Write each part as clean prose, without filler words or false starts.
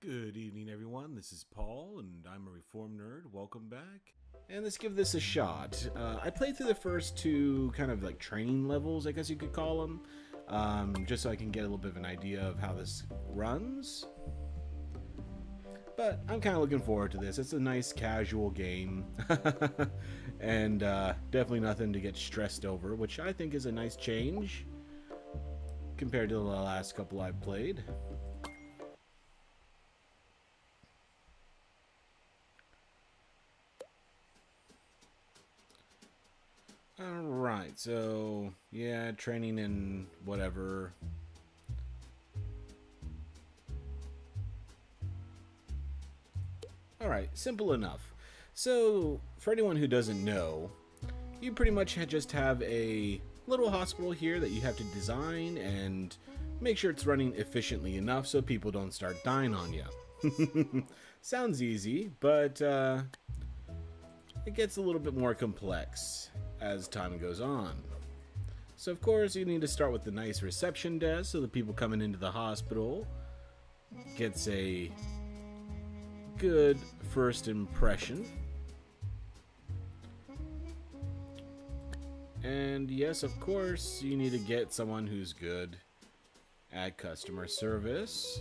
Good evening, everyone. This is Paul, and I'm a Reform Nerd. Welcome back. And let's give this a shot. I played through the first two kind of like training levels, I guess you could call them, just so I can get a little bit of an idea of how this runs. But I'm kind of looking forward to this. It's a nice casual game, and definitely nothing to get stressed over, which I think is a nice change compared to the last couple I've played. Alright, so, yeah, training and whatever. Alright, simple enough. So, for anyone who doesn't know, you pretty much just have a little hospital here that you have to design and make sure it's running efficiently enough so people don't start dying on you. Sounds easy, but it gets a little bit more complex as time goes on. So of course you need to start with the nice reception desk so the people coming into the hospital gets a good first impression. And yes, of course, you need to get someone who's good at customer service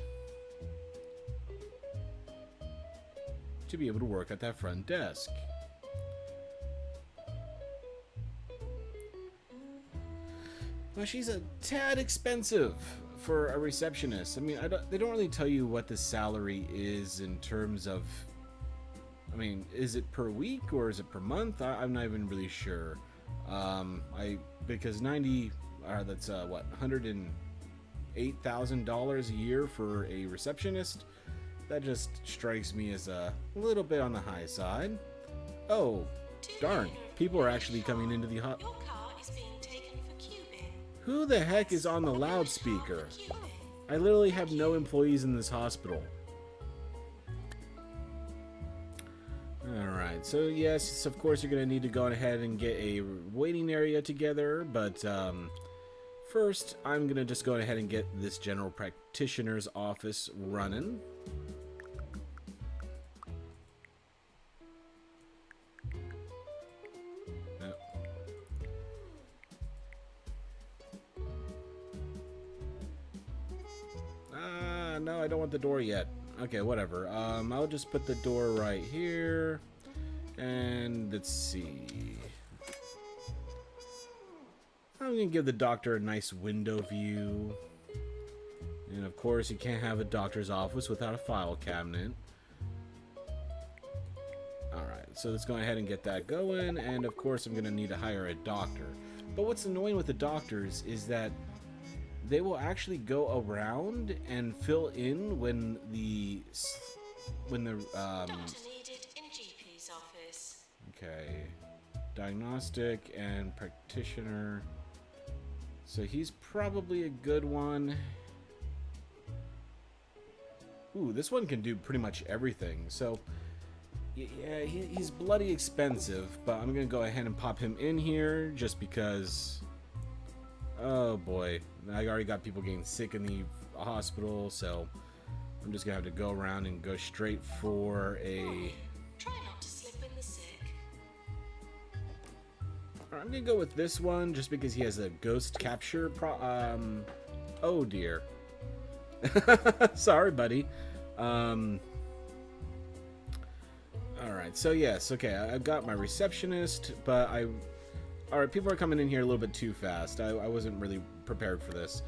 to be able to work at that front desk. Well, she's a tad expensive for a receptionist. I mean, they don't really tell you what the salary is in terms of, I mean, is it per week or is it per month? I'm not even really sure. Because that's what, $108,000 a year for a receptionist? That just strikes me as a little bit on the high side. Oh, darn. People are actually coming into the hot. Who the heck is on the loudspeaker? I literally have no employees in this hospital. Alright, so yes, of course you're going to need to go ahead and get a waiting area together, but first I'm going to just go ahead and get this general practitioner's office running. No, I don't want the door yet. Okay, whatever. I'll just put the door right here. And let's see. I'm going to give the doctor a nice window view. And of course, you can't have a doctor's office without a file cabinet. Alright, so let's go ahead and get that going. And of course, I'm going to need to hire a doctor. But what's annoying with the doctors is that they will actually go around and fill in when the Doctor needed in GP's office. Okay, diagnostic and practitioner. So he's probably a good one. Ooh, this one can do pretty much everything. So yeah, he's bloody expensive, but I'm gonna go ahead and pop him in here just because. Oh boy, I already got people getting sick in the hospital, so I'm just gonna have to go around and go straight for a. Try not to slip in the sick. Alright, I'm gonna go with this one just because he has a ghost capture oh dear. Sorry, buddy. Alright, so yes, okay, I've got my receptionist, but Alright, people are coming in here a little bit too fast. I wasn't really prepared for this.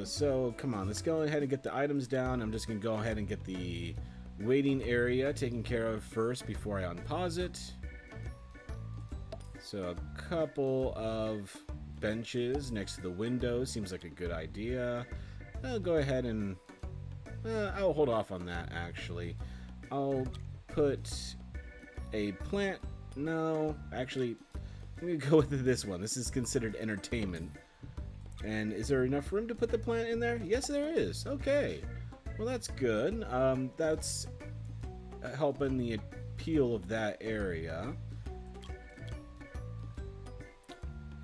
So, come on, let's go ahead and get the items down. I'm just going to go ahead and get the waiting area taken care of first before I unpause it. So, a couple of benches next to the window seems like a good idea. I'll go ahead and... I'll hold off on that, actually. I'll put a plant... No, actually... I'm going to go with this one. This is considered entertainment. And is there enough room to put the plant in there? Yes, there is. Okay. Well, that's good. That's helping the appeal of that area.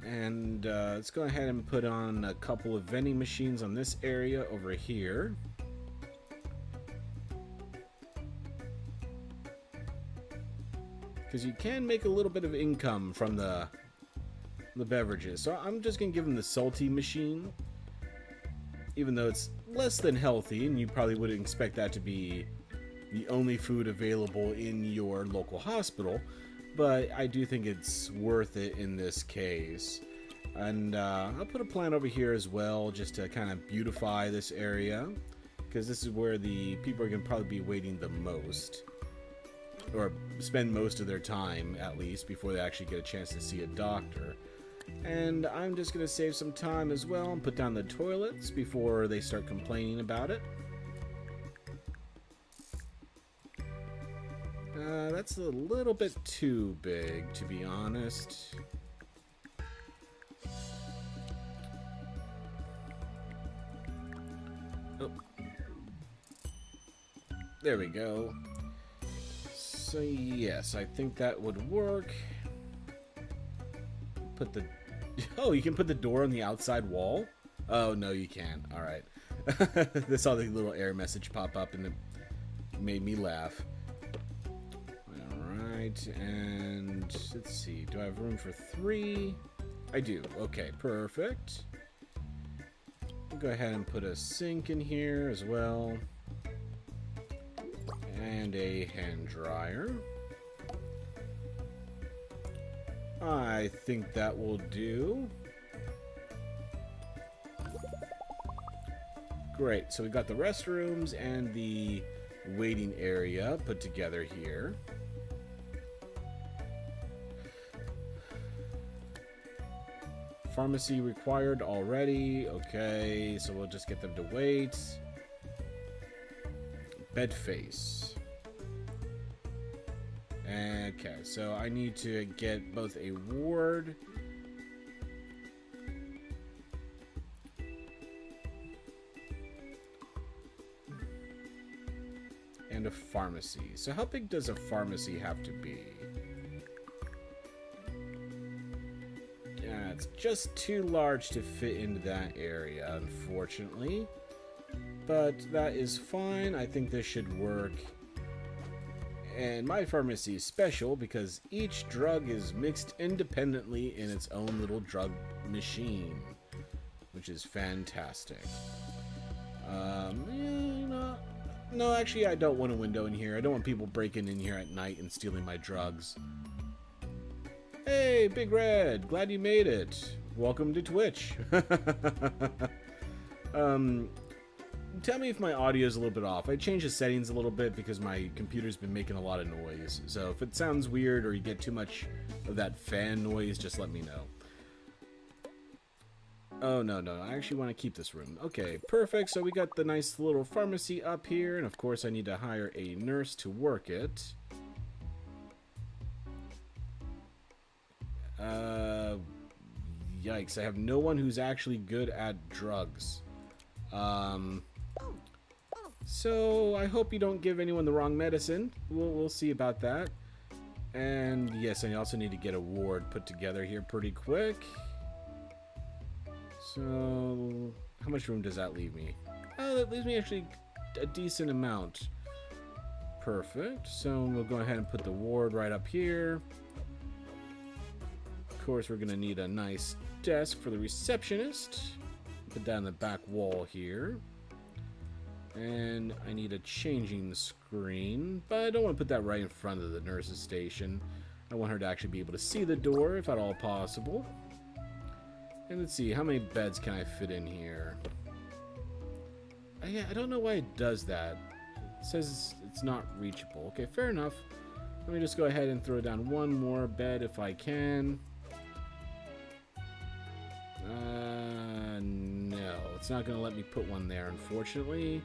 And let's go ahead and put on a couple of vending machines on this area over here. because you can make a little bit of income from the beverages. So I'm just gonna give him the salty machine, even though it's less than healthy, and you probably wouldn't expect that to be the only food available in your local hospital. But I do think it's worth it in this case. And I'll put a plant over here as well, just to kind of beautify this area, because this is where the people are going to probably be waiting the most, or spend most of their time, at least, before they actually get a chance to see a doctor. And I'm just going to save some time as well and put down the toilets before they start complaining about it. That's a little bit too big, to be honest. Oh. There we go. So yes, I think that would work. Put the... Oh, you can put the door on the outside wall? Oh, no, you can't. Alright. I saw the little error message pop up and it made me laugh. Alright, and let's see. Do I have room for 3? I do. Okay, perfect. I'll go ahead and put a sink in here as well. And a hand dryer. I think that will do. Great, so we got the restrooms and the waiting area put together here. Pharmacy required already. Okay, so we'll just get them to wait. Bed face. Okay, so I need to get both a ward and a pharmacy. So how big does a pharmacy have to be? Yeah, it's just too large to fit into that area, unfortunately. But that is fine. I think this should work. And my pharmacy is special because each drug is mixed independently in its own little drug machine, which is fantastic. No, actually, I don't want a window in here. I don't want people breaking in here at night and stealing my drugs. Hey, Big Red, glad you made it. Welcome to Twitch. Tell me if my audio is a little bit off. I changed the settings a little bit because my computer's been making a lot of noise. So if it sounds weird or you get too much of that fan noise, just let me know. Oh, no. I actually want to keep this room. Okay, perfect. So we got the nice little pharmacy up here. And of course, I need to hire a nurse to work it. Yikes. I have no one who's actually good at drugs. So I hope you don't give anyone the wrong medicine. We'll see about that. And yes, I also need to get a ward put together here pretty quick. So how much room does that leave me? Oh, that leaves me actually a decent amount. Perfect. So we'll go ahead and put the ward right up here. Of course, we're gonna need a nice desk for the receptionist. Put that on the back wall here. And I need a changing screen, but I don't want to put that right in front of the nurse's station. I want her to actually be able to see the door, if at all possible. And let's see, how many beds can I fit in here? Yeah, I don't know why it does that. It says it's not reachable. Okay, fair enough. Let me just go ahead and throw down one more bed if I can. No, it's not going to let me put one there, unfortunately.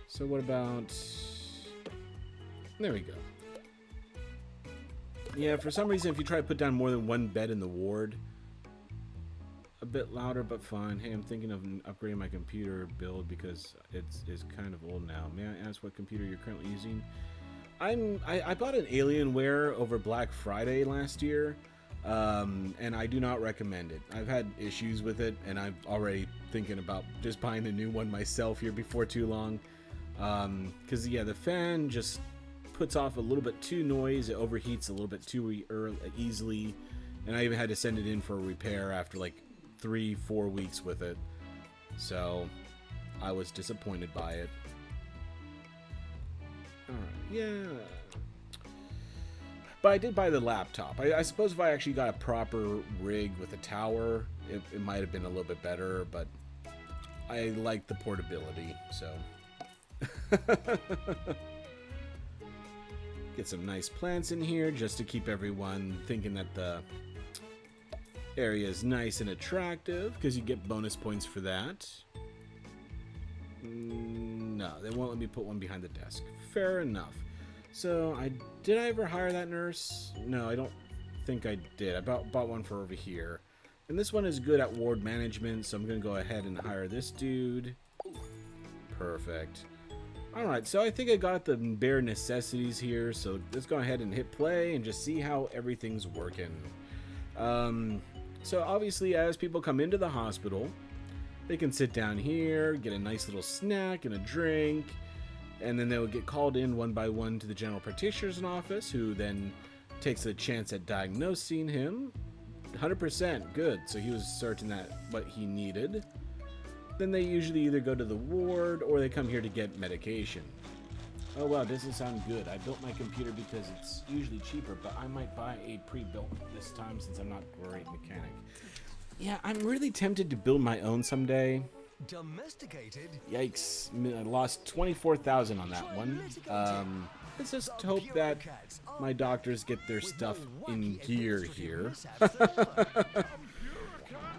So what about... There we go. Yeah, for some reason, if you try to put down more than one bed in the ward, a bit louder, but fine. Hey, I'm thinking of upgrading my computer build because it's kind of old now. May I ask what computer you're currently using? I bought an Alienware over Black Friday last year. And I do not recommend it. I've had issues with it, and I'm already thinking about just buying a new one myself here before too long. Because, yeah, the fan just puts off a little bit too noise. It overheats a little bit too easily. And I even had to send it in for a repair after like 3-4 weeks with it. So I was disappointed by it. Alright, yeah. But I did buy the laptop. I suppose if I actually got a proper rig with a tower, it might have been a little bit better, but I like the portability, so. Get some nice plants in here just to keep everyone thinking that the area is nice and attractive, because you get bonus points for that. No, they won't let me put one behind the desk. Fair enough. So, did I ever hire that nurse? No, I don't think I did. I bought one for over here. And this one is good at ward management, so I'm going to go ahead and hire this dude. Perfect. Alright, so I think I got the bare necessities here, so let's go ahead and hit play and just see how everything's working. So obviously, as people come into the hospital, they can sit down here, get a nice little snack and a drink, and then they will get called in one by one to the general practitioner's office, who then takes a chance at diagnosing him. 100% good, so he was certain that what he needed. Then they usually either go to the ward or they come here to get medication. Oh wow, doesn't sound good. I built my computer because it's usually cheaper, but I might buy a pre-built this time since I'm not a great mechanic. Yeah, I'm really tempted to build my own someday. Domesticated. Yikes, I lost 24,000 on that one. Let's just hope that my doctors get their stuff in gear here.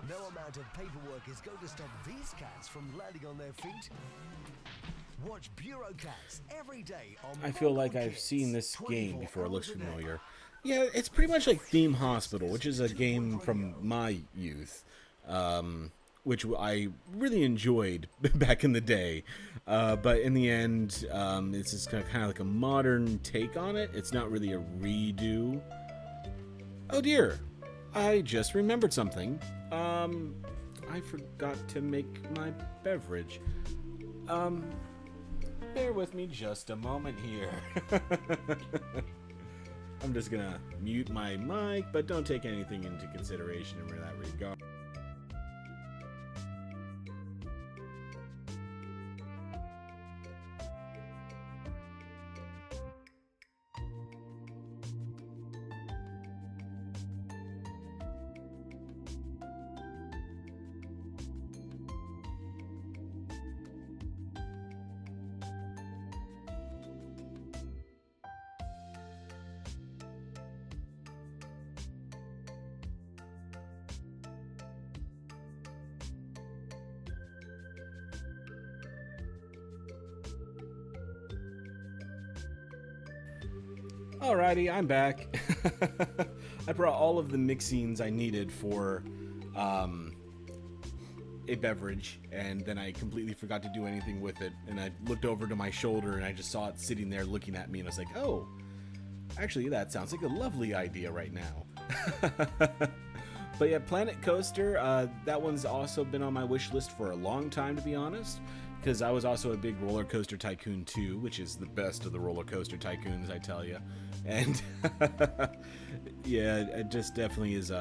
No amount of paperwork is going to stop these cats from landing on their feet. Watch Bureau Cats every day on I feel like I've seen this game before. It looks familiar. Yeah, it's pretty much like Theme Hospital, which is a game from my youth, which I really enjoyed back in the day. But in the end, it's just kind of like a modern take on it. It's not really a redo. Oh dear, I just remembered something. I forgot to make my beverage. Bear with me just a moment here. I'm just gonna mute my mic, but don't take anything into consideration in that regard. Alrighty, I'm back. I brought all of the mixings I needed for a beverage, and then I completely forgot to do anything with it. And I looked over to my shoulder, and I just saw it sitting there looking at me, and I was like, oh, actually, that sounds like a lovely idea right now. But yeah, Planet Coaster, that one's also been on my wish list for a long time, to be honest. Because I was also a big Roller Coaster Tycoon 2, which is the best of the Roller Coaster Tycoons, I tell you. And yeah, it just definitely is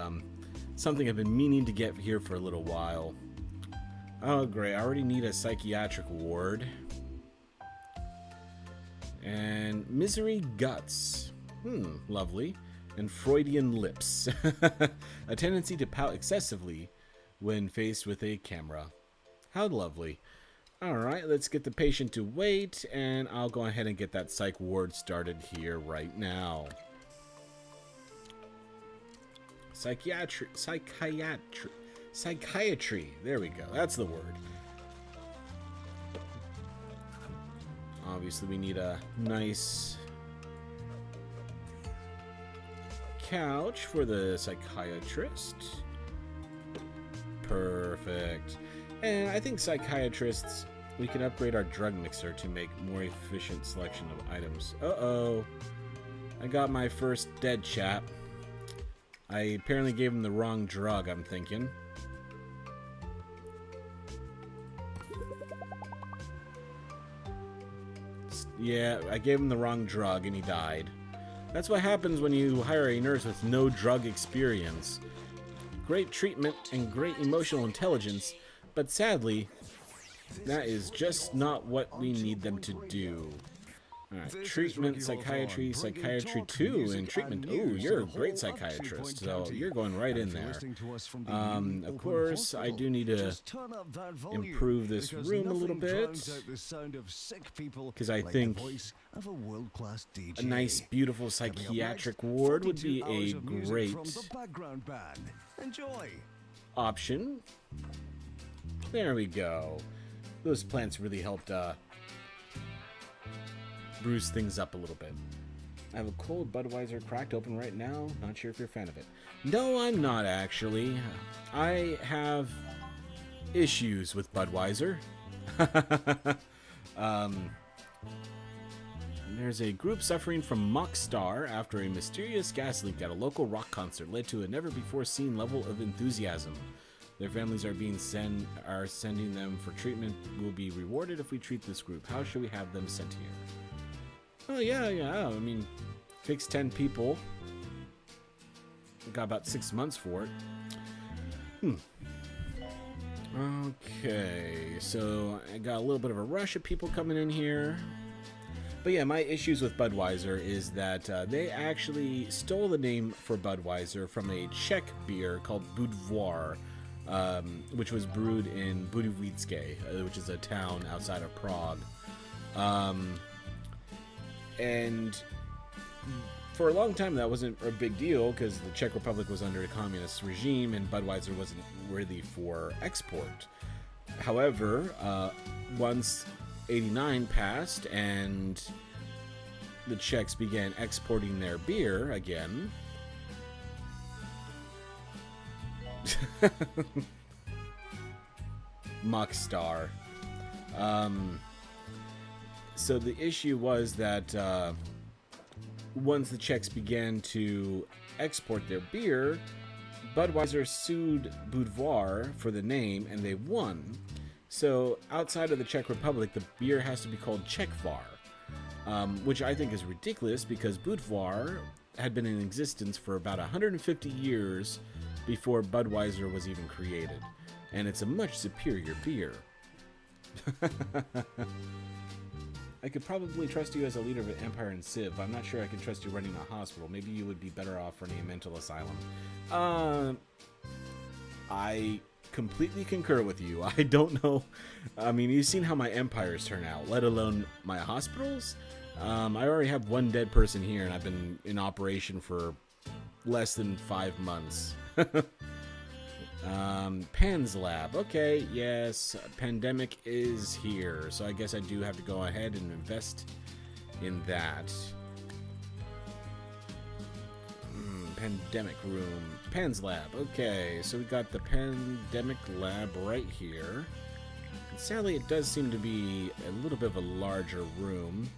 something I've been meaning to get here for a little while. Oh, great. I already need a psychiatric ward. And Misery Guts. Lovely. And Freudian Lips. A tendency to pout excessively when faced with a camera. How lovely. Alright, let's get the patient to wait, and I'll go ahead and get that psych ward started here right now. Psychiatry. There we go. That's the word. Obviously, we need a nice couch for the psychiatrist. Perfect. And I think psychiatrists, we can upgrade our drug mixer to make more efficient selection of items. Uh-oh. I got my first dead chap. I apparently gave him the wrong drug, I'm thinking. Yeah, I gave him the wrong drug and he died. That's what happens when you hire a nurse with no drug experience. Great treatment and great emotional intelligence, but sadly, that is just not what we need them to do. Alright, This is treatment, Ricky psychiatry, Hawthorne, bringing psychiatry talk, 2, music, and treatment. and Ooh, news you're to a the great whole psychiatrist, Point so County. you're going right And in if you're there. listening to us from the newly Of opened course, I hospital, do need to just turn up that volume, improve this because room a little nothing bit. drowns out the sound of sick people 'Cause I like think the voice of a world-class DJ. A nice, beautiful Coming up psychiatric next, ward would 42 be hours a of music great from the background band. Enjoy. option. There we go. Those plants really helped bruise things up a little bit. I have a cold Budweiser cracked open right now. Not sure if you're a fan of it. No, I'm not actually. I have issues with Budweiser. There's a group suffering from mock star after a mysterious gas leak at a local rock concert led to a never-before-seen level of enthusiasm. Their families are sending them for treatment. Will be rewarded if we treat this group. How should we have them sent here? Oh yeah. I mean, fix 10 people. Got about 6 months for it. Okay, so I got a little bit of a rush of people coming in here. But yeah, my issues with Budweiser is that they actually stole the name for Budweiser from a Czech beer called Budvar, which was brewed in Budivitske, which is a town outside of Prague. And for a long time, that wasn't a big deal because the Czech Republic was under a communist regime and Budweiser wasn't worthy for export. However, once '89 passed and the Czechs began exporting their beer again, Mockstar. So the issue was that once the Czechs began to export their beer, Budweiser sued Budvar for the name, and they won. So outside of the Czech Republic, the beer has to be called Czechvar, which I think is ridiculous because Budvar had been in existence for about 150 years before Budweiser was even created, and it's a much superior beer. I could probably trust you as a leader of an empire in Civ, but I'm not sure I can trust you running a hospital. Maybe you would be better off running a mental asylum. I completely concur with you. I don't know. I mean, you've seen how my empires turn out, let alone my hospitals. I already have one dead person here, and I've been in operation for less than 5 months. Pan's Lab. Okay, yes, pandemic is here, so I guess I do have to go ahead and invest in that. Pandemic room. Pan's Lab. Okay, so we got the pandemic lab right here. And sadly, it does seem to be a little bit of a larger room,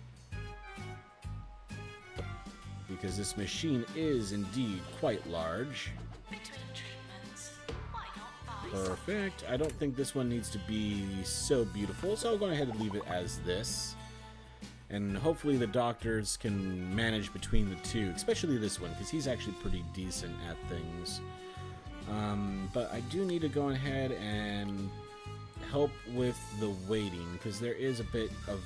because this machine is indeed quite large. Between treatments, why not buy Perfect. I don't think this one needs to be so beautiful, so I'll go ahead and leave it as this. And hopefully the doctors can manage between the two, especially this one, because he's actually pretty decent at things. But I do need to go ahead and help with the waiting, because there is a bit of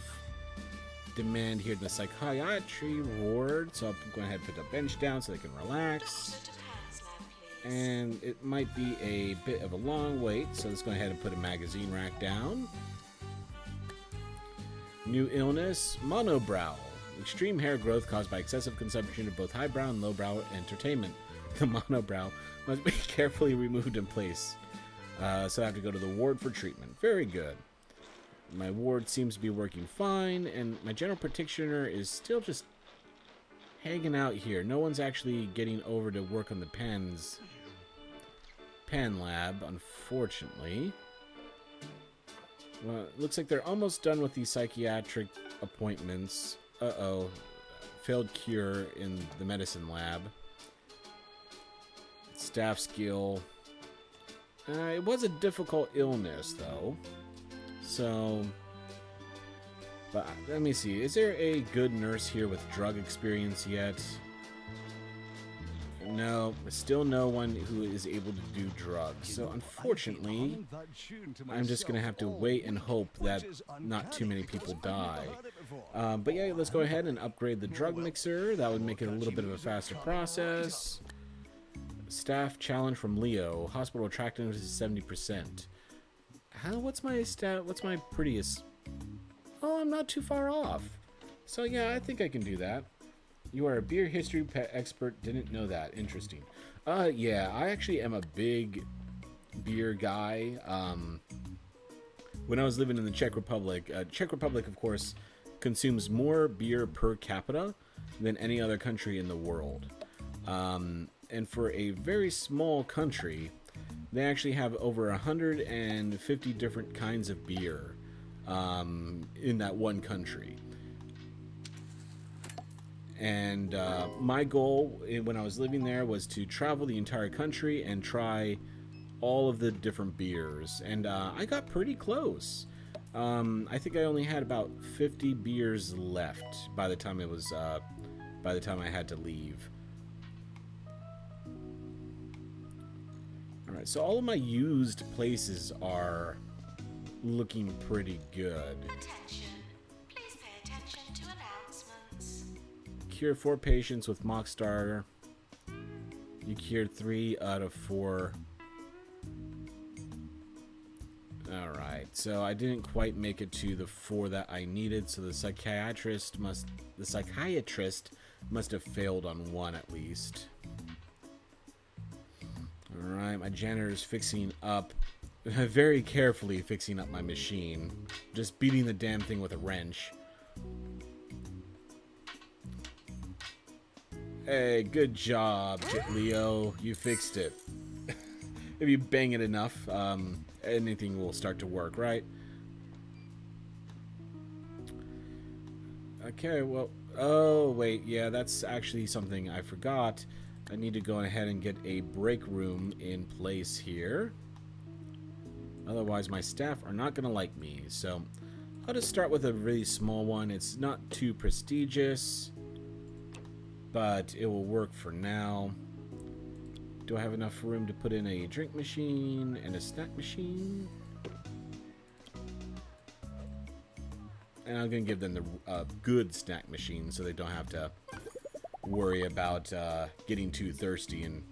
demand here in the psychiatry ward. So I'll go ahead and put the bench down so they can relax. Doctor to Pan's Lab, please? And it might be a bit of a long wait, so let's go ahead and put a magazine rack down. New illness, monobrow. Extreme hair growth caused by excessive consumption of both highbrow and lowbrow entertainment. The monobrow must be carefully removed in place. So I have to go to the ward for treatment. Very good. My ward seems to be working fine, and my general practitioner is still just hanging out here. No one's actually getting over to work on the pen lab, unfortunately. Well, it looks like they're almost done with these psychiatric appointments. Uh-oh. Failed cure in the medicine lab. Staff skill. It was a difficult illness, though. So, But let me see. Is there a good nurse here with drug experience yet? No, still no one who is able to do drugs. So unfortunately, I'm just going to have to wait and hope that not too many people die. But yeah, let's go ahead and upgrade the drug mixer. That would make it a little bit of a faster process. Staff challenge from Leo. Hospital attractiveness is 70%. What's my stat? What's my prettiest? Oh, I'm not too far off. So yeah, I think I can do that. You are a beer history pet expert. Didn't know that. Interesting. Yeah, I actually am a big beer guy. When I was living in the Czech Republic, of course, consumes more beer per capita than any other country in the world. And for a very small country, they actually have over 150 different kinds of beer in that one country. And my goal when I was living there was to travel the entire country and try all of the different beers. And I got pretty close. I think I only had about 50 beers left by the time I had to leave. All right, so all of my used places are looking pretty good. Attention. Please pay attention to announcements. Cure 4 patients with Mockstar. You cured 3 out of 4. Alright, so I didn't quite make it to the 4 that I needed, so the psychiatrist must have failed on 1 at least. Alright, my janitor is fixing up, very carefully fixing up my machine. Just beating the damn thing with a wrench. Hey, good job, Leo. You fixed it. If you bang it enough, anything will start to work, right? Okay, well... Oh, wait, yeah, that's actually something I forgot. I need to go ahead and get a break room in place here. Otherwise, my staff are not going to like me. So, I'll just start with a really small one. It's not too prestigious, but it will work for now. Do I have enough room to put in a drink machine and a snack machine? And I'm going to give them the good snack machine so they don't have to worry about getting too thirsty and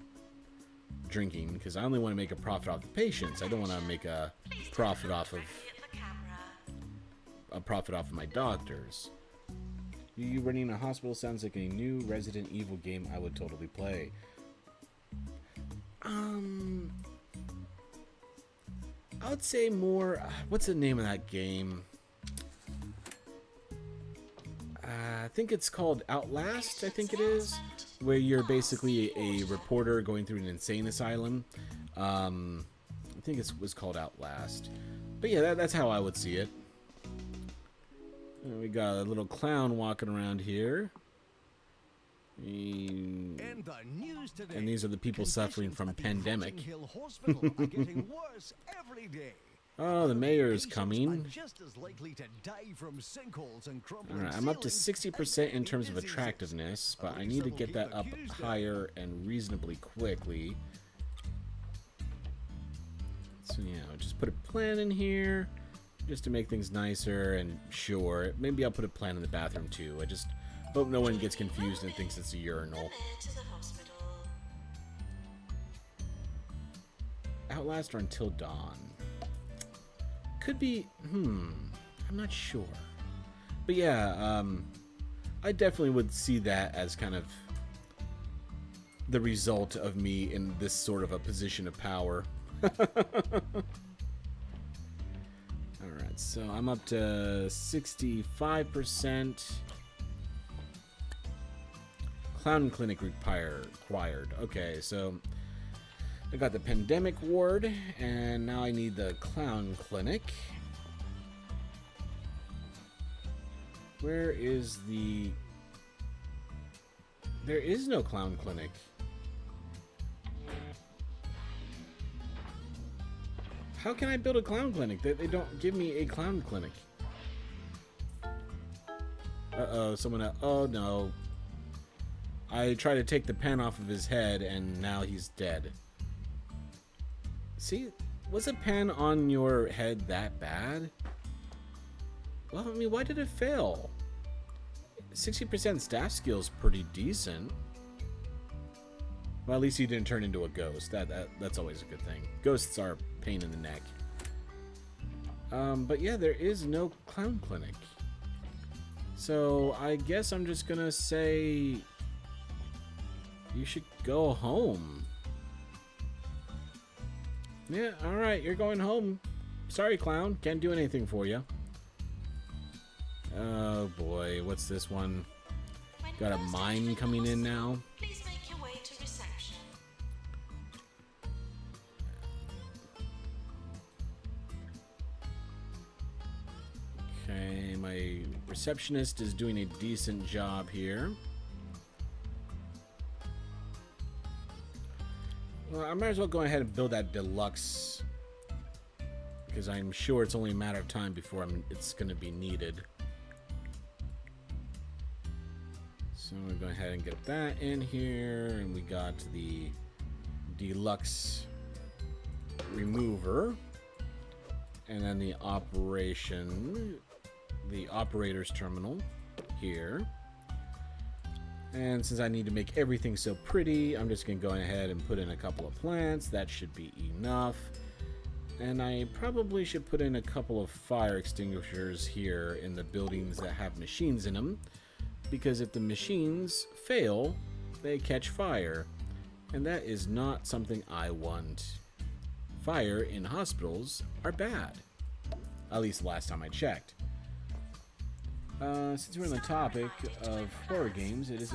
drinking, because I only want to make a profit off the patients. I don't want to make a profit off of my doctors. You running a hospital sounds like a new Resident Evil game I would totally play. I would say more. What's the name of that game? I think it's called Outlast, I think it is, where you're basically a reporter going through an insane asylum. I think it was called Outlast. But yeah, that's how I would see it. We got a little clown walking around here. And these are the people suffering from pandemic. Oh, the mayor is coming. Alright, I'm up to 60% in terms of attractiveness, but I need to get that up higher and reasonably quickly. So yeah, I'll just put a plant in here just to make things nicer, and sure, maybe I'll put a plant in the bathroom too. I just hope no one gets confused and thinks it's a urinal. Outlast or Until Dawn. Could be, I'm not sure. But yeah, I definitely would see that as kind of the result of me in this sort of a position of power. Alright, so I'm up to 65%. Clown clinic required. Okay, so I got the pandemic ward, and now I need the clown clinic. Where is the... There is no clown clinic. How can I build a clown clinic? They don't give me a clown clinic. Uh-oh, someone else. Oh, no. I tried to take the pen off of his head, and now he's dead. See, was a pen on your head that bad? Well, I mean, why did it fail? 60% staff skill's pretty decent. Well, at least he didn't turn into a ghost. That's always a good thing. Ghosts are a pain in the neck. But yeah, there is no clown clinic. So I guess I'm just gonna say you should go home. Yeah, alright, you're going home. Sorry, clown. Can't do anything for you. Oh boy, what's this one? When Got a first mine entering coming the in hospital, now. Please make your way to reception. Okay, my receptionist is doing a decent job here. Well, I might as well go ahead and build that deluxe, because I'm sure it's only a matter of time before it's going to be needed. So we're going to go ahead and get that in here, and we got the deluxe remover, and then the operator's terminal here. And since I need to make everything so pretty, I'm just going to go ahead and put in a couple of plants. That should be enough. And I probably should put in a couple of fire extinguishers here in the buildings that have machines in them. Because if the machines fail, they catch fire. And that is not something I want. Fire in hospitals are bad. At least last time I checked. Since we're on the topic of horror games, it is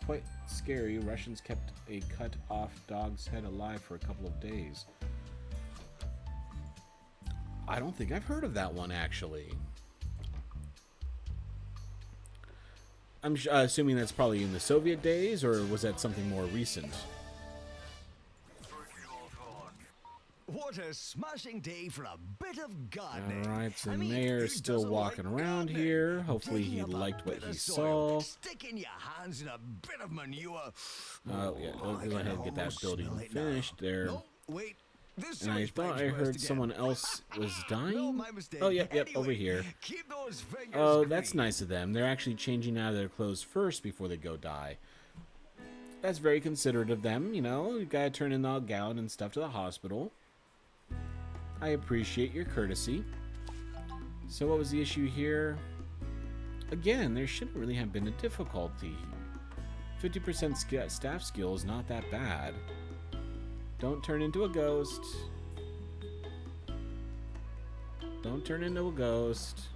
quite scary. Russians kept a cut-off dog's head alive for a couple of days. I don't think I've heard of that one, actually. I'm assuming that's probably in the Soviet days, or was that something more recent? What a smashing day for a bit of gardening. Alright, so I the mean, mayor's who still doesn't walking like around gardening? here. Hopefully he Digging up a liked what bit he of soil, saw. Sticking your hands in a bit of manure. Oh, yeah, I let's go ahead and get that almost building smell it now. finished there. No, wait. This And I sewage thought pipe's I burst heard again. someone else was No, dying. my mistake. Oh, yep, Anyway, over here. Keep those fingers Oh, that's clean. nice of them. They're actually changing out of their clothes first before they go die. That's very considerate of them, you know. You gotta turn in the gown and stuff to the hospital. I appreciate your courtesy. So what was the issue here? Again, there shouldn't really have been a difficulty. 50% staff skill is not that bad. Don't turn into a ghost. Don't turn into a ghost.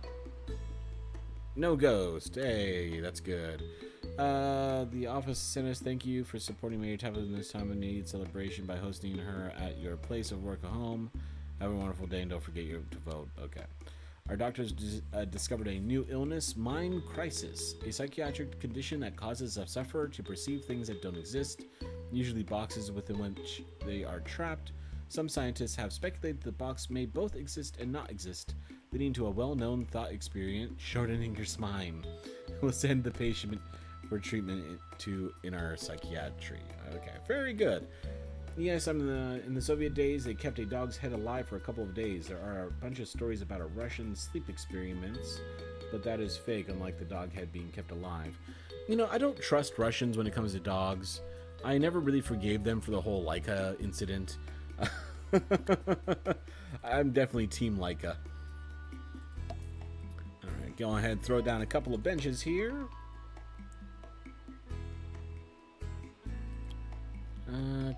No ghost. Hey, that's good. The office sent us thank you for supporting Mayor Teva in this time of need celebration by hosting her at your place of work at home. Have a wonderful day and don't forget to vote. Okay. Our doctors discovered a new illness, mind crisis, a psychiatric condition that causes a sufferer to perceive things that don't exist, usually boxes within which they are trapped. Some scientists have speculated the box may both exist and not exist, leading to a well-known thought experiment, shortening your spine. We'll send the patient for treatment in our psychiatry. Okay, very good. Yes, in the Soviet days, they kept a dog's head alive for a couple of days. There are a bunch of stories about a Russian sleep experiments, but that is fake, unlike the dog head being kept alive. You know, I don't trust Russians when it comes to dogs. I never really forgave them for the whole Laika incident. I'm definitely Team Laika. Alright, go ahead and throw down a couple of benches here.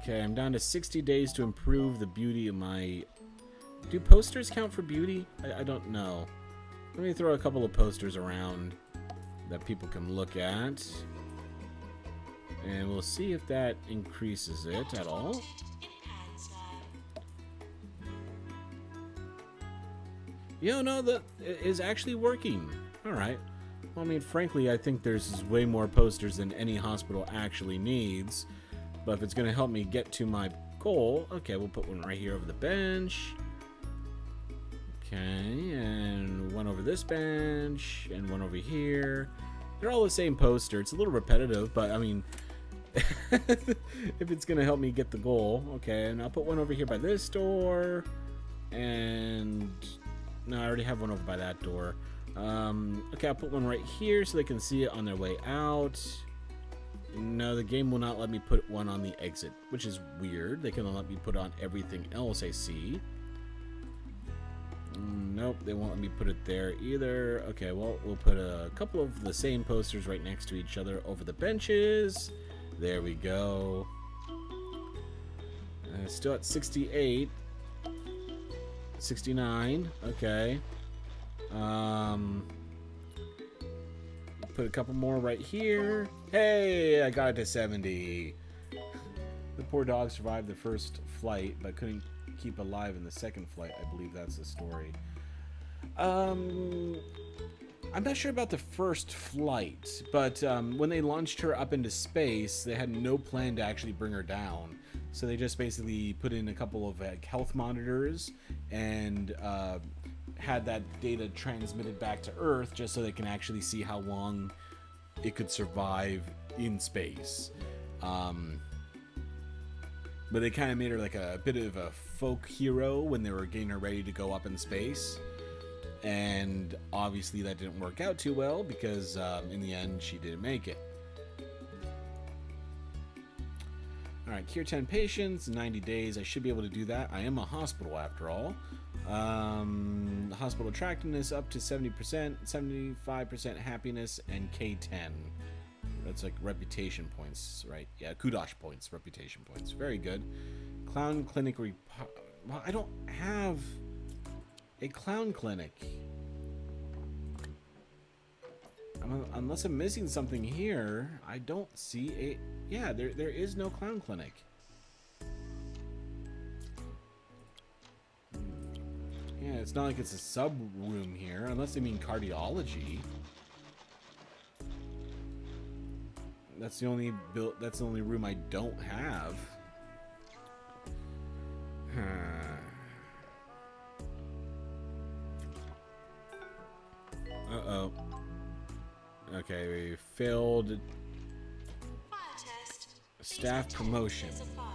Okay, I'm down to 60 days to improve the beauty of my... Do posters count for beauty? I don't know. Let me throw a couple of posters around that people can look at. And we'll see if that increases it at all. Yeah, no, that is actually working. Alright. Well, I mean, frankly, I think there's way more posters than any hospital actually needs. But if it's going to help me get to my goal, okay, we'll put one right here over the bench. Okay, and one over this bench, and one over here. They're all the same poster. It's a little repetitive, but I mean, if it's gonna help me get the goal. Okay, and I'll put one over here by this door, and no, I already have one over by that door. Okay, I'll put one right here so they can see it on their way out. No, the game will not let me put one on the exit, which is weird. They can let me put on everything else I see. Nope, they won't let me put it there either. Okay, well, we'll put a couple of the same posters right next to each other over the benches. There we go. Still at 68. 69. Okay. Put a couple more right here. Hey, I got it to 70. The poor dog survived the first flight, but couldn't keep alive in the second flight. I believe that's the story. I'm not sure about the first flight, but when they launched her up into space, they had no plan to actually bring her down. So they just basically put in a couple of health monitors and had that data transmitted back to Earth just so they can actually see how long it could survive in space. But they kind of made her like a bit of a folk hero when they were getting her ready to go up in space. And obviously that didn't work out too well because in the end she didn't make it. Alright, cure 10 patients, 90 days. I should be able to do that. I am a hospital after all. Hospital attractiveness up to 70%, 75% happiness, and K10. That's like reputation points, right? Yeah, kudos points, reputation points. Very good. Clown clinic. Well, I don't have a clown clinic. Unless I'm missing something here, I don't see a... Yeah, there is no clown clinic. Yeah, it's not like it's a sub room here, unless they mean cardiology. That's the only room I don't have. Uh-oh. Okay, we failed Fire test. staff promotion. There's a fire.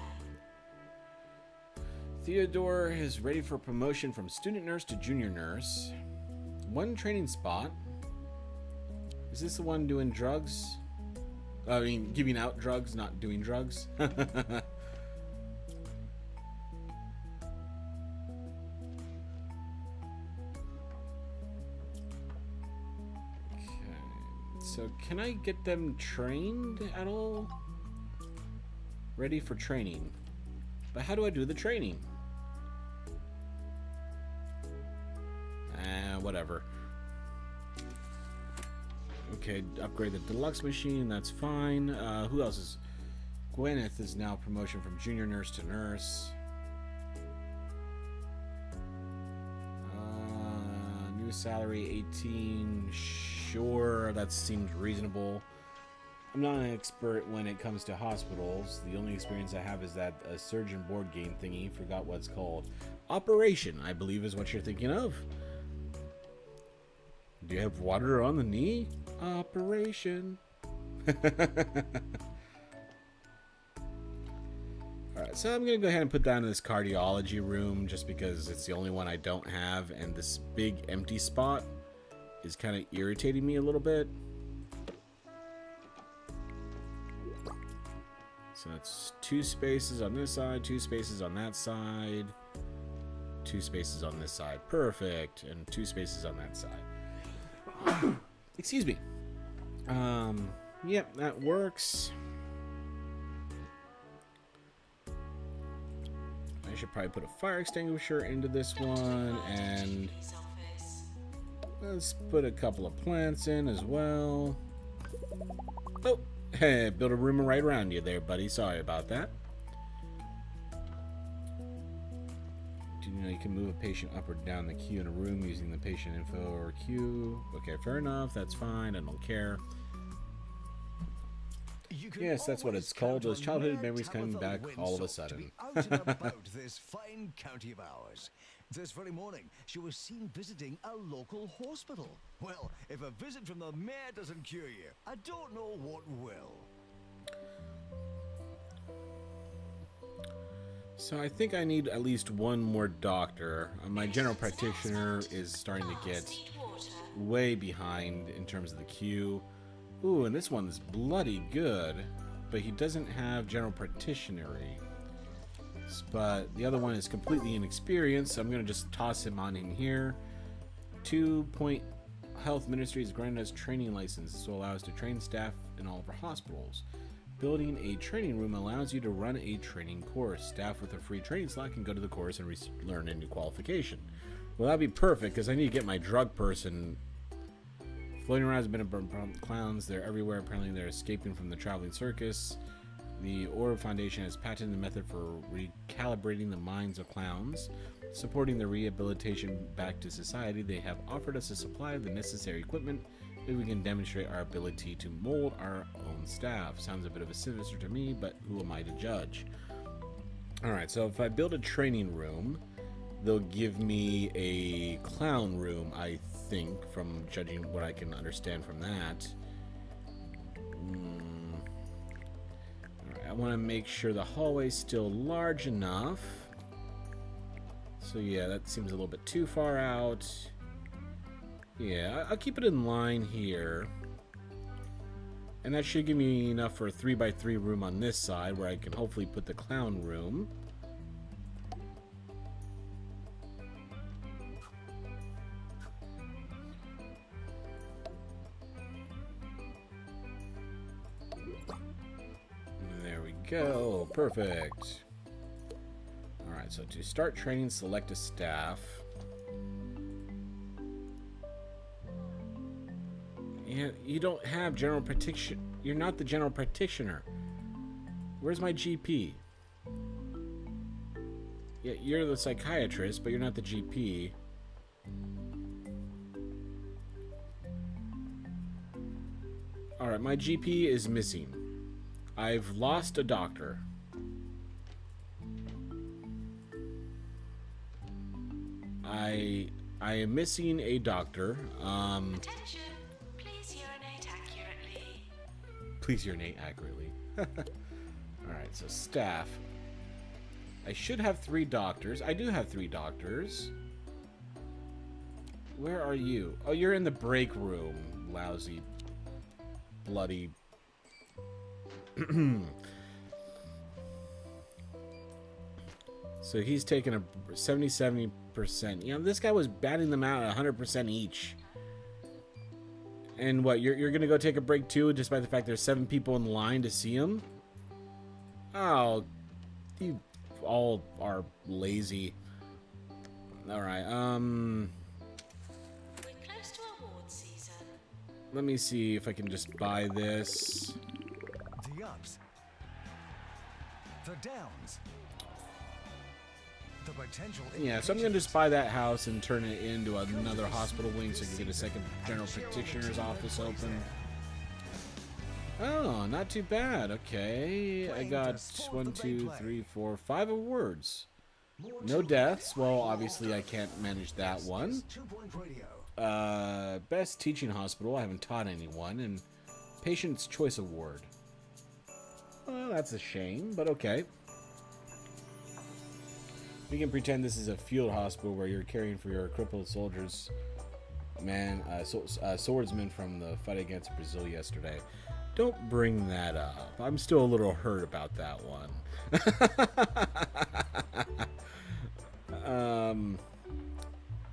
Theodore is ready for promotion from student nurse to junior nurse. One training spot. Is this the one doing drugs? I mean, giving out drugs, not doing drugs. Okay. So, can I get them trained at all? Ready for training. But how do I do the training? Whatever. Okay, upgrade the deluxe machine, that's fine. Who else is... Gwyneth is now promotion from junior nurse to nurse. New salary 18, sure, that seems reasonable. I'm not an expert when it comes to hospitals. The only experience I have is that a surgeon board game thingy, forgot what it's called. Operation, I believe is what you're thinking of. Do you have water on the knee? Operation. Alright, so I'm going to go ahead and put that in this cardiology room just because it's the only one I don't have, and this big empty spot is kind of irritating me a little bit. So that's 2 spaces on this side, 2 spaces on that side, 2 spaces on this side. Perfect. And 2 spaces on that side. Excuse me. Yep, that works. I should probably put a fire extinguisher into this one, and let's put a couple of plants in as well. Oh, hey, build a room right around you there, buddy. Sorry about that. Do you know you can move a patient up or down the queue in a room using the patient info or queue? Okay, fair enough. That's fine. I don't care. Yes, that's what it's called. Those childhood memories coming back all of a sudden. Out and about this fine county of ours. This very morning, she was seen visiting a local hospital. Well, if a visit from the mayor doesn't cure you, I don't know what will. So I think I need at least one more doctor. My general practitioner is starting to get way behind in terms of the queue. Ooh, and this one's bloody good, but he doesn't have general practitioner. But the other one is completely inexperienced, so I'm going to just toss him on in here. 2-point Health Ministry is granted us training license. This will allow us to train staff in all of our hospitals. Building a training room allows you to run a training course. Staff with a free training slot can go to the course and learn a new qualification. Well, that'd be perfect, because I need to get my drug person. Floating around has been a problem. Clowns, they're everywhere. Apparently they're escaping from the traveling circus. The Orb Foundation has patented a method for recalibrating the minds of clowns, supporting their rehabilitation back to society. They have offered us a supply of the necessary equipment if we can demonstrate our ability to mold our own staff. Sounds a bit of a sinister to me, but who am I to judge? Alright, so if I build a training room, they'll give me a clown room, I think, from judging what I can understand from that. I want to make sure the hallway's still large enough. So yeah, that seems a little bit too far out. Yeah, I'll keep it in line here. And that should give me enough for a 3x3 room on this side, where I can hopefully put the clown room. Go. Perfect. Alright, so to start training, select a staff. Yeah, you don't have general practitioner. You're not the general practitioner. Where's my GP? Yeah, you're the psychiatrist, but you're not the GP. Alright, my GP is missing. I've lost a doctor. I am missing a doctor. Attention. Please urinate accurately. Please urinate accurately. Alright, so staff. I should have 3 doctors. I do have 3 doctors. Where are you? Oh, you're in the break room. Lousy. Bloody. So he's taking a 70%. You know, this guy was batting them out at 100% each. And what, you're gonna go take a break too, despite the fact there's 7 people in line to see him? Oh, you all are lazy. Alright, We're close to award season. let me see if I can just buy this. The ups. The downs. The potential. Yeah, so I'm gonna just buy that house and turn it into another hospital wing so I can get a second general practitioner's office open. Oh, not too bad. Okay, I got 1, 2, 3, 4, 5 awards. No deaths. Well, obviously I can't manage that one. Best teaching hospital. I haven't taught anyone, and Patient's Choice Award. Well, that's a shame, but okay. We can pretend this is a field hospital where you're caring for your crippled soldiers. Man, swordsman from the fight against Brazil yesterday. Don't bring that up. I'm still a little hurt about that one.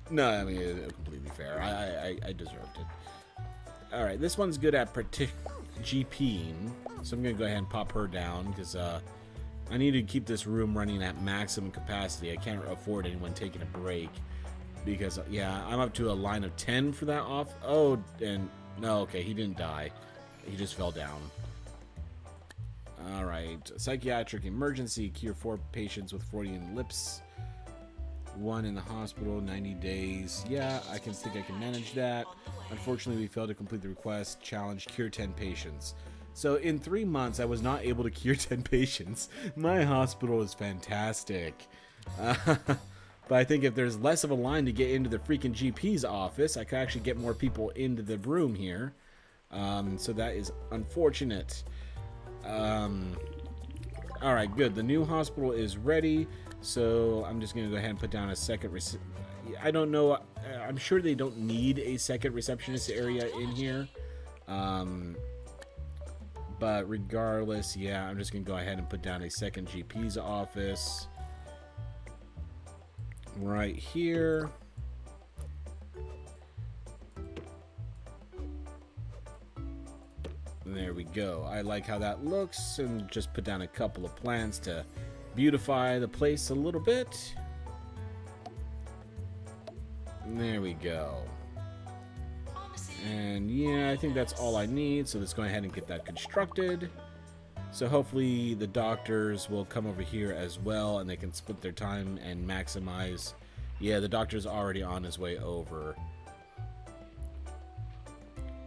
No, I mean, it's completely fair. I deserved it. Alright, this one's good at GPing, so I'm going to go ahead and pop her down, because I need to keep this room running at maximum capacity. I can't afford anyone taking a break, because, yeah, I'm up to a line of 10 for that off. Oh, and, no, okay, he didn't die. He just fell down. Alright, psychiatric emergency, cure 4 patients with Freudian lips. 1 in the hospital, 90 days. Yeah, I can think I can manage that. Unfortunately, we failed to complete the request. Challenge, cure 10 patients. So in 3 months, I was not able to cure 10 patients. My hospital is fantastic. But I think if there's less of a line to get into the freaking GP's office, I could actually get more people into the room here. So that is unfortunate. All right, good. The new hospital is ready. So I'm just going to go ahead and put down a second. I don't know. I'm sure they don't need a second receptionist area in here. But regardless, yeah, I'm just going to go ahead and put down a second GP's office right here. There we go. I like how that looks, and just put down a couple of plants to beautify the place a little bit. There we go. And yeah, I think that's all I need, so let's go ahead and get that constructed. So hopefully the doctors will come over here as well, and they can split their time and maximize. Yeah, the doctor's already on his way over.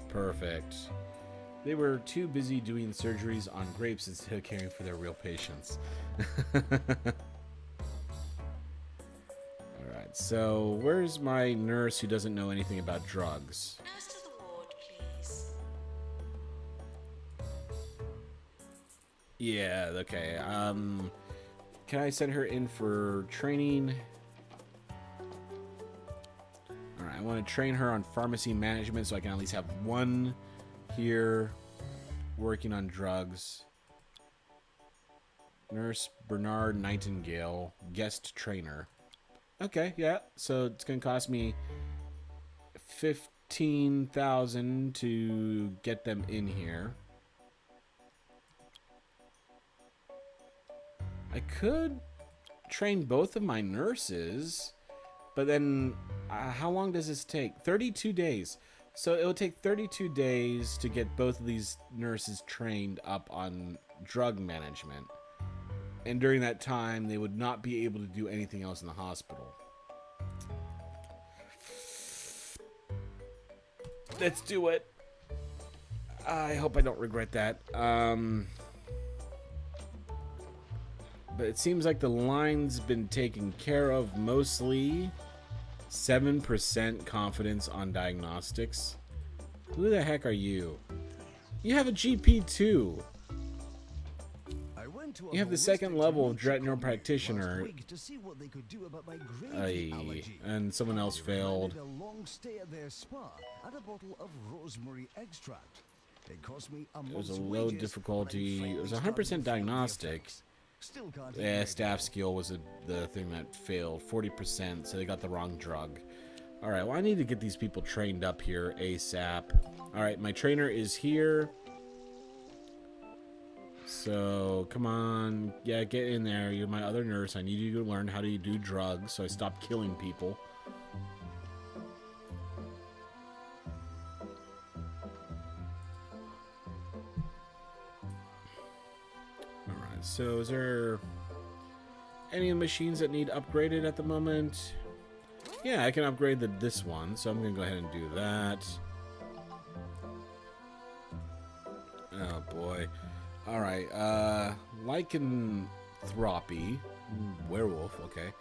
Perfect. They were too busy doing surgeries on grapes instead of caring for their real patients. Alright, so where's my nurse who doesn't know anything about drugs? Nurse to the ward, please. Yeah, okay. Can I send her in for training? Alright, I want to train her on pharmacy management so I can at least have one here working on drugs. Nurse Bernard Nightingale, guest trainer. Okay, yeah. So it's gonna cost me 15,000 to get them in here. I could train both of my nurses, but then how long does this take? 32 days. So it will take 32 days to get both of these nurses trained up on drug management. And during that time, they would not be able to do anything else in the hospital. Let's do it. I hope I don't regret that. But it seems like the line's been taken care of mostly. 7% confidence on diagnostics. Who the heck are you? You have a GP too. You have the second level of retinal practitioner. And someone else failed. A long stay at their spa and a bottle of rosemary extract. It cost me a It was a month's low wages, difficulty. but I It was failed 100% to diagnostic. Still can't Yeah, ignore staff it. skill was the thing that failed. 40%, so they got the wrong drug. Alright, well I need to get these people trained up here ASAP. Alright, my trainer is here. So, come on. Yeah, get in there. You're my other nurse. I need you to learn how to do drugs so I stop killing people. Alright, so is there any machines that need upgraded at the moment? Yeah, I can upgrade this one, so I'm going to go ahead and do that. Oh, boy. Alright, lycanthropy. Werewolf, okay.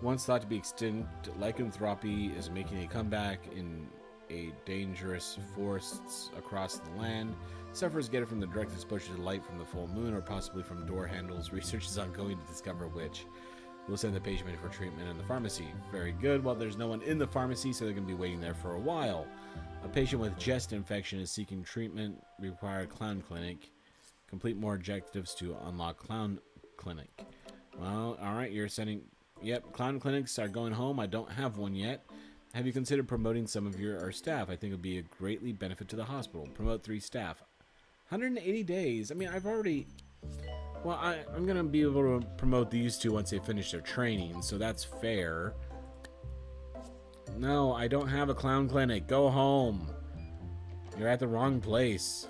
Once thought to be extinct, lycanthropy is making a comeback in a dangerous forests across the land. Sufferers get it from the direct exposure to light from the full moon or possibly from door handles. Research is ongoing to discover which. We'll send the patient in for treatment in the pharmacy. Very good. Well, there's no one in the pharmacy, so they're going to be waiting there for a while. A patient with chest infection is seeking treatment. Require clown clinic. Complete more objectives to unlock clown clinic. Well, alright, you're sending... Yep, clown clinics are going home. I don't have one yet. Have you considered promoting some of our staff? I think it would be a greatly benefit to the hospital. Promote 3 staff. 180 days. I mean, I've already... Well, I'm going to be able to promote these 2 once they finish their training, so that's fair. No, I don't have a clown clinic. Go home. You're at the wrong place.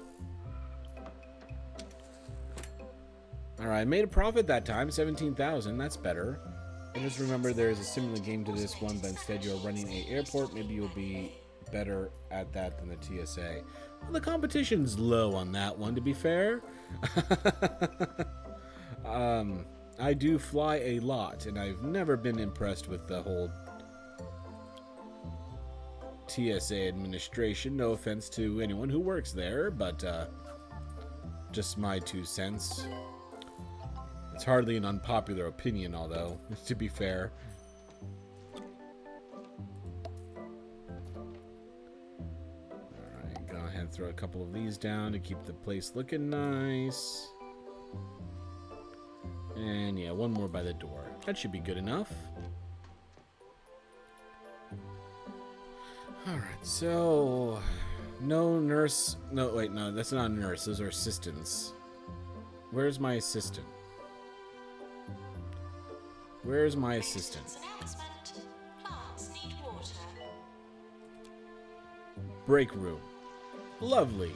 Alright, I made a profit that time. 17,000. That's better. And just remember there is a similar game to this one, but instead you're running an airport. Maybe you'll be better at that than the TSA. Well, the competition's low on that one, to be fair. I do fly a lot, and I've never been impressed with the whole TSA administration. No offense to anyone who works there, but just my 2 cents. It's hardly an unpopular opinion, although, to be fair. Alright, go ahead and throw a couple of these down to keep the place looking nice. And yeah, one more by the door. That should be good enough. Alright, so... No nurse... No, wait, no, that's not a nurse. Those are assistants. Where's my assistant? Where's my assistant? Announcement. Plants need water. Break room. Lovely.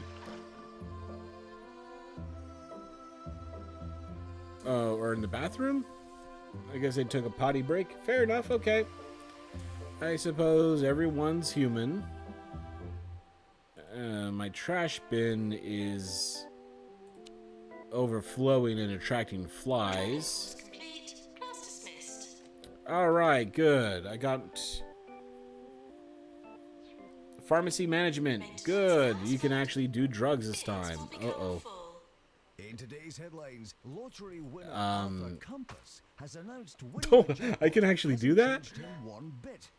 Oh, or in the bathroom? I guess they took a potty break. Fair enough, okay. I suppose everyone's human. My trash bin is overflowing and attracting flies. Complete. Class dismissed. Alright, good. I got pharmacy management. Good. You can actually do drugs this time. Uh-oh. In today's headlines, lottery winner Arthur Compass has announced Oh, I can actually do that? changed in 1 bit.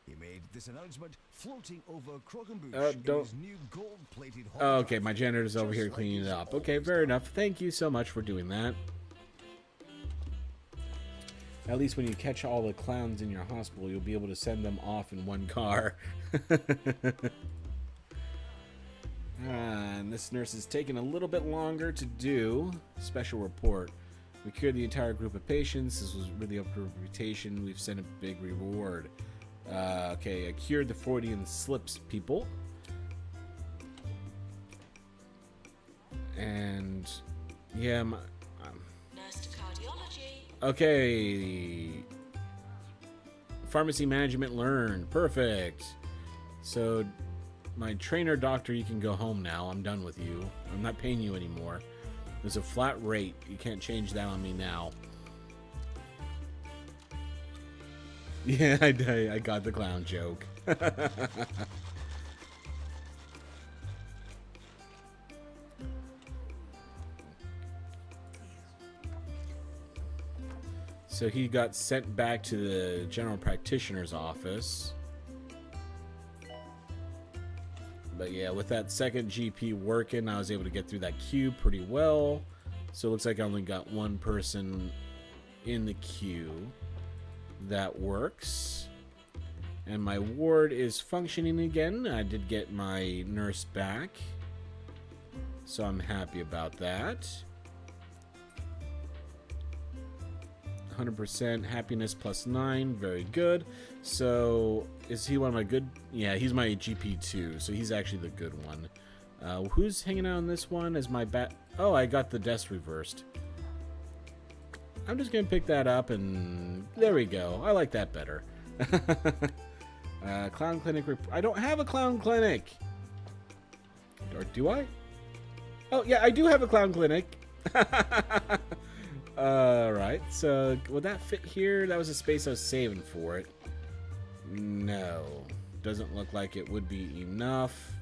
He made this announcement floating over Crogenbush don't- in his new gold-plated Oh, okay, my janitor's over here cleaning it up. Okay, fair enough. Thank you so much for doing that. At least when you catch all the clowns in your hospital, you'll be able to send them off in one car. And this nurse is taking a little bit longer to do. Special report. We cured the entire group of patients. This was really up to reputation. We've sent a big reward. Okay, I cured the Freudian slips people. And yeah, Nurse to cardiology. okay. Pharmacy management learned. Perfect. So my trainer doctor, you can go home now. I'm done with you. I'm not paying you anymore. There's a flat rate. You can't change that on me now. Yeah, I got the clown joke. So he got sent back to the general practitioner's office. But yeah, with that second GP working, I was able to get through that queue pretty well. So it looks like I only got 1 person in the queue. That works. And my ward is functioning again. I did get my nurse back, so I'm happy about that. 100% happiness plus 9. Very good. So is he one of my good? Yeah, he's my GP2, so he's actually the good one. Who's hanging out on this one as my bat? Oh, I got the desk reversed. I'm just gonna pick that up, and there we go. I like that better. Clown clinic. I don't have a clown clinic. Or do I? Oh yeah, I do have a clown clinic. Alright, so would that fit here? That was a space I was saving for it. No. Doesn't look like it would be enough.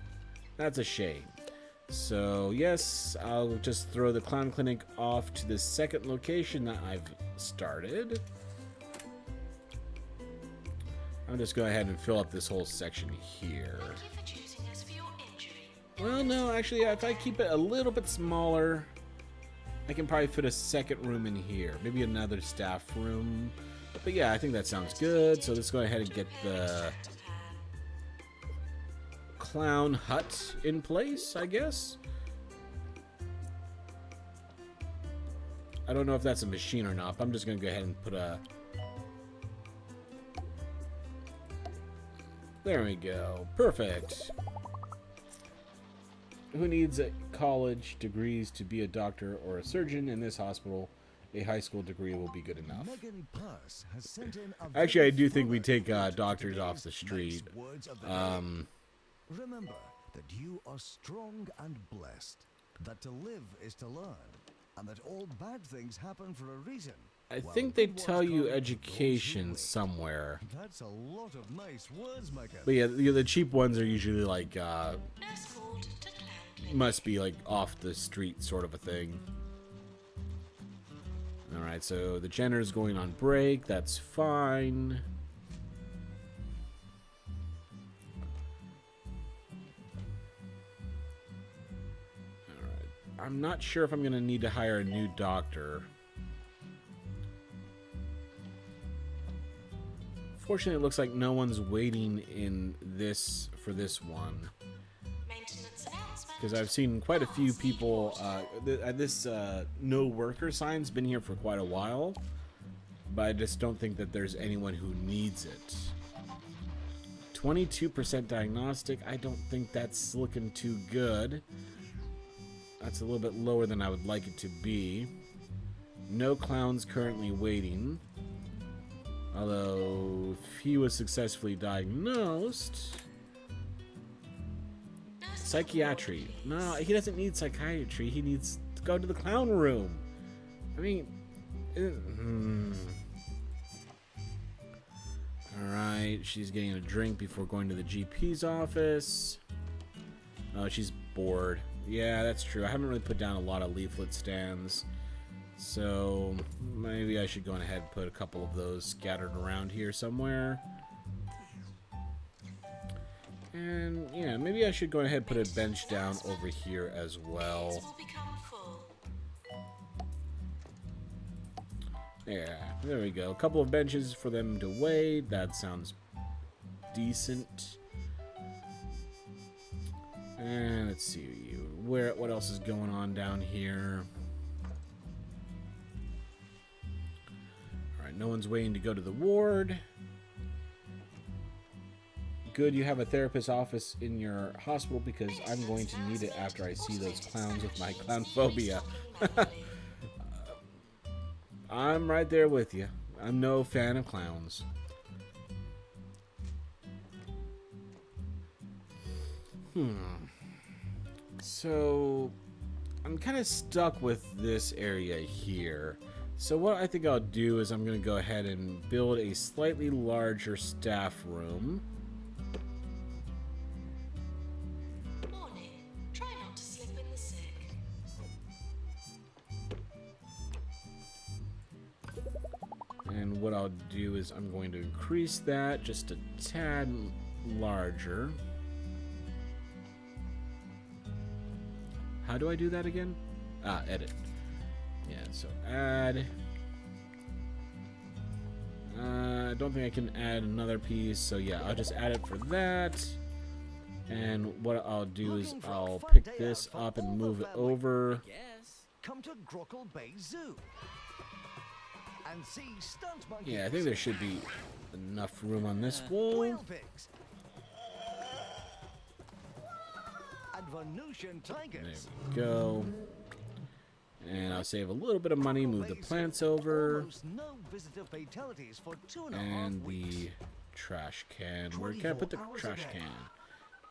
That's a shame. So, yes, I'll just throw the clown clinic off to the second location that I've started. I'll just go ahead and fill up this whole section here. Thank you for choosing us for your injury. Well, no, actually, if I keep it a little bit smaller, I can probably fit a second room in here. Maybe another staff room. But yeah, I think that sounds good. So let's go ahead and get the clown hut in place, I guess. I don't know if that's a machine or not, but I'm just going to go ahead and put a... There we go. Perfect. Who needs a college degrees to be a doctor or a surgeon in this hospital? A high school degree will be good enough. Megan Purse has sent in a Actually, I do think we very take forward doctors to off the today's street. nice words of the day. Remember that you are strong and blessed, that to live is to learn, and that all bad things happen for a reason, I Well, think they good tell one's you gone. education Yours somewhere. That's a lot of nice words, Micah. But yeah, the cheap ones are usually like, Nurse called to clown clinic. must be like off the street sort of a thing. Alright, so the janitor's going on break. That's fine. Alright. I'm not sure if I'm going to need to hire a new doctor. Fortunately, it looks like no one's waiting for this one. Maintenance announcement. Because I've seen quite a few people. This no worker sign's been here for quite a while, but I just don't think that there's anyone who needs it. 22% diagnostic. I don't think that's looking too good. That's a little bit lower than I would like it to be. No clowns currently waiting. Although, if he was successfully diagnosed... Psychiatry. No, he doesn't need psychiatry. He needs to go to the clown room. I mean... Alright, she's getting a drink before going to the GP's office. Oh, she's bored. Yeah, that's true. I haven't really put down a lot of leaflet stands. So, maybe I should go ahead and put a couple of those scattered around here somewhere. And, yeah, maybe I should go ahead and put a bench down over here as well. Will become full. Yeah, there we go. A couple of benches for them to wait. That sounds decent. And let's see, what else is going on down here? Alright, no one's waiting to go to the ward. Good, you have a therapist's office in your hospital because I'm going to need it after I see those clowns with my clown phobia. I'm right there with you. I'm no fan of clowns. So, I'm kind of stuck with this area here. So what I think I'll do is I'm going to go ahead and build a slightly larger staff room. Warning. Try not to slip in the sick. And what I'll do is I'm going to increase that just a tad larger. How do I do that again? Ah, edit. Yeah, so add. I don't think I can add another piece, so yeah, I'll just add it for that. And what I'll do is I'll pick this up and move it over. Come to Grockle Bay Zoo and see stunt monkeys. Yeah, I think there should be enough room on this wall. Whale pigs and Venusian There tigers. we go. And I'll save a little bit of money, move the plants over. Almost no visitor fatalities for 2.5 And weeks. the trash can. Where can I put the trash can?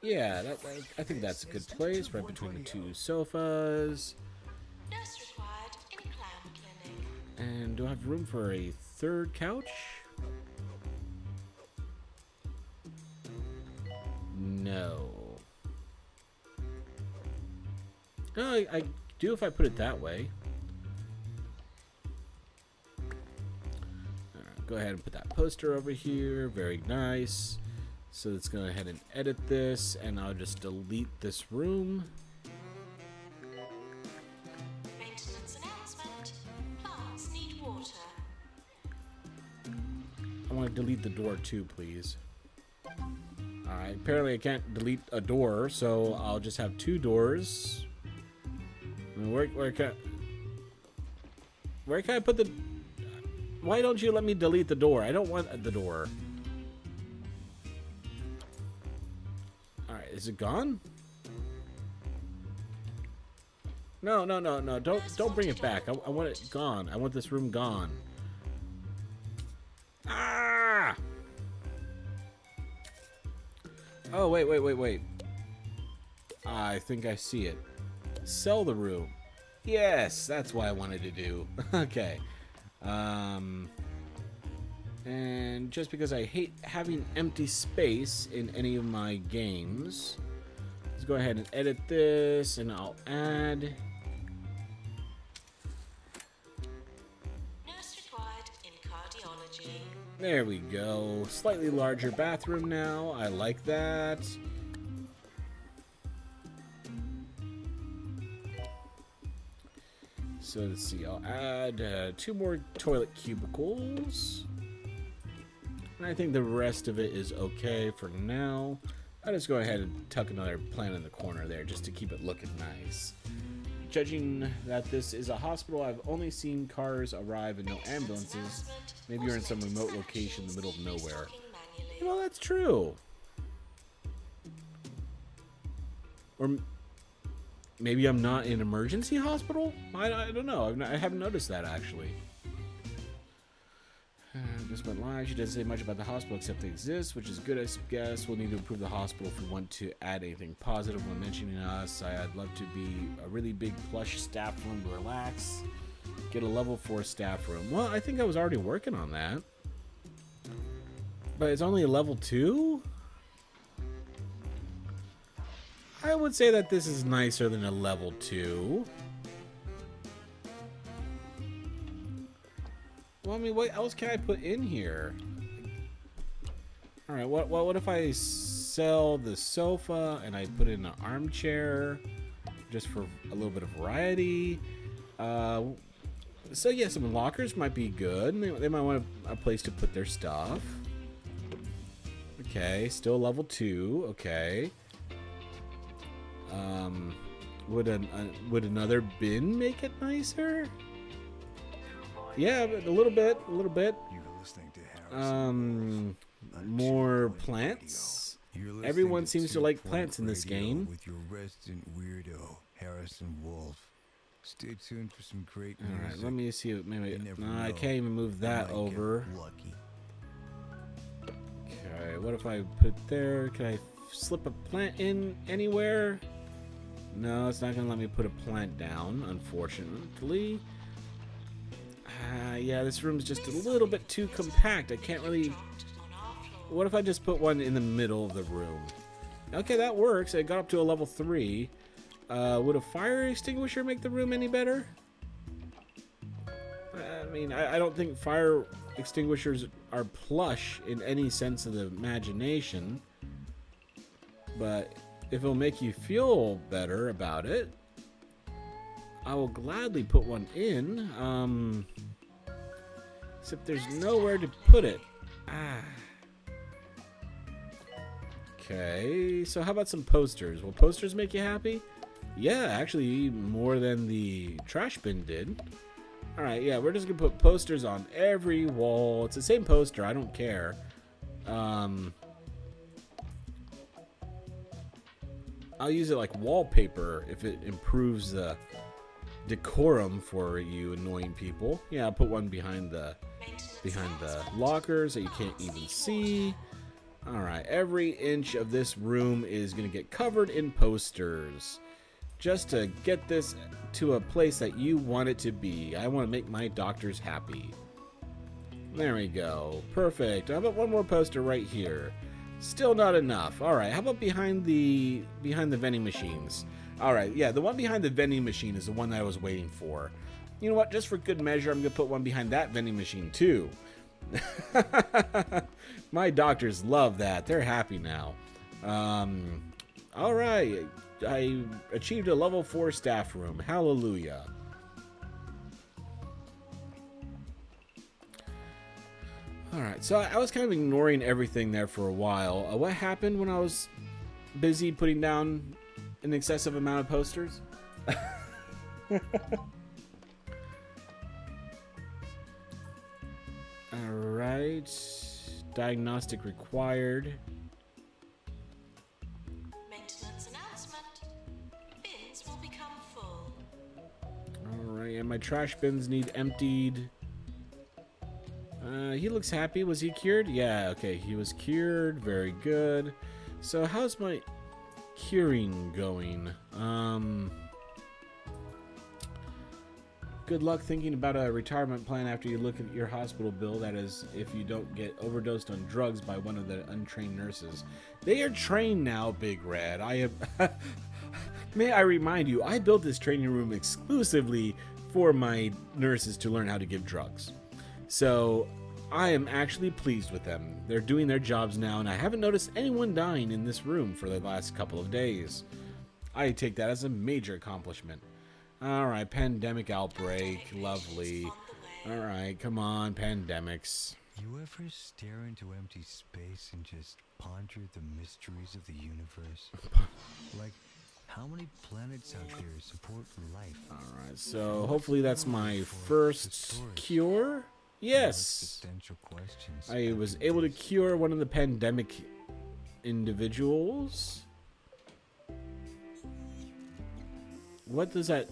Yeah, I think that's a good place, right between the two sofas. Nurse required in clown clinic. And do I have room for a third couch? No. No, I do if I put it that way. Alright, go ahead and put that poster over here. Very nice. So let's go ahead and edit this, and I'll just delete this room. Maintenance announcement. Plants need water. I want to delete the door too, please. Alright, apparently I can't delete a door, so I'll just have two doors. I mean, where can I put the... Why don't you let me delete the door? I don't want the door. Alright, is it gone? No. Don't bring it back. I want it gone. I want this room gone. Ah! Oh, wait. I think I see it. Sell the room. Yes, that's what I wanted to do. Okay. And just because I hate having empty space in any of my games, let's go ahead and edit this, and I'll add. Nurse required in cardiology. There we go. Slightly larger bathroom now. I like that. So let's see. I'll add 2 more toilet cubicles. And I think the rest of it is okay for now. I'll just go ahead and tuck another plant in the corner there just to keep it looking nice. Judging that this is a hospital, I've only seen cars arrive and no ambulances. Maybe you're in some remote location in the middle of nowhere. Well, that's true. Or maybe I'm not in an emergency hospital? I don't know. I haven't noticed that, actually. Just went live. She doesn't say much about the hospital except they exist, which is good, I guess. We'll need to improve the hospital if we want to add anything positive when mentioning us. I'd love to be a really big plush staff room to relax. Get a level 4 staff room. Well, I think I was already working on that. But it's only a level 2? I would say that this is nicer than a level 2. Well, I mean, what else can I put in here? All right, what if I sell the sofa and I put in an armchair just for a little bit of variety? So yeah, some lockers might be good. They might want a place to put their stuff. Okay, still level 2. Okay. Would another bin make it nicer? Yeah, but a little bit. You're listening to Harrison. More plants. Everyone seems to like plants in this game. With your resident weirdo, Harrison Wolf. Stay tuned for some great All right, music. let me see. Maybe You never no, I know. can't even move that You might get over. Lucky. Okay, what if I put it there? Can I slip a plant in anywhere? No, it's not gonna let me put a plant down, unfortunately. Yeah, this room's just a little bit too compact. I can't really. What if I just put one in the middle of the room? Okay, that works. I got up to a level 3. Would a fire extinguisher make the room any better? I mean, I don't think fire extinguishers are plush in any sense of the imagination. But if it'll make you feel better about it, I will gladly put one in. Except there's nowhere to put it. Okay, so how about some posters? Will posters make you happy? Yeah, actually, more than the trash bin did. Alright, yeah, we're just gonna put posters on every wall. It's the same poster, I don't care. I'll use it like wallpaper if it improves the decorum for you annoying people. Yeah, I'll put one behind the lockers that you can't even see. Alright, every inch of this room is going to get covered in posters. Just to get this to a place that you want it to be. I want to make my doctors happy. There we go. Perfect. How about one more poster right here? Still not enough. Alright, how about behind the vending machines? Alright, yeah, the one behind the vending machine is the one that I was waiting for. You know what? Just for good measure, I'm going to put one behind that vending machine too. My doctors love that. They're happy now. Alright, I achieved a level 4 staff room. Hallelujah. Alright, so I was kind of ignoring everything there for a while. What happened when I was busy putting down an excessive amount of posters? Alright. Diagnostic required. Maintenance announcement. Bins will become full. Alright, and my trash bins need emptied. He looks happy. Was he cured? Yeah, okay, he was cured. Very good. So how's my curing going? Good luck thinking about a retirement plan after you look at your hospital bill. That is, if you don't get overdosed on drugs by one of the untrained nurses. They are trained now, Big Red. I am. May I remind you, I built this training room exclusively for my nurses to learn how to give drugs. So I am actually pleased with them. They're doing their jobs now, and I haven't noticed anyone dying in this room for the last couple of days. I take that as a major accomplishment. Alright, pandemic outbreak. Lovely. Alright, come on, pandemics. You ever stare into empty space and just ponder the mysteries of the universe? Like, how many planets out there support life? Alright, so hopefully that's my first cure. Yes! Existential questions. I was able to cure one of the pandemic individuals. What does that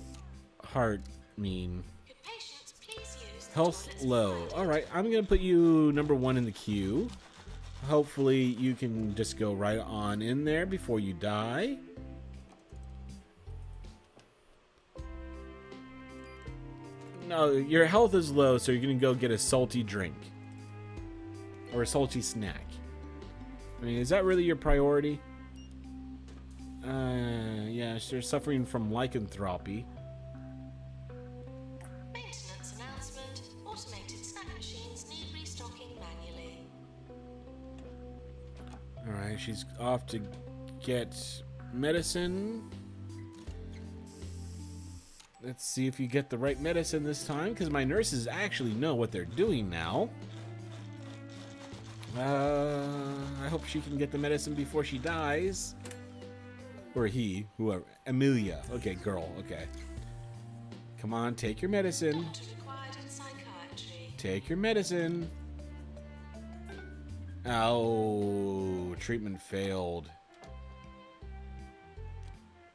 heart mean? Could patients please use the Health toilets low. provided? Alright, I'm going to put you number 1 in the queue. Hopefully you can just go right on in there before you die. No, your health is low, so you're going to go get a salty drink. Or a salty snack. I mean, is that really your priority? Yeah, they're suffering from lycanthropy. Maintenance announcement. Automated snack machines need restocking manually. Alright, she's off to get medicine. Let's see if you get the right medicine this time, because my nurses actually know what they're doing now. I hope she can get the medicine before she dies. Or he, whoever. Amelia. Okay, girl. Okay. Come on, take your medicine. Doctor required in psychiatry. Take your medicine. Oh, treatment failed.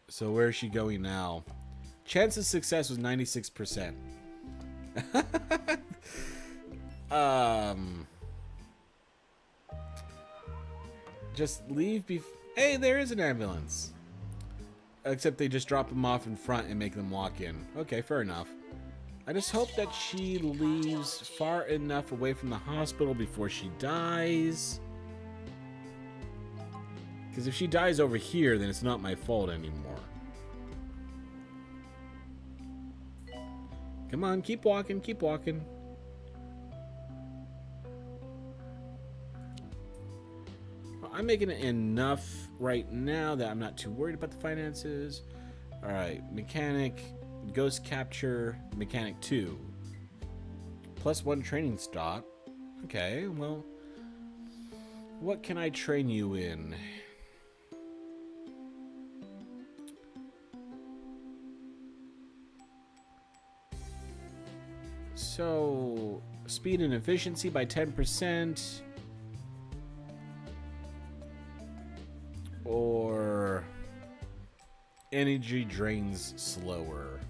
So where is she going now? Chance of success was 96%. Just leave Hey, there is an ambulance. Except they just drop them off in front and make them walk in. Okay, fair enough. I just hope that she leaves far enough away from the hospital before she dies. Because if she dies over here, then it's not my fault anymore. Come on, keep walking, keep walking. Well, I'm making enough right now that I'm not too worried about the finances. Alright, mechanic, ghost capture, mechanic 2. +1 training stop. Okay, well, what can I train you in? So, speed and efficiency by 10%. Or energy drains slower.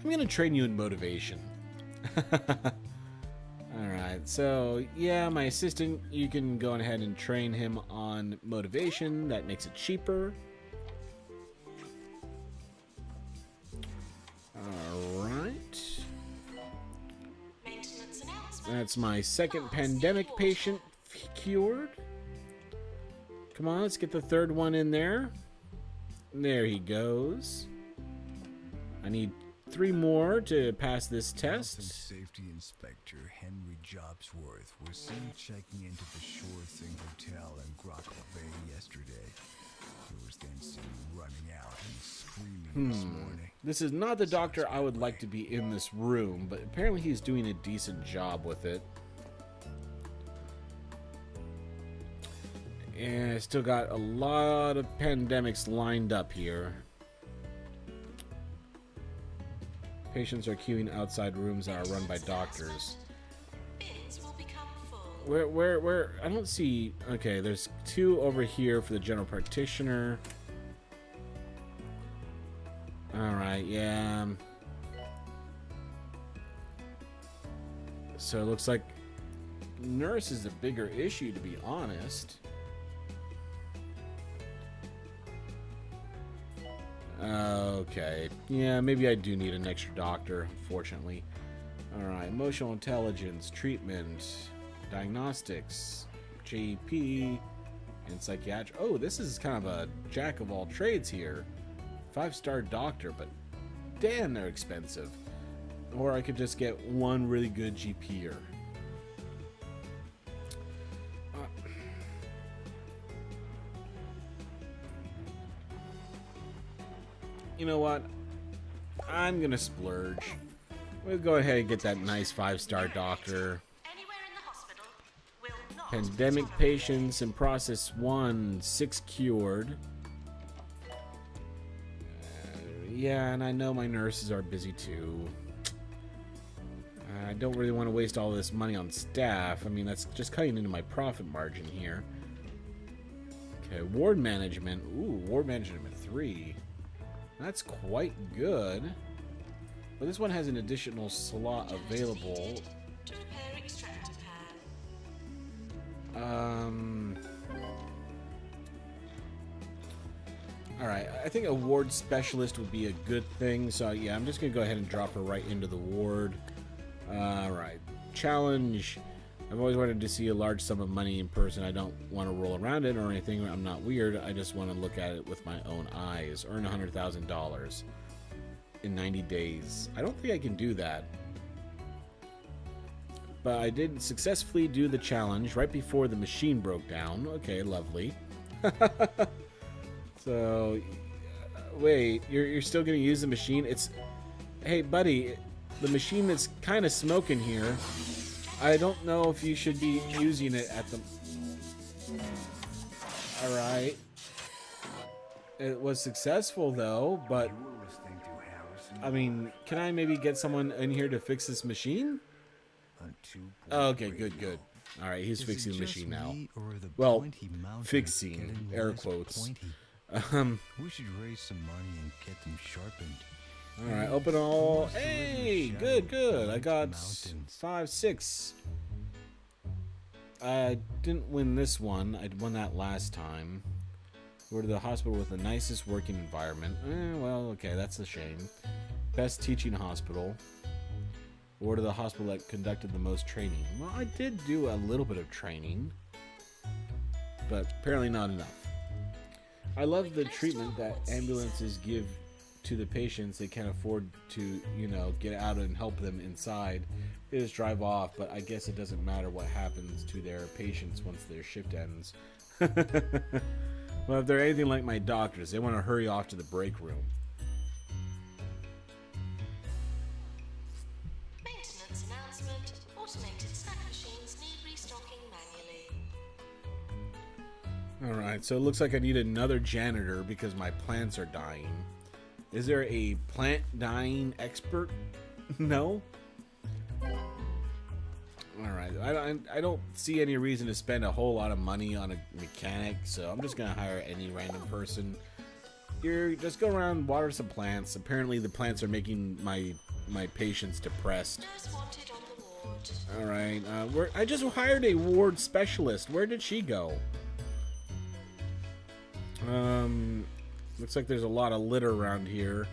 I'm gonna train you in motivation. Alright, so yeah, my assistant, you can go ahead and train him on motivation. That makes it cheaper. Alright. Maintenance announcement. That's my second pandemic patient cured. Come on, let's get the third one in there. There he goes. I need 3 more to pass this Health and test. Safety Inspector Henry Jobsworth was seen checking into the Shore Thing Hotel in Grockle Bay yesterday. He was then seen running out and screaming this morning. This is not the doctor I would like to be in this room, but apparently he's doing a decent job with it. And I still got a lot of pandemics lined up here. Patients are queuing outside rooms that are run by doctors. Bins will become full. Where? I don't see. Okay, there's 2 over here for the general practitioner. Alright, yeah. So it looks like nurse is the bigger issue, to be honest. Okay. Yeah, maybe I do need an extra doctor, unfortunately. Alright, emotional intelligence, treatment, diagnostics, JP, and psychiatric. Oh, this is kind of a jack of all trades here. 5-star doctor, but damn, they're expensive. Or I could just get one really good GP'er. You know what? I'm gonna splurge. We'll go ahead and get that nice 5-star doctor. Anywhere in the hospital will not Pandemic be tolerated. patients in process 1, 6 cured. Yeah, and I know my nurses are busy too. I don't really want to waste all this money on staff. I mean, that's just cutting into my profit margin here. Okay, ward management. Ooh, ward management 3. That's quite good. But this one has an additional slot available. To repair extractor pan. Alright, I think a ward specialist would be a good thing. So yeah, I'm just going to go ahead and drop her right into the ward. Alright, challenge. I've always wanted to see a large sum of money in person. I don't want to roll around it or anything. I'm not weird. I just want to look at it with my own eyes. Earn $100,000 in 90 days. I don't think I can do that. But I did successfully do the challenge right before the machine broke down. Okay, lovely. So, wait, you're still going to use the machine? Hey, buddy, the machine that's kind of smoking here. I don't know if you should be using it at the... Alright. It was successful, though, but... I mean, can I maybe get someone in here to fix this machine? Okay, good. Alright, he's fixing the machine now. Well, fixing, air quotes. We should raise some money and get them sharpened. Alright, open all. Hey, good. I got 5, 6. I didn't win this one. I won that last time. Go to the hospital with the nicest working environment. Well, okay, that's a shame. Best teaching hospital. Or to the hospital that conducted the most training. Well, I did do a little bit of training, but apparently not enough. I love the treatment that ambulances give to the patients. They can't afford to, get out and help them inside. They just drive off, but I guess it doesn't matter what happens to their patients once their shift ends. Well, if they're anything like my doctors, they want to hurry off to the break room. Maintenance announcement. Automated snack machines need restocking manually. Alright, so it looks like I need another janitor because my plants are dying. Is there a plant dying expert? No? Alright, I don't see any reason to spend a whole lot of money on a mechanic, so I'm just gonna hire any random person. Here, just go around, water some plants. Apparently the plants are making my patients depressed. Nurse wanted on the ward. Alright, I just hired a ward specialist. Where did she go? Looks like there's a lot of litter around here.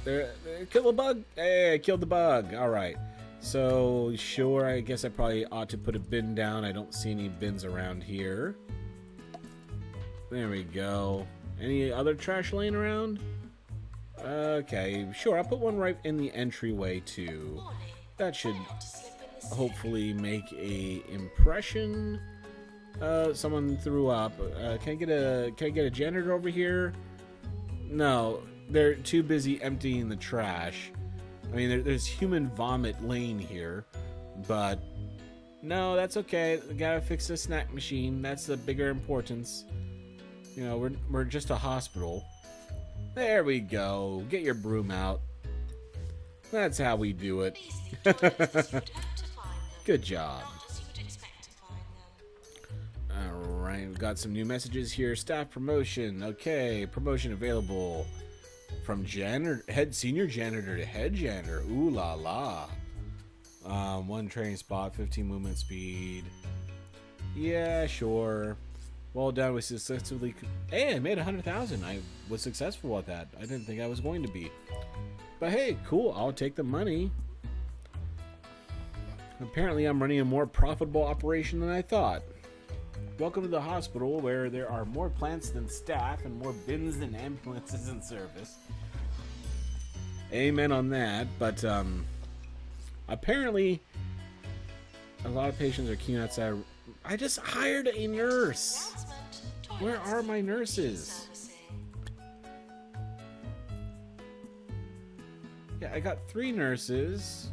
There, kill the bug. Hey, I killed the bug. Alright. So, sure, I guess I probably ought to put a bin down. I don't see any bins around here. There we go. Any other trash laying around? Okay, sure, I'll put one right in the entryway, too. That should hopefully make a impression. Someone threw up. Can I get a janitor over here? No, they're too busy emptying the trash. I mean, there's human vomit laying here, but no, that's okay. We gotta fix the snack machine. That's the bigger importance. We're just a hospital. There we go. Get your broom out. That's how we do it. These new toilets, you would hope to find them. Good job. Not as you would expect to find them. Alright, we've got some new messages here. Staff promotion. Okay, promotion available. From head senior janitor to head janitor. Ooh la la. 1 training spot, 15 movement speed. Yeah, sure. Well done. We successfully. Hey, I made 100,000. I was successful at that. I didn't think I was going to be. But hey, cool. I'll take the money. Apparently, I'm running a more profitable operation than I thought. Welcome to the hospital, where there are more plants than staff and more bins than ambulances in service. Amen on that. But apparently, a lot of patients are queuing outside. I just hired a nurse. Announcement. Where Toilets are my need nurses? servicing. Yeah, I got 3 nurses.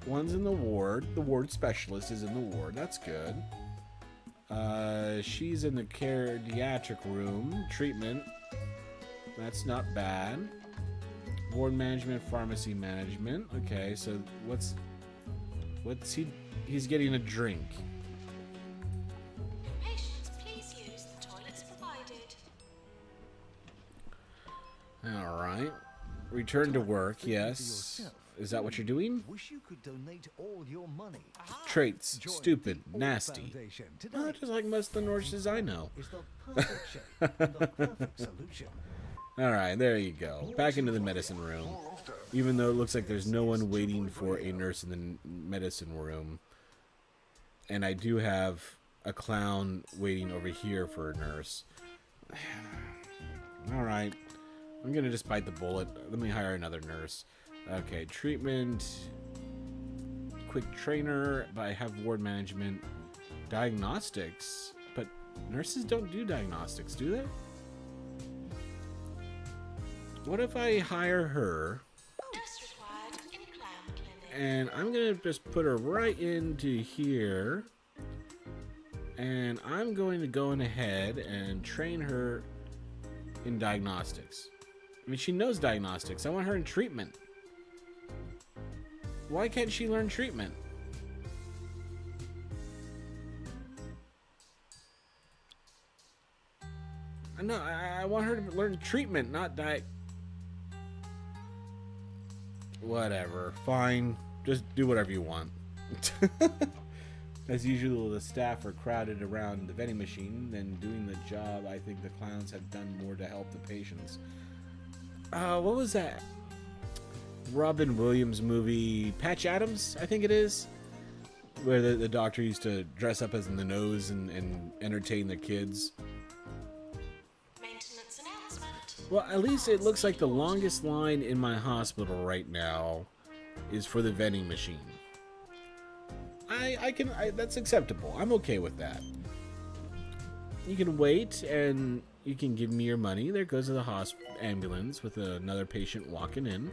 One's in the ward. The ward specialist is in the ward. That's good. She's in the cardiac room. Treatment. That's not bad. Ward management, pharmacy management. Okay, so what's he's getting a drink. Patients, please use the toilets provided. All right. Return to work. Yes. yourself. Is that what you're doing? Wish you could donate all your money. Traits. Join Stupid. the All Nasty. Foundation today. Oh, just like most of the nurses I know. It's the perfect shape and the perfect solution. All right, there you go. Back into the medicine room. Even though it looks like there's no one waiting for a nurse in the medicine room. And I do have a clown waiting over here for a nurse. All right. I'm going to just bite the bullet. Let me hire another nurse. Okay, treatment. Quick trainer, but I have ward management. Diagnostics. But nurses don't do diagnostics, do they? What if I hire her, Nurse required in clown clinic. and I'm gonna just put her right into here, and I'm going to go in ahead and train her in diagnostics. I mean, she knows diagnostics. I want her in treatment. Why can't she learn treatment? No, I want her to learn treatment, not Whatever. Fine. Just do whatever you want. As usual, the staff are crowded around the vending machine and doing the job. I think the clowns have done more to help the patients. What was that? Robin Williams movie, Patch Adams, I think it is, where the doctor used to dress up as in the nose and entertain the kids. Maintenance announcement. Well, at least it looks like the longest line in my hospital right now is for the vending machine. That's acceptable. I'm okay with that. You can wait and you can give me your money. There goes the ambulance with another patient walking in.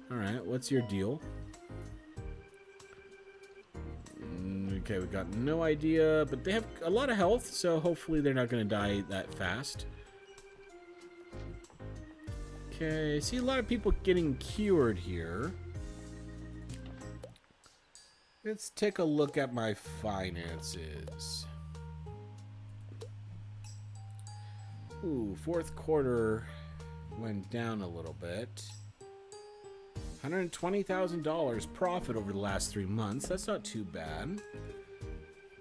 All right, what's your deal? Okay, we got no idea, but they have a lot of health, so hopefully they're not going to die that fast. Okay, see a lot of people getting cured here. Let's take a look at my finances. Ooh, fourth quarter went down a little bit. $120,000 profit over the last 3 months. That's not too bad.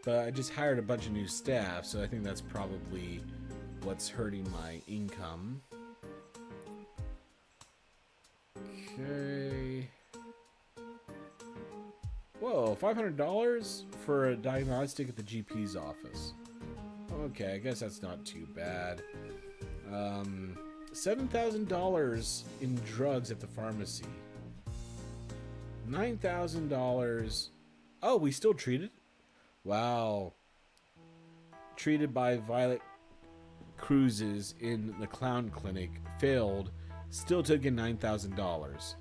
But I just hired a bunch of new staff, so I think that's probably what's hurting my income. Okay. Whoa, $500 for a diagnostic at the GP's office. Okay, I guess that's not too bad. $7,000 in drugs at the pharmacy. $9,000. Oh, we still treated? Wow. Treated by Violet Cruises in the clown clinic. Failed. Still took in $9,000.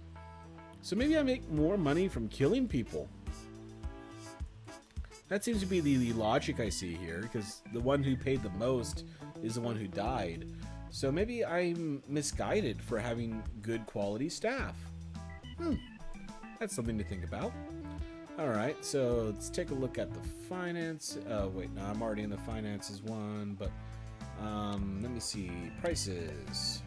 So maybe I make more money from killing people. That seems to be the logic I see here, because the one who paid the most is the one who died. So maybe I'm misguided for having good quality staff. That's something to think about. Alright, so let's take a look at the finance. Oh, wait, no, I'm already in the finances one, but let me see. Prices.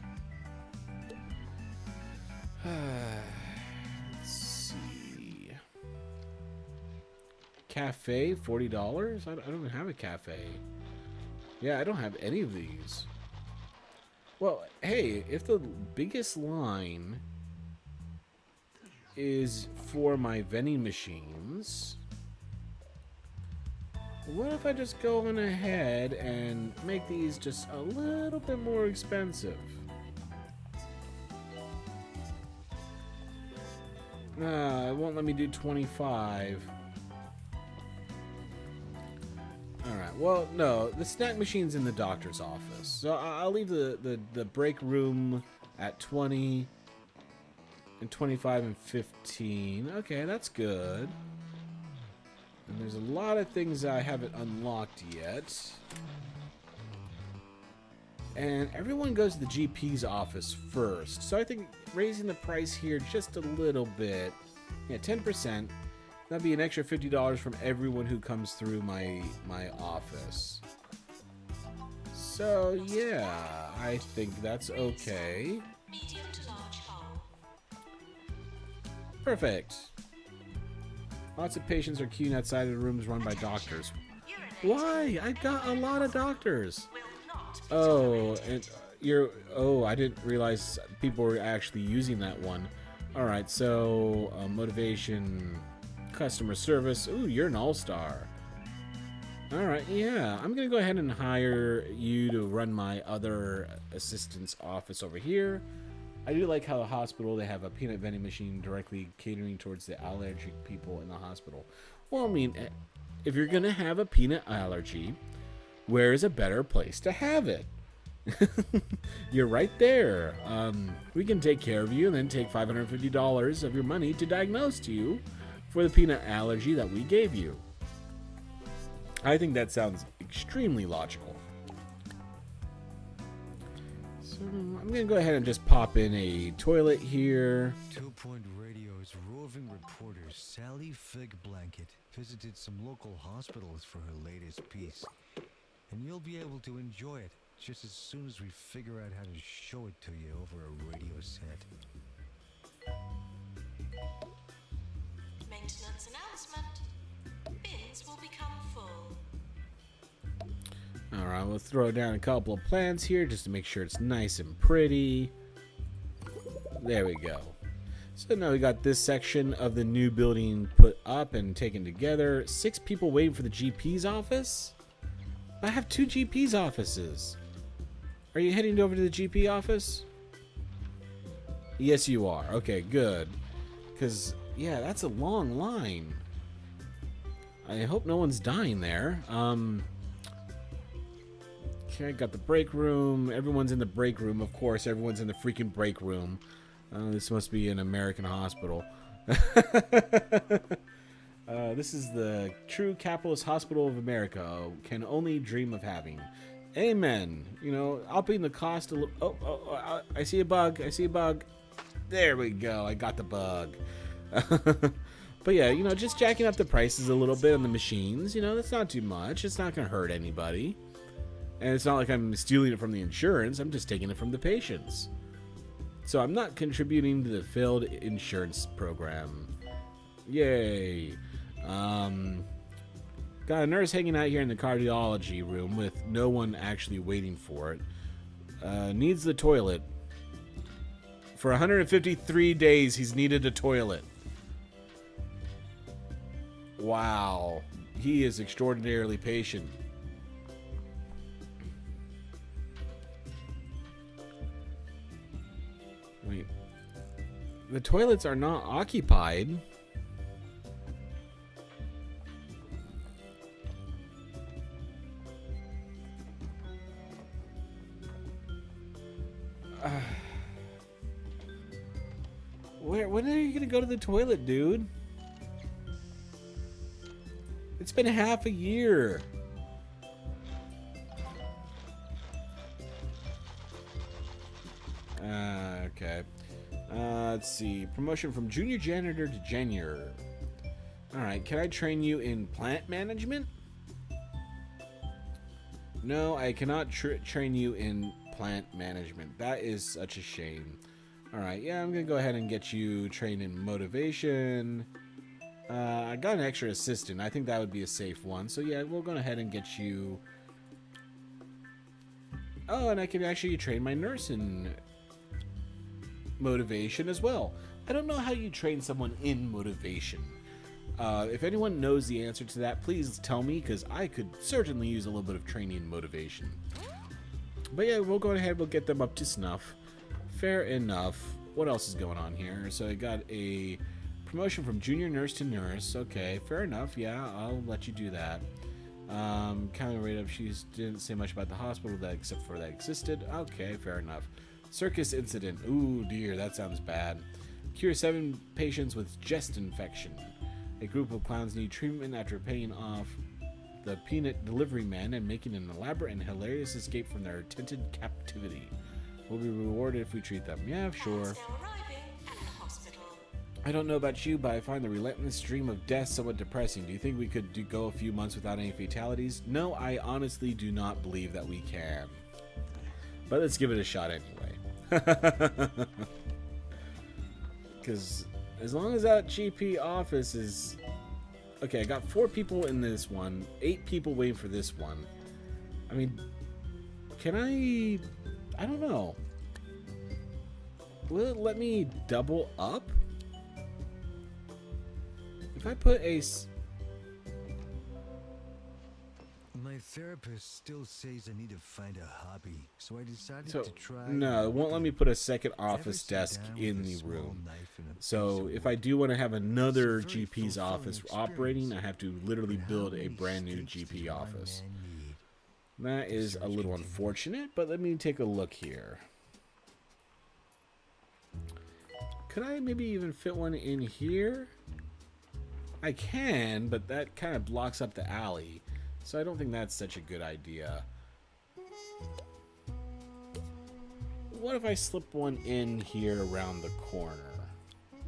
Let's see. Cafe, $40? I don't even have a cafe. Yeah, I don't have any of these. Well, hey, if the biggest line is for my vending machines, what if I just go on ahead and make these just a little bit more expensive? It won't let me do 25. Alright, well, no, the snack machine's in the doctor's office. So I'll leave the break room at 20 and 25 and 15. Okay, that's good. And there's a lot of things I haven't unlocked yet. And everyone goes to the GP's office first. So I think raising the price here just a little bit. Yeah, 10%. That'd be an extra $50 from everyone who comes through my office. So yeah, I think that's okay. Medium to large hole. Perfect. Lots of patients are queuing outside of the rooms run by doctors. Urinate Why? I got a lot of doctors. will not be Oh, tolerated. and I didn't realize people were actually using that one. All right, so motivation, customer service. Ooh, you're an all-star. All right, yeah, I'm gonna go ahead and hire you to run my other assistant's office over here. I do like how the hospital, they have a peanut vending machine directly catering towards the allergic people in the hospital. Well, I mean, if you're gonna have a peanut allergy, where is a better place to have it? You're right there. We can take care of you and then take $550 of your money to diagnose you for the peanut allergy that we gave you. I think that sounds extremely logical. So I'm going to go ahead and just pop in a toilet here. 2 Point Radio's roving reporter Sally Fig Blanket visited some local hospitals for her latest piece. And you'll be able to enjoy it just as soon as we figure out how to show it to you over a radio set. Maintenance announcement. Bins will become full. Alright, we'll throw down a couple of plants here just to make sure it's nice and pretty. There we go. So now we got this section of the new building put up and taken together. 6 people waiting for the GP's office? I have 2 GP's offices. Are you heading over to the GP office? Yes, you are. Okay, good. Because, yeah, that's a long line. I hope no one's dying there. Okay, got the break room. Everyone's in the break room. Of course, everyone's in the freaking break room. This must be an American hospital. This is the true capitalist hospital of America. Can only dream of having. Amen. You know, upping the cost a little. Oh, I see a bug. I see a bug. There we go. I got the bug. But yeah, you know, just jacking up the prices a little bit on the machines. You know, that's not too much. It's not going to hurt anybody. And it's not like I'm stealing it from the insurance. I'm just taking it from the patients. So I'm not contributing to the failed insurance program. Yay. Got a nurse hanging out here in the cardiology room with no one actually waiting for it. Needs the toilet. For 153 days, he's needed a toilet. Wow. He is extraordinarily patient. Wait. The toilets are not occupied. When are you gonna go to the toilet, dude? It's been half a year. Okay. Let's see. Promotion from junior janitor to janitor. Alright, can I train you in plant management? No, I cannot train you in plant management. That is such a shame. Alright, yeah, I'm gonna go ahead and get you trained in motivation. I got an extra assistant. I think that would be a safe one. So yeah, we'll go ahead and get you Oh, and I can actually train my nurse in motivation as well. I don't know how you train someone in motivation. If anyone knows the answer to that, please tell me, because I could certainly use a little bit of training in motivation. But yeah, we'll go ahead, we'll get them up to snuff. Fair enough. What else is going on here? So I got a promotion from junior nurse to nurse. Okay, fair enough. Yeah, I'll let you do that. Counting rate up, she didn't say much about the hospital that except for that existed. Okay, fair enough. Circus incident. Ooh dear, that sounds bad. Cure 7 patients with chest infection. A group of clowns need treatment after paying off the peanut delivery man and making an elaborate and hilarious escape from their tented captivity. We'll be rewarded if we treat them. Yeah, sure. Now arriving at the hospital. I don't know about you, but I find the relentless stream of death somewhat depressing. Do you think we could go a few months without any fatalities? No, I honestly do not believe that we can. But let's give it a shot anyway. Because as long as that GP office is... Okay, I got 4 people in this one, 8 people waiting for this one. I mean, can I don't know. Will it let me double up? If I put a... My therapist still says I need to find a hobby, so I decided So, to try. no, it won't let me put a second office Sit desk down in with a the small room. knife and a piece So of if I do want to have another It's a very GP's fulfilling office experience. operating, I have to literally But how build a many brand new steaks GP does one office. man need? That is a little unfortunate, but let me take a look here. Could I maybe even fit one in here? I can, but that kind of blocks up the alley. So I don't think that's such a good idea. What if I slip one in here around the corner?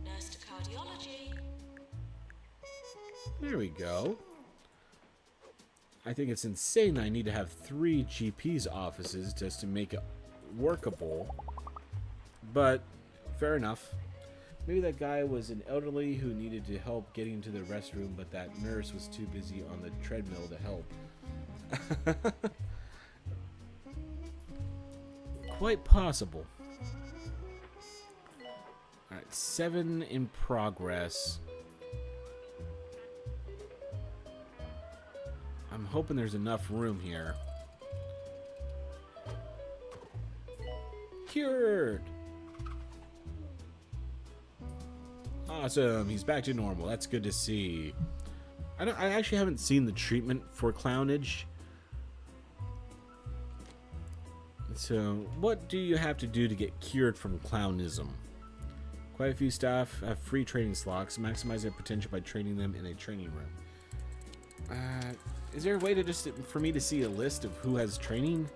Nurse to cardiology. There we go. I think it's insane that I need to have 3 GP's offices just to make it workable. But, fair enough. Maybe that guy was an elderly who needed to help getting to the restroom, but that nurse was too busy on the treadmill to help. Quite possible. Alright, 7 in progress. I'm hoping there's enough room here. Cured! Awesome, he's back to normal. That's good to see. I actually haven't seen the treatment for clownage. So, what do you have to do to get cured from clownism? Quite a few staff have free training slots. Maximize their potential by training them in a training room. Is there a way to just for me to see a list of who has training?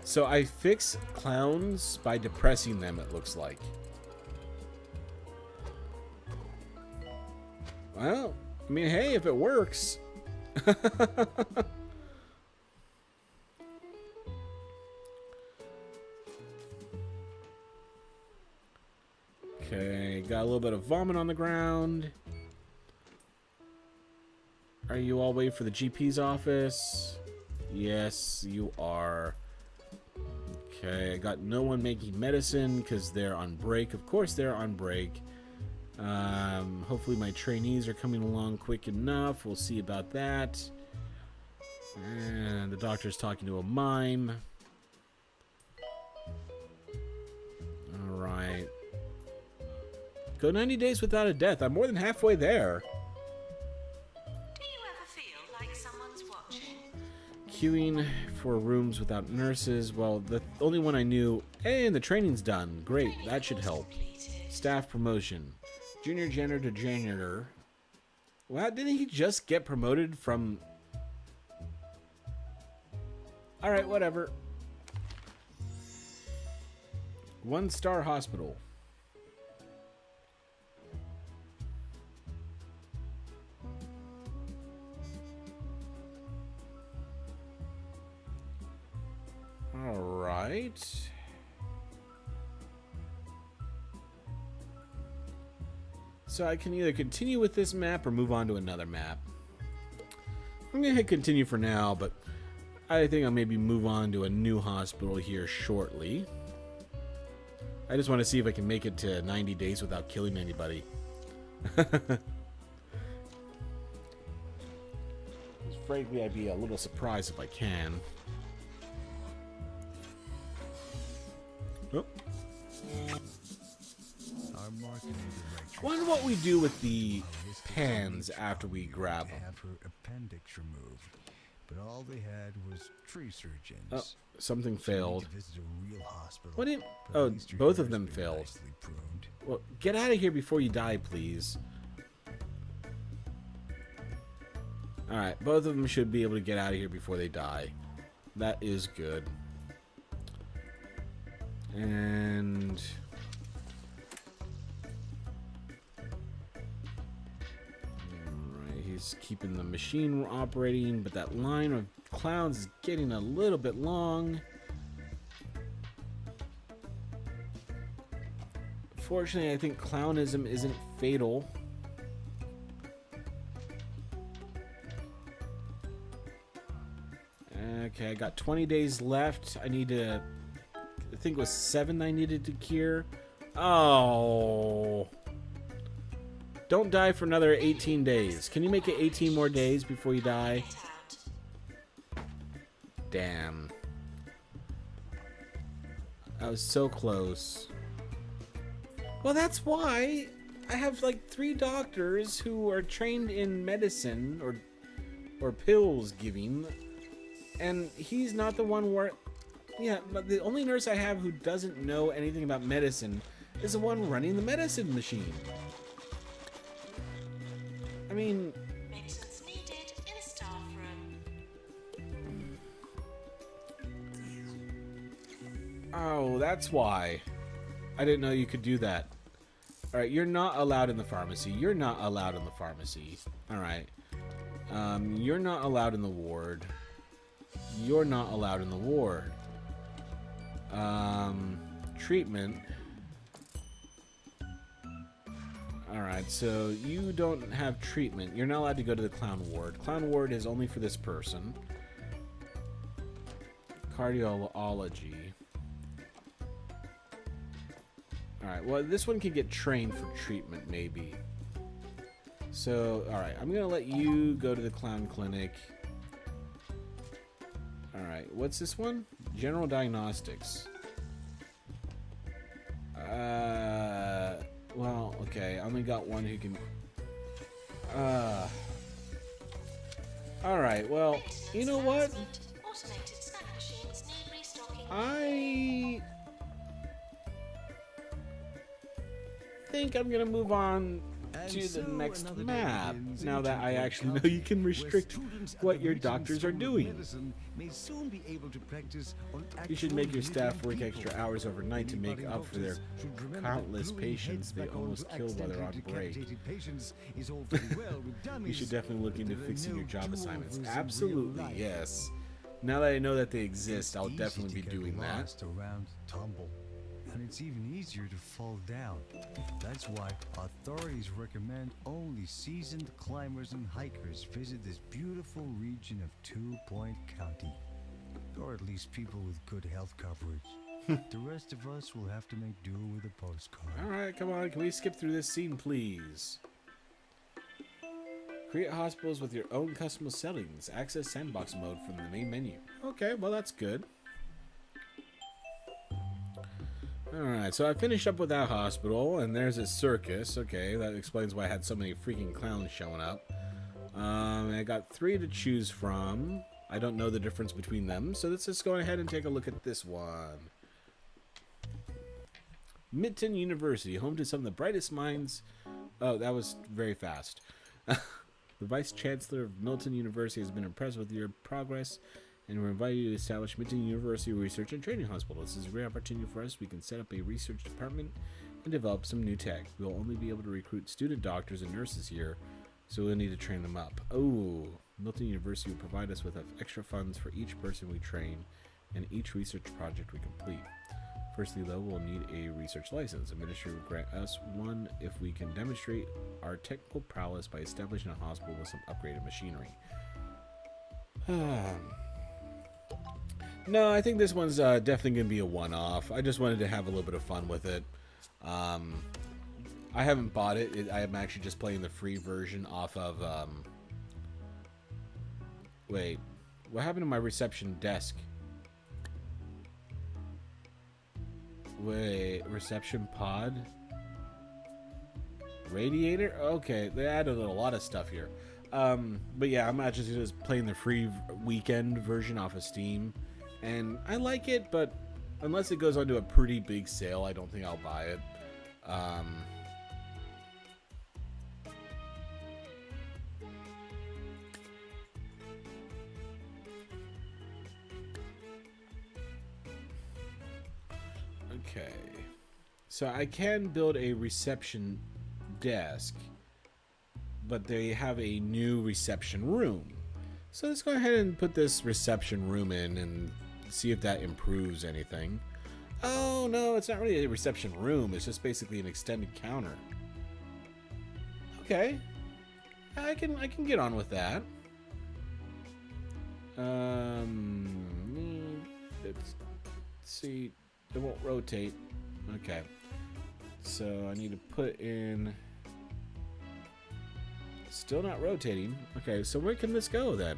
So I fix clowns by depressing them, it looks like. Well, I mean, hey, if it works. Okay, got a little bit of vomit on the ground. Are you all waiting for the GP's office? Yes, you are. Okay, I got no one making medicine because they're on break. Of course they're on break. Hopefully my trainees are coming along quick enough. We'll see about that. And the doctor's talking to a mime. Alright. Go 90 days without a death. I'm more than halfway there. Do you ever feel like someone's watching? Queuing for rooms without nurses. Well, the only one I knew. Hey, and the training's done. Great, that should help. Completed. Staff promotion. Junior janitor to janitor. Well, didn't he just get promoted from... Alright, whatever. 1-star hospital. Alright. So I can either continue with this map or move on to another map. I'm gonna hit continue for now, but I think I'll maybe move on to a new hospital here shortly. I just want to see if I can make it to 90 days without killing anybody. Frankly, I'd be a little surprised if I can. Oh. Our marketing director. Wonder what we do with the pans after we grab them. Have her appendix removed, but all they had was tree surgeons. Oh, something So we need failed. to visit a real hospital, What didn't? but at Oh, least your both of hair's them been failed. nicely pruned. Well, get out of here before you die, please. Alright, both of them should be able to get out of here before they die. That is good. And... Alright, he's keeping the machine operating, but that line of clowns is getting a little bit long. Fortunately, I think clownism isn't fatal. Okay, I got 20 days left. I need to... I think it was 7 I needed to cure. Oh. Don't die for another 18 days. Can you make it 18 more days before you die? Get out. Damn. I was so close. Well, that's why I have like 3 doctors who are trained in medicine or pills giving, and he's not the one where... Yeah, but the only nurse I have who doesn't know anything about medicine is the one running the medicine machine. I mean... Maintenance needed in staff room. Oh, that's why. I didn't know you could do that. Alright, you're not allowed in the pharmacy. You're not allowed in the pharmacy. Alright. You're not allowed in the ward. You're not allowed in the ward. Treatment. Alright, so you don't have treatment. You're not allowed to go to the clown ward. Clown ward is only for this person. Cardiology. Alright, well, this one can get trained for treatment, maybe. So, alright, I'm gonna let you go to the clown clinic. Alright, what's this one? General diagnostics. Well, okay, I only got one who can... Alright, well, you know what? Maintenance announcement. Automated snack machines need restocking. I think I'm gonna move on to the next another day map begins now in that I Tokyo actually know County, you can where restrict students at what the your Regional doctors are School of doing. Medicine may soon be able to practice on You should actual make your staff living work people. extra hours overnight to make Anybody up for their doctors should remember that countless gluing patients heads they back almost onto kill while they're on accidentally break. decapitated patients is all very well with dummies, You should definitely look but into there are fixing no your job do-overs assignments. in real Absolutely, life. yes. Now that I know that they exist, I'll It's definitely easy be to get doing that. lost around tumble, and it's even easier to fall down. That's why authorities recommend only seasoned climbers and hikers visit this beautiful region of 2 Point County, or at least people with good health coverage. The rest of us will have to make do with a postcard. Alright, come on, can we skip through this scene, please? Create hospitals with your own custom settings. Access sandbox mode from the main menu. Okay, well that's good. Alright, so I finished up with that hospital, and there's a circus. Okay, that explains why I had so many freaking clowns showing up. I got 3 to choose from. I don't know the difference between them, so let's just go ahead and take a look at this one. Midtown University, home to some of the brightest minds. Oh, that was very fast. The Vice Chancellor of Milton University has been impressed with your progress, and we're inviting you to establish Midtown University Research and Training Hospital. This is a great opportunity for us. We can set up a research department and develop some new tech. We'll only be able to recruit student doctors and nurses here, so we'll need to train them up. Oh, Milton University will provide us with extra funds for each person we train and each research project we complete. Firstly, though, we'll need a research license. The ministry will grant us one if we can demonstrate our technical prowess by establishing a hospital with some upgraded machinery. No, I think this one's definitely going to be a one-off. I just wanted to have a little bit of fun with it. I haven't bought it. I am actually just playing the free version off of... Wait, what happened to my reception desk? Wait, reception pod? Radiator? Okay, they added a lot of stuff here. But yeah, I'm actually just playing the free weekend version off of Steam. And I like it, but unless it goes onto a pretty big sale, I don't think I'll buy it. Okay. So I can build a reception desk, but they have a new reception room. So let's go ahead and put this reception room in and see if that improves anything. Oh no, it's not really a reception room, it's just basically an extended counter. Okay. I can get on with that. Let's see. It won't rotate. Okay. So I need to put in... Still not rotating. Okay, so where can this go then?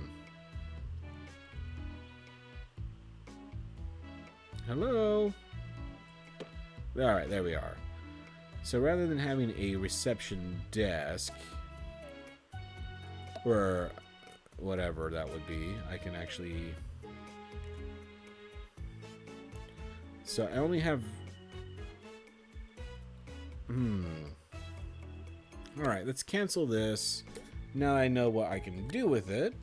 Hello? Alright, there we are. So rather than having a reception desk, or whatever that would be, I can actually... So I only have... Alright, let's cancel this. Now I know what I can do with it.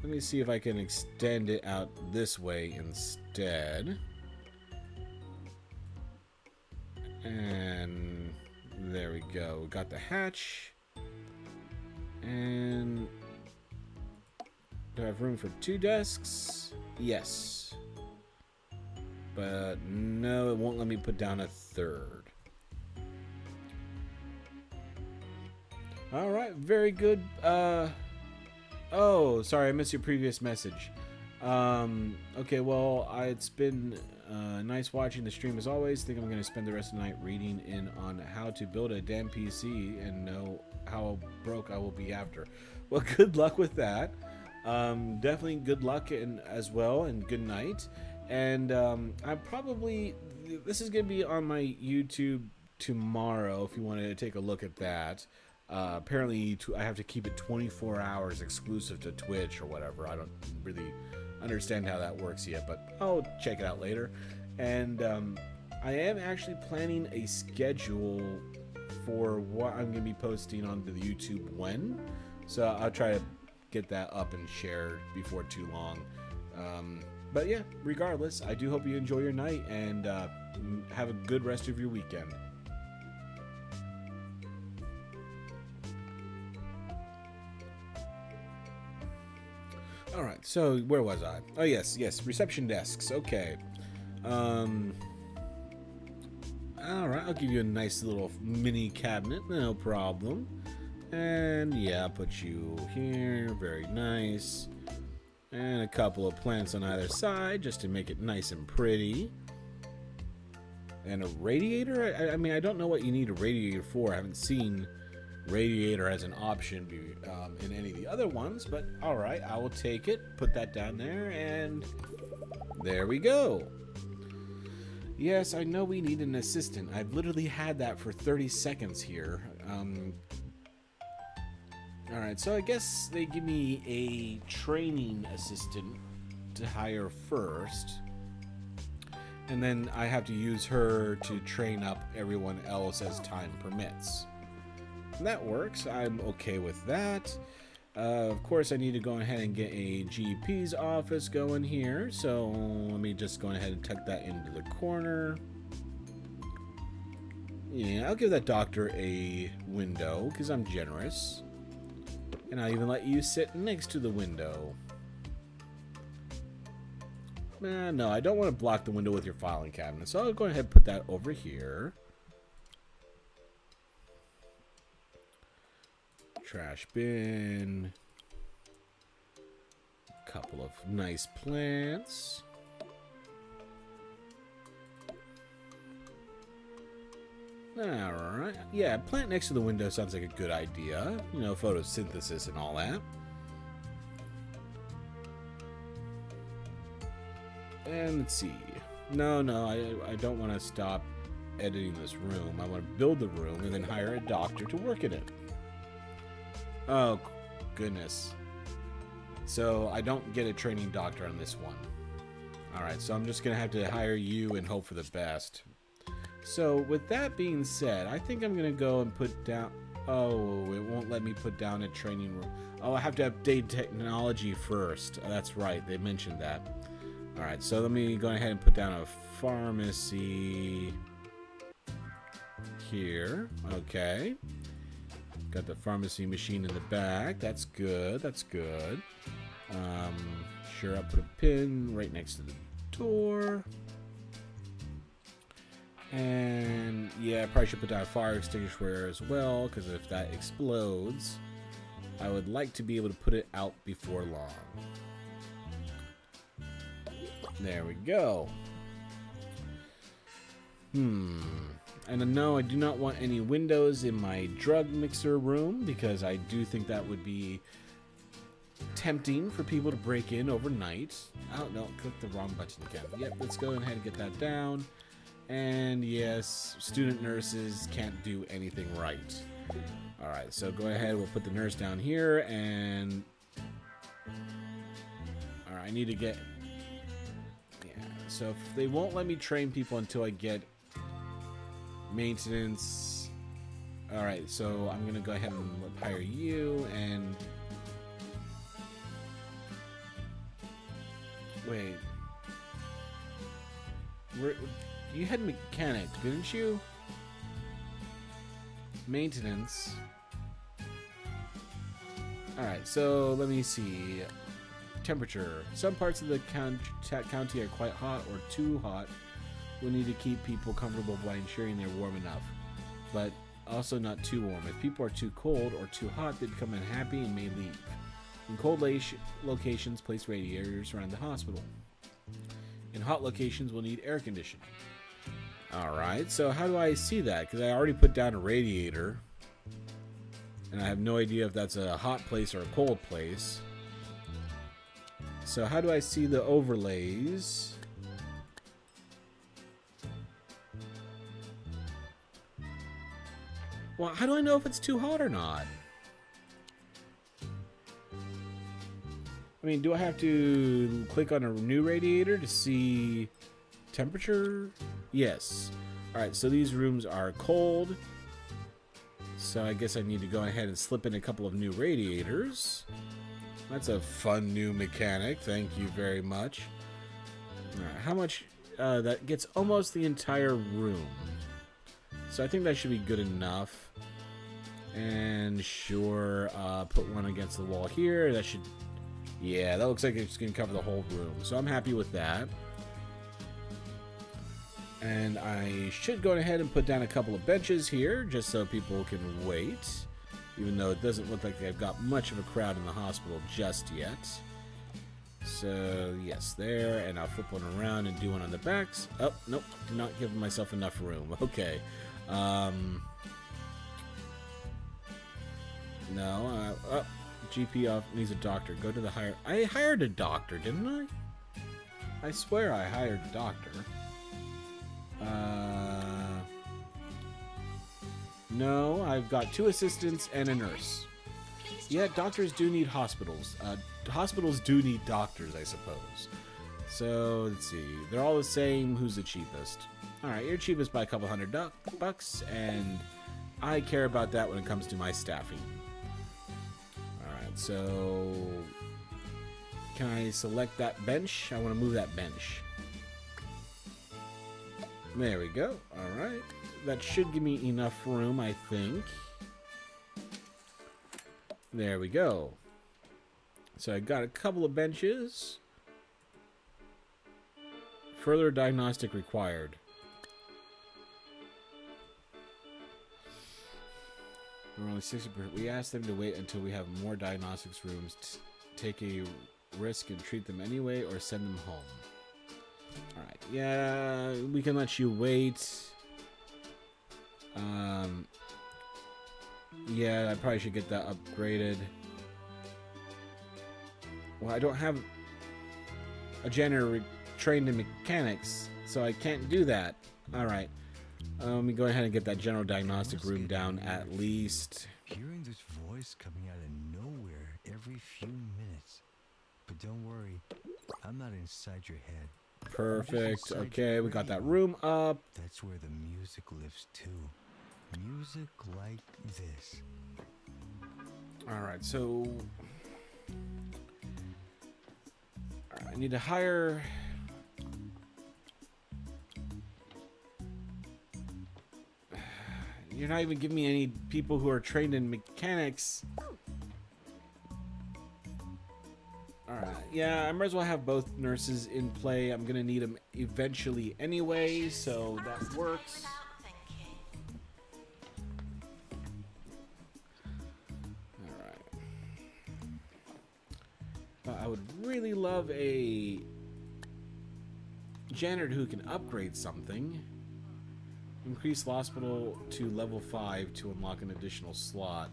Let me see if I can extend it out this way instead. And there we go. Got the hatch. And do I have room for 2 desks? Yes. But no, it won't let me put down a 3rd. Alright, very good. Oh, sorry, I missed your previous message. Okay, well, it's been nice watching the stream as always. Think I'm going to spend the rest of the night reading in on how to build a damn PC and know how broke I will be after. Well, good luck with that. Definitely good luck as well, and good night. And I probably... This is going to be on my YouTube tomorrow if you want to take a look at that. Apparently, I have to keep it 24 hours exclusive to Twitch or whatever. I don't really understand how that works yet, but I'll check it out later. And I am actually planning a schedule for what I'm going to be posting onto the YouTube when. So I'll try to get that up and shared before too long. But yeah, regardless, I do hope you enjoy your night and have a good rest of your weekend. Alright, so where was I? Oh, yes, reception desks. Okay. Alright, I'll give you a nice little mini cabinet. No problem. And yeah, I'll put you here. Very nice. And a couple of plants on either side just to make it nice and pretty. And a radiator? I mean, I don't know what you need a radiator for. I haven't seen radiator as an option in any of the other ones, but all right, I will take it, put that down there, and there we go. Yes, I know we need an assistant. I've literally had that for 30 seconds here. All right, so I guess they give me a training assistant to hire first, and then I have to use her to train up everyone else as time permits. That works. I'm okay with that. Of course, I need to go ahead and get a GP's office going here. So let me just go ahead and tuck that into the corner. Yeah, I'll give that doctor a window because I'm generous. And I'll even let you sit next to the window. No, I don't want to block the window with your filing cabinet. So I'll go ahead and put that over here. Trash bin. couple of nice plants. Alright. Yeah, plant next to the window sounds like a good idea. You know, photosynthesis and all that. And let's see. No, I don't want to stop editing this room. I want to build the room and then hire a doctor to work in it. Oh, goodness. So I don't get a training doctor on this one. Alright, so I'm just going to have to hire you and hope for the best. So with that being said, I think I'm going to go and put down... Oh, it won't let me put down a training room. Oh, I have to update technology first. Oh, that's right, they mentioned that. Alright, so let me go ahead and put down a pharmacy here. Okay. Got the pharmacy machine in the back. That's good. That's good. Sure, I'll put a pin right next to the door. And yeah, I probably should put down a fire extinguisher as well, because if that explodes, I would like to be able to put it out before long. There we go. And no, I do not want any windows in my drug mixer room, because I do think that would be tempting for people to break in overnight. Oh, no, click the wrong button again. Yep, let's go ahead and get that down. And yes, student nurses can't do anything right. Alright, so go ahead, we'll put the nurse down here, and... Alright, I need to get... Yeah, so if they won't let me train people until I get maintenance... Alright, so I'm gonna go ahead and hire you, and... Wait. You had mechanic, didn't you? Maintenance. Alright, so let me see. Temperature. Some parts of the county are quite hot or too hot. We need to keep people comfortable by ensuring they're warm enough, but also not too warm. If people are too cold or too hot, they become unhappy and may leave. In cold locations, place radiators around the hospital. In hot locations, we'll need air conditioning. Alright, so how do I see that? Because I already put down a radiator. And I have no idea if that's a hot place or a cold place. So how do I see the overlays? Well, how do I know if it's too hot or not? I mean, do I have to click on a new radiator to see temperature? Yes. Alright, so these rooms are cold. So I guess I need to go ahead and slip in a couple of new radiators. That's a fun new mechanic. Thank you very much. Alright, how much? That gets almost the entire room. So I think that should be good enough. And sure, put one against the wall here. That should... Yeah, that looks like it's going to cover the whole room. So I'm happy with that. And I should go ahead and put down a couple of benches here, just so people can wait. Even though it doesn't look like they've got much of a crowd in the hospital just yet. So, yes, there. And I'll flip one around and do one on the backs. Oh, nope. Did not give myself enough room. Okay. No. Oh, GP off needs a doctor. Go to the hire. I hired a doctor, didn't I? I swear I hired a doctor. No, I've got 2 assistants and a nurse. Yeah, doctors do need hospitals. Hospitals do need doctors, I suppose. So, let's see. They're all the same. Who's the cheapest? Alright, you're cheapest by a couple $100, and I care about that when it comes to my staffing. Alright, so... Can I select that bench? I want to move that bench. There we go. Alright. That should give me enough room, I think. There we go. So I got a couple of benches. Further diagnostic required. We're only 60%. We asked them to wait until we have more diagnostics rooms. Take a risk and treat them anyway or send them home. Alright, yeah, we can let you wait. Yeah, I probably should get that upgraded. Well, I don't have a janitor trained in mechanics, so I can't do that. Alright. Let me go ahead and get that general diagnostic room down at least. Hearing this voice coming out of nowhere every few minutes. But don't worry, I'm not inside your head. Perfect. Okay, we got that room up. That's where the music lives too. Music like this. Alright, so... I need to hire... You're not even giving me any people who are trained in mechanics. Alright, yeah, I might as well have both nurses in play. I'm gonna need them eventually anyway, so that works. Alright. But I would really love a janitor who can upgrade something. Increase hospital to level 5 to unlock an additional slot.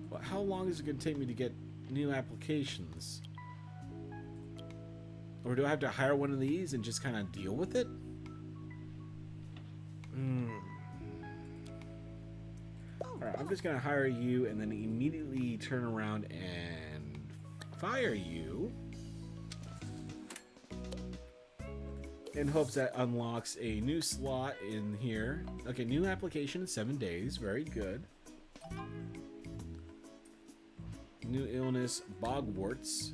Well, how long is it going to take me to get new applications? Or do I have to hire one of these and just kind of deal with it? Alright, I'm just going to hire you and then immediately turn around and fire you. In hopes that unlocks a new slot in here. Okay, new application in 7 days. Very good. New illness, bogwarts.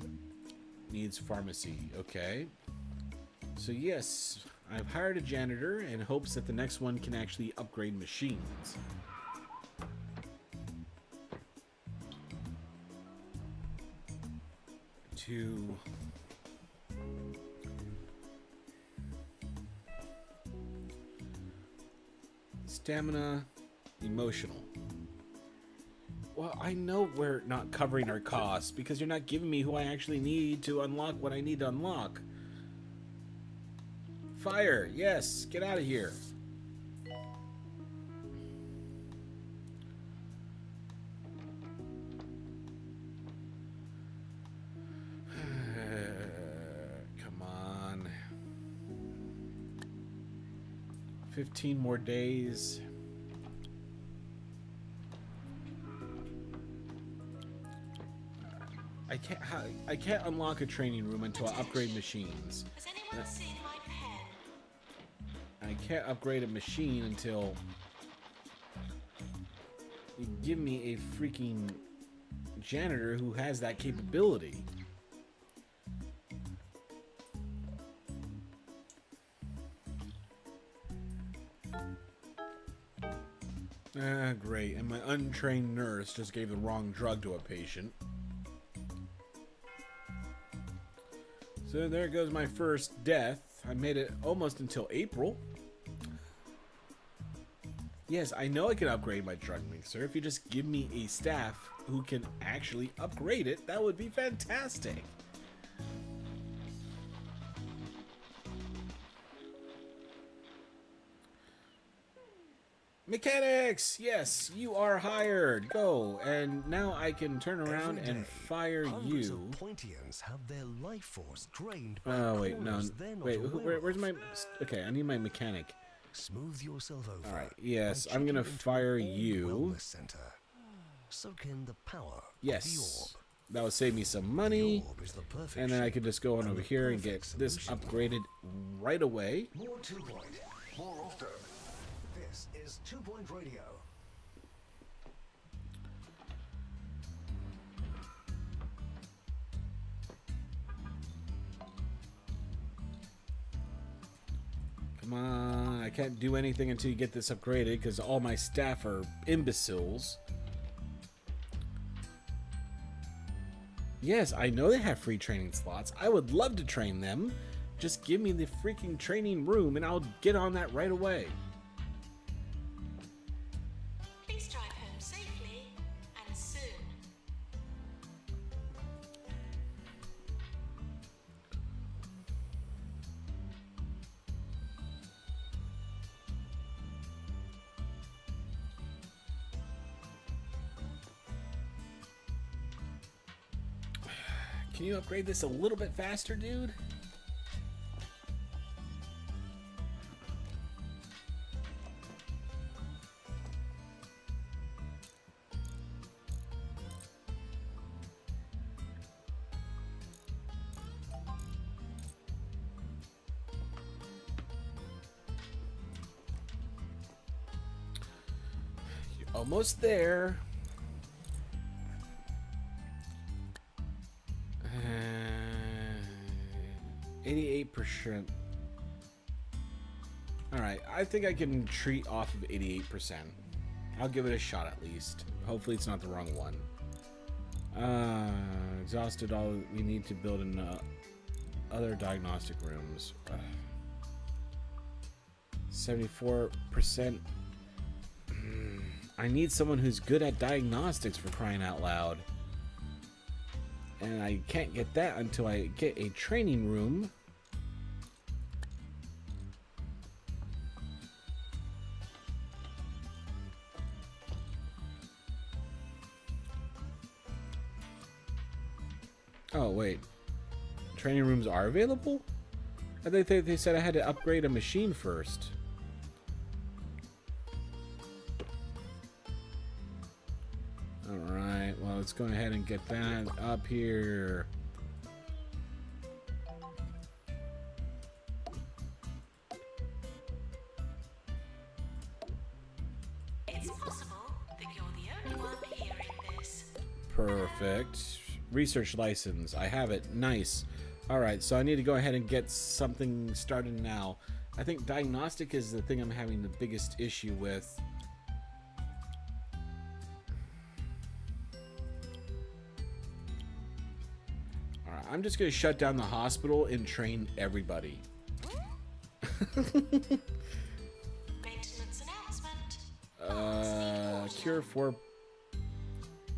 Needs pharmacy. Okay. So yes, I've hired a janitor in hopes that the next one can actually upgrade machines. To... Stamina, emotional. Well, I know we're not covering our costs because you're not giving me who I actually need to unlock what I need to unlock. Fire, yes, get out of here. Come on. 15 more days. I can't unlock a training room until I upgrade machines. Has anyone seen my pen? I can't upgrade a machine until you give me a freaking janitor who has that capability. Ah, great. And my untrained nurse just gave the wrong drug to a patient. So there goes my first death. I made it almost until April. Yes, I know I can upgrade my drug mixer. If you just give me a staff who can actually upgrade it, that would be fantastic. Mechanics! Yes, you are hired. Go. And now I can turn around and fire Hundreds you. of Pointians have their life force drained by Oh, wait, no. powers they're not Wait, aware where's of. my... Okay, I need my mechanic. Smooth yourself over. Alright, yes, and I'm gonna check into fire an you. all-wellness center. Soak in the power of the Yes. orb. That would save me some The money. orb is the perfect And then I shape could just go on and over the here and get perfect this solution. upgraded right away. More 2 Point, more often. This is 2 Point Radio. Come on, I can't do anything until you get this upgraded because all my staff are imbeciles. Yes, I know they have free training slots. I would love to train them. Just give me the freaking training room and I'll get on that right away. Please drive home safely and soon. Can you upgrade this a little bit faster, dude? You're almost there. 88%. Alright, I think I can treat off of 88%. I'll give it a shot at least. Hopefully it's not the wrong one. Exhausted all we need to build in other diagnostic rooms. 74%. I need someone who's good at diagnostics, for crying out loud. And I can't get that until I get a training room. Oh, wait. Training rooms are available? I think they said I had to upgrade a machine first. Alright, well, let's go ahead and get that up here. It's possible that you're the only one hearing this. Perfect. Research license. I have it. Nice. Alright, so I need to go ahead and get something started now. I think diagnostic is the thing I'm having the biggest issue with. Alright, I'm just going to shut down the hospital and train everybody. Maintenance announcement. Cure for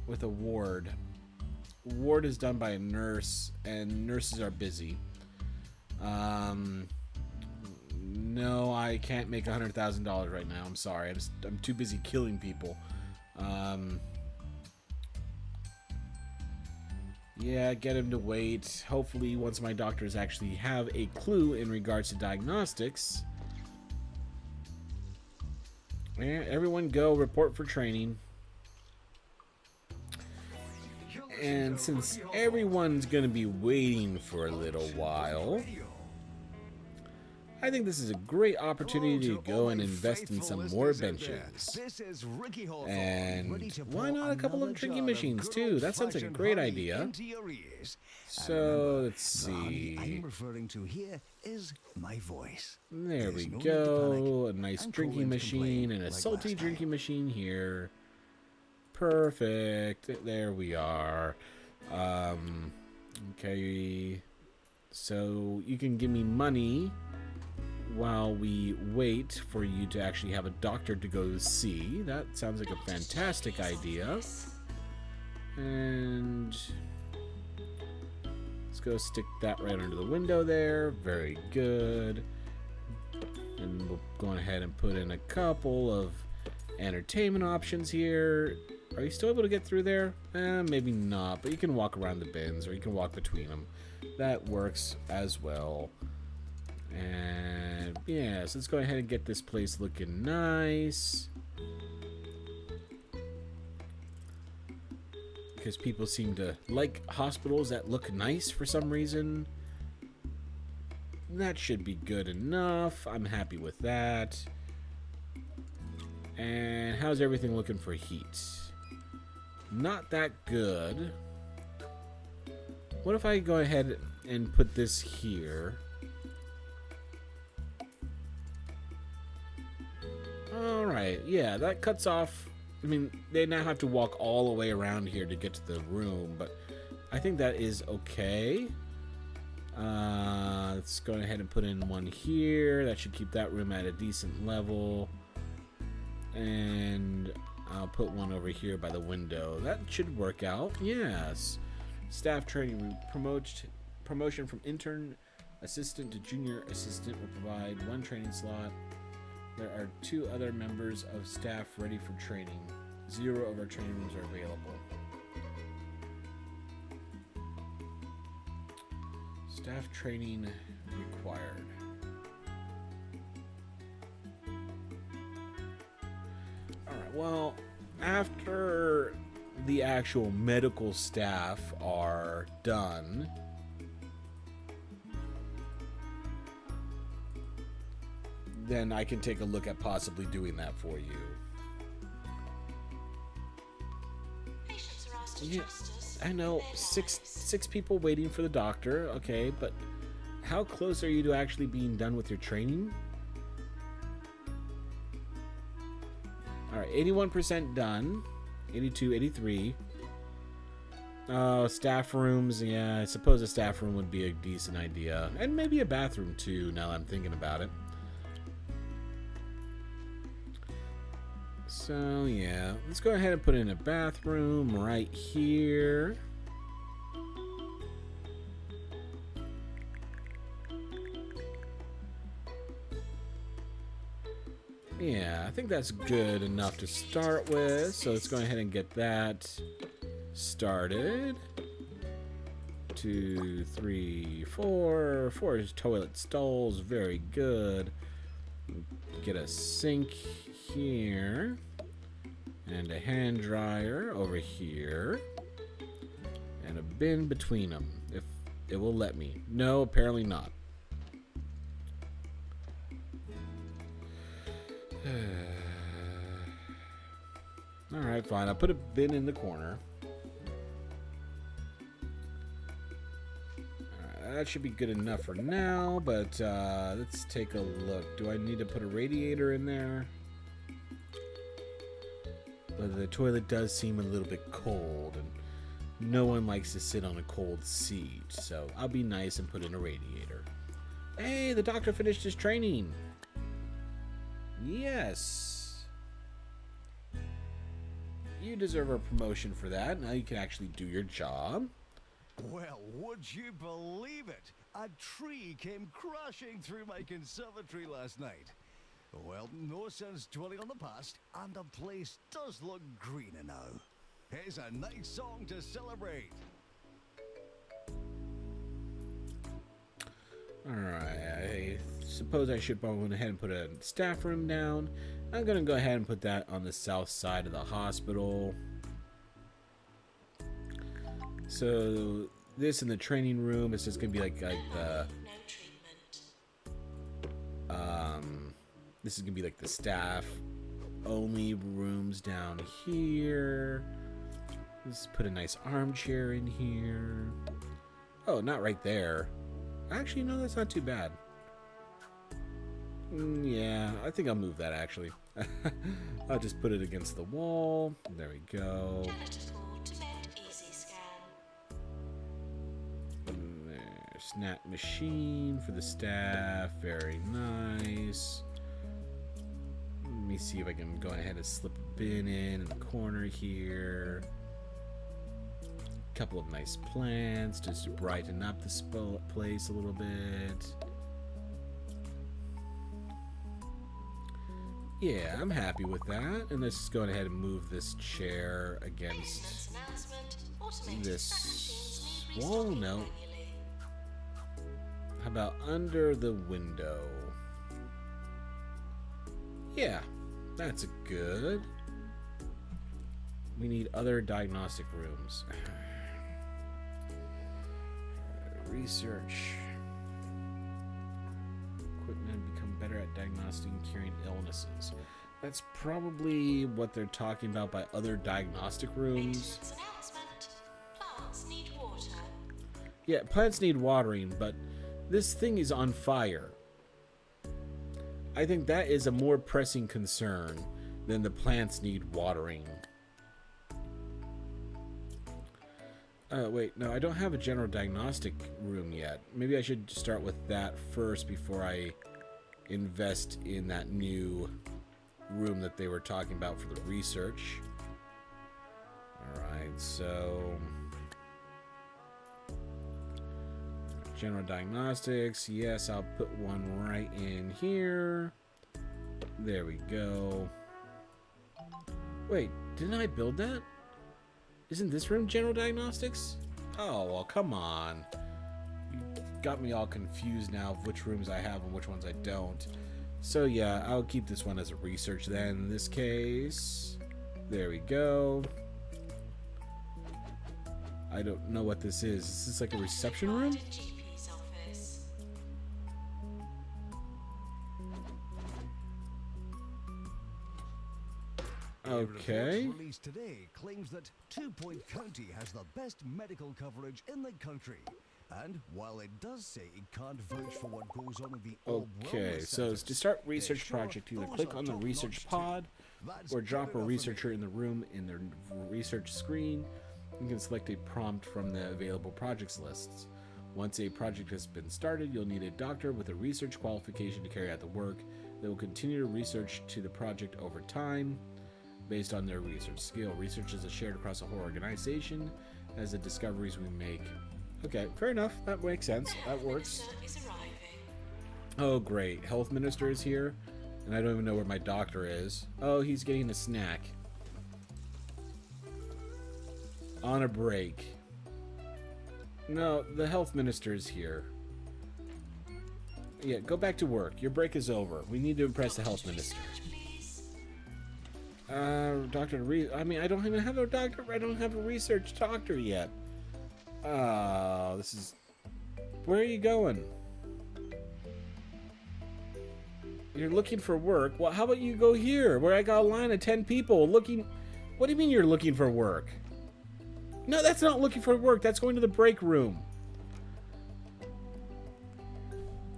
with a ward. Ward is done by a nurse, and nurses are busy. No, I can't make $100,000 right now. I'm sorry. I'm too busy killing people. Yeah, get him to wait. Hopefully, once my doctors actually have a clue in regards to diagnostics. Yeah, everyone go report for training. And since everyone's going to be waiting for a little while, I think this is a great opportunity to go and invest in some more benches. And why not a couple of drinking machines too? That sounds like a great idea. So let's see. I'm referring to here is my voice. There we There's no need to go. A panic nice and drinking call in to machine complain and a like salty last drinking time. machine here. Perfect. There we are. Okay. So you can give me money while we wait for you to actually have a doctor to go see. That sounds like a fantastic idea. And let's go stick that right under the window there. Very good. And we'll go ahead and put in a couple of entertainment options here. Are you still able to get through there? Maybe not, but you can walk around the bins or you can walk between them. That works as well. And yeah, so let's go ahead and get this place looking nice. Because people seem to like hospitals that look nice for some reason. That should be good enough. I'm happy with that. And how's everything looking for heat? Not that good. What if I go ahead and put this here? Alright, yeah, that cuts off. I mean, they now have to walk all the way around here to get to the room, but I think that is okay. Let's go ahead and put in one here. That should keep that room at a decent level. And I'll put one over here by the window. That should work out. Yes. Staff training. Promotion from intern assistant to junior assistant will provide one training slot. There are 2 other members of staff ready for training. 0 of our training rooms are available. Staff training required. Alright, well, after the actual medical staff are done, then I can take a look at possibly doing that for you. Patients are asked to Yeah, trust us. I know, Their six lives. people waiting for the doctor, okay, but how close are you to actually being done with your training? Alright, 81% done. 82, 83. Staff rooms, yeah, I suppose a staff room would be a decent idea. And maybe a bathroom too, now that I'm thinking about it. So, yeah, let's go ahead and put in a bathroom right here. Yeah, I think that's good enough to start with. So let's go ahead and get that started. 2, 3, 4. 4 is toilet stalls. Very good. Get a sink here. And a hand dryer over here. And a bin between them. If it will let me. No, apparently not. Alright, fine. I'll put a bin in the corner. Alright, that should be good enough for now, but let's take a look. Do I need to put a radiator in there? But the toilet does seem a little bit cold, and no one likes to sit on a cold seat, so I'll be nice and put in a radiator. Hey, the doctor finished his training! Yes. You deserve a promotion for that. Now you can actually do your job. Well, would you believe it? A tree came crashing through my conservatory last night. Well, no sense dwelling on the past, and the place does look greener now. Here's a nice song to celebrate. Alright, I suppose I should go ahead and put a staff room down. I'm going to go ahead and put that on the south side of the hospital. So this in the training room, it's just going to be like No the... treatment. This is going to be like the staff only rooms down here. Let's put a nice armchair in here. Oh, not right there. Actually, no, that's not too bad. Yeah, I think I'll move that, actually. I'll just put it against the wall. There we go. Janitor's hall to mend easy scan. And there's snap machine for the staff. Very nice. Let me see if I can go ahead and slip a bin in the corner here. Couple of nice plants just to brighten up this place a little bit. Yeah, I'm happy with that. And let's just go ahead and move this chair against Maintenance announcement. Automated this snack machines need wall. restocking No. manually. How about under the window? Yeah, that's good. We need other diagnostic rooms. Research. Equipment become better at diagnosing and curing illnesses. That's probably what they're talking about by other diagnostic rooms. Maintenance announcement. Plants need water. Yeah, plants need watering, but this thing is on fire. I think that is a more pressing concern than the plants need watering. Wait, no, I don't have a general diagnostic room yet. Maybe I should start with that first before I invest in that new room that they were talking about for the research. Alright, so... general diagnostics, yes, I'll put one right in here. There we go. Wait, didn't I build that? Isn't this room general diagnostics? Oh, well, come on. got me all confused now of which rooms I have and which ones I don't. So yeah, I'll keep this one as a research then in this case. There we go. I don't know what this is. Is this like a reception room? GP's office. Okay. Report released today claims that 2 Point County has the best medical coverage in the country. And while it does say it can't vouch for what goes on in the Orb Okay, Wellness so centers, to start they're research sure project, either those click are on the top-notch research too. pod That's or good drop a enough for me. researcher in the room in their research screen. You can select a prompt from the available projects lists. Once a project has been started, you'll need a doctor with a research qualification to carry out the work. They will continue to research to the project over time based on their research skill. Research is shared across the whole organization as the discoveries we make. Okay, fair enough. That makes sense. That works. Minister is arriving. Oh, great. Health Minister is here, and I don't even know where my doctor is. Oh, he's getting a snack. On a break. No, the Health Minister is here. Yeah, go back to work. Your break is over. We need to impress the Health Minister. Please. Doctor, I mean, I don't even have a doctor. I don't have a research doctor yet. This is... Where are you going? You're looking for work? Well, how about you go here, where I got a line of 10 people looking... What do you mean you're looking for work? No, that's not looking for work. That's going to the break room.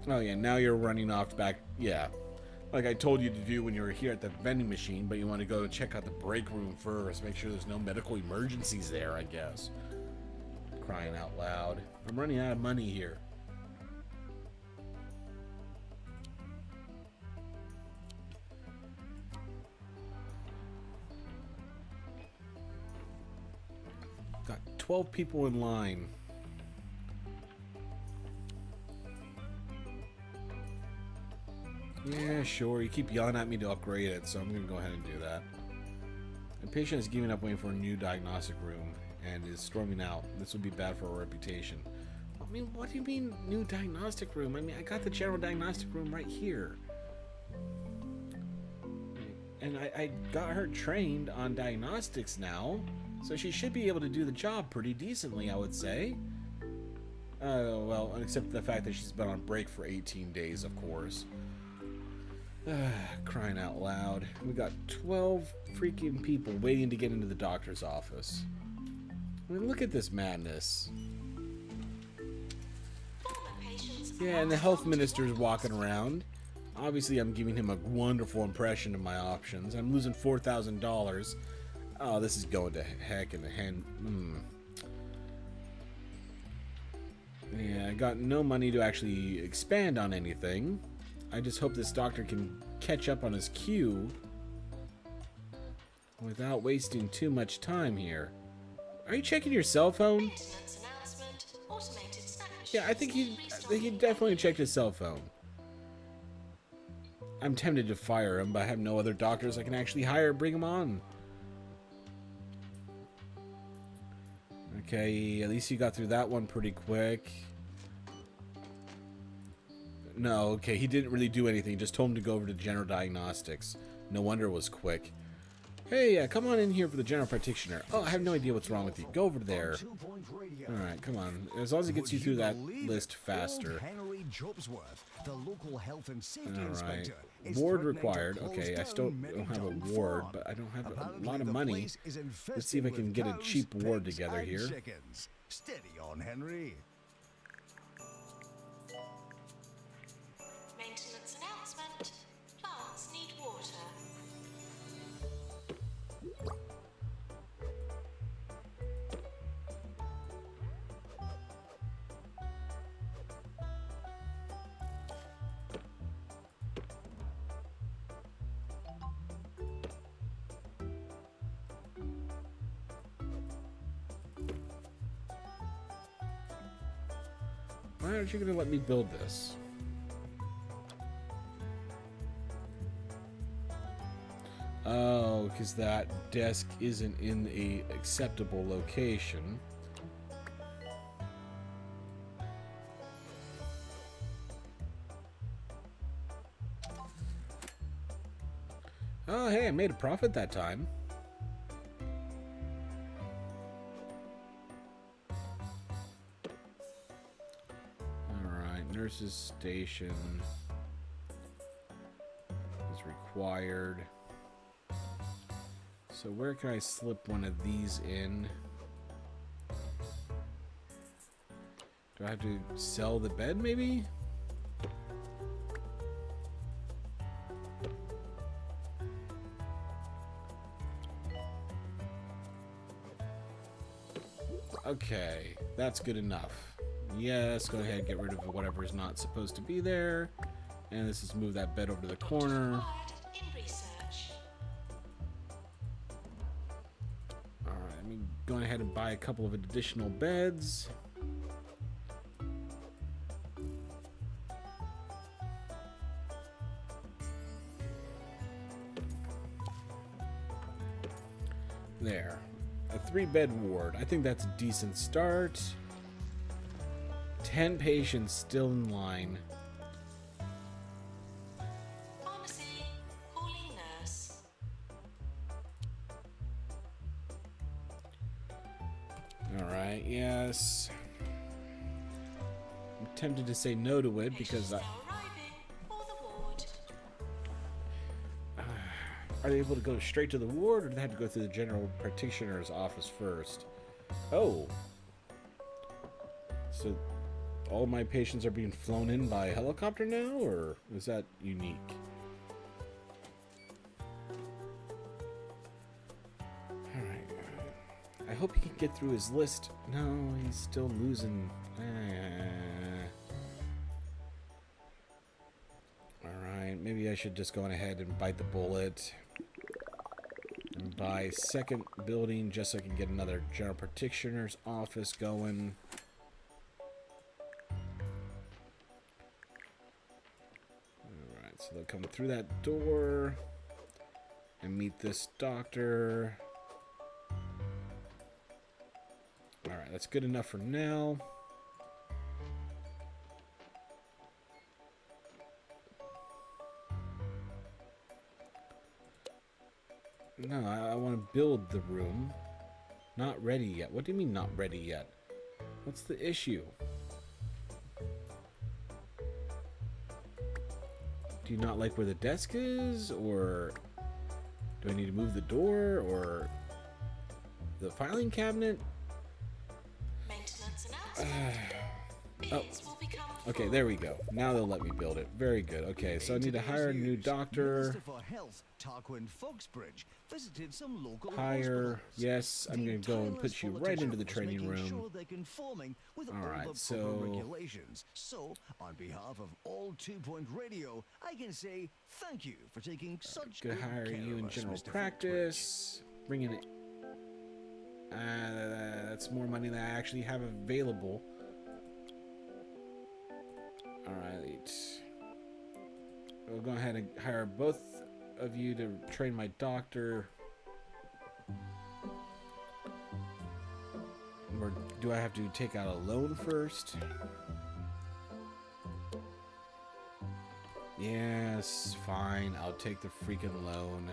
Oh, yeah, now you're running off back... Yeah. Like I told you to do when you were here at the vending machine, but you want to go check out the break room first. Make sure there's no medical emergencies there, I guess. Crying out loud. I'm running out of money here. Got 12 people in line. Yeah, sure. You keep yelling at me to upgrade it, so I'm going to go ahead and do that. The patient is giving up waiting for a new diagnostic room and is storming out. This would be bad for our reputation. I mean, what do you mean new diagnostic room? I mean, I got the general diagnostic room right here. And I got her trained on diagnostics now, so she should be able to do the job pretty decently, I would say. Well, except the fact that she's been on break for 18 days, of course. Crying out loud. We got 12 freaking people waiting to get into the doctor's office. I mean, look at this madness. Former patients Yeah, and the health minister's walking around. Obviously, I'm giving him a wonderful impression of my options. I'm losing $4,000. Oh, this is going to heck in the hen. Yeah, I got no money to actually expand on anything. I just hope this doctor can catch up on his queue without wasting too much time here. Are you checking your cell phone? maintenance announcement. Automated snack machines. Yeah, I think he definitely checked his cell phone. I'm tempted to fire him, but I have no other doctors I can actually hire. Bring him on. Okay, at least you got through that one pretty quick. No, okay, he didn't really do anything. Just told him to go over to general diagnostics. No wonder it was quick. Hey, come on in here for the general practitioner. Oh, I have no idea what's wrong with you. Go over there. 2 Point Radio. Alright, come on. As long as it gets you Would through that believe list it? faster. Old Henry Jobsworth, the local health and safety Alright. inspector, is Ward threatening to required. close Okay, I down still don't have a Medington ward, Farm. but I don't have a Apparently lot of the money. place is Let's see if I infested can with get a cows, cheap ward pigs, together and here. chickens. Steady on, Henry. Maintenance announcement. Plants need water. Why aren't you going to let me build this? Oh, because that desk isn't in a acceptable location. Oh, hey, I made a profit that time. Alright, nurse's station is required. So where can I slip one of these in? Do I have to sell the bed, maybe? Okay, that's good enough. Yes, go ahead, get rid of whatever is not supposed to be there. And let's just move that bed over to the corner. Required in research. Alright, let me go ahead and buy a couple of additional beds. There. A 3-bed ward. I think that's a decent start. 10 patients still in line. Pharmacy. Calling nurse. Alright, yes. I'm tempted to say no to it because Patients now arriving for the ward. are they able to go straight to the ward, or do they have to go through the general practitioner's office first? Oh. So all my patients are being flown in by helicopter now, or is that unique? Alright. I hope he can get through his list. No, he's still losing. Alright, maybe I should just go on ahead and bite the bullet. And buy second building just so I can get another general practitioner's office going. Alright, so they'll come through that door and meet this doctor. Alright, that's good enough for now. No, I want to build the room. Not ready yet. What do you mean not ready yet? What's the issue? Do you not like where the desk is? Or do I need to move the door? Or the filing cabinet? Maintenance announcement. Bids will become Okay, full. there we go. Now they'll let me build it. Very good. Okay, so I need to hire a new doctor. Minister for Health, Tarquin Foxbridge, visited some local Hire. hospitals. Yes, I'm The going to go and tireless put you right into the politician was training making room. sure they're conforming with All all right, the so- proper regulations. So, on behalf of all 2 Point Radio, I can say thank you for taking such Gonna good hire care you of in us, general Mr. Foxbridge. practice. Bring in it. That's more money than I actually have available. Alright. We'll go ahead and hire both of you to train my doctor. Or do I have to take out a loan first? Yes, fine. I'll take the freaking loan.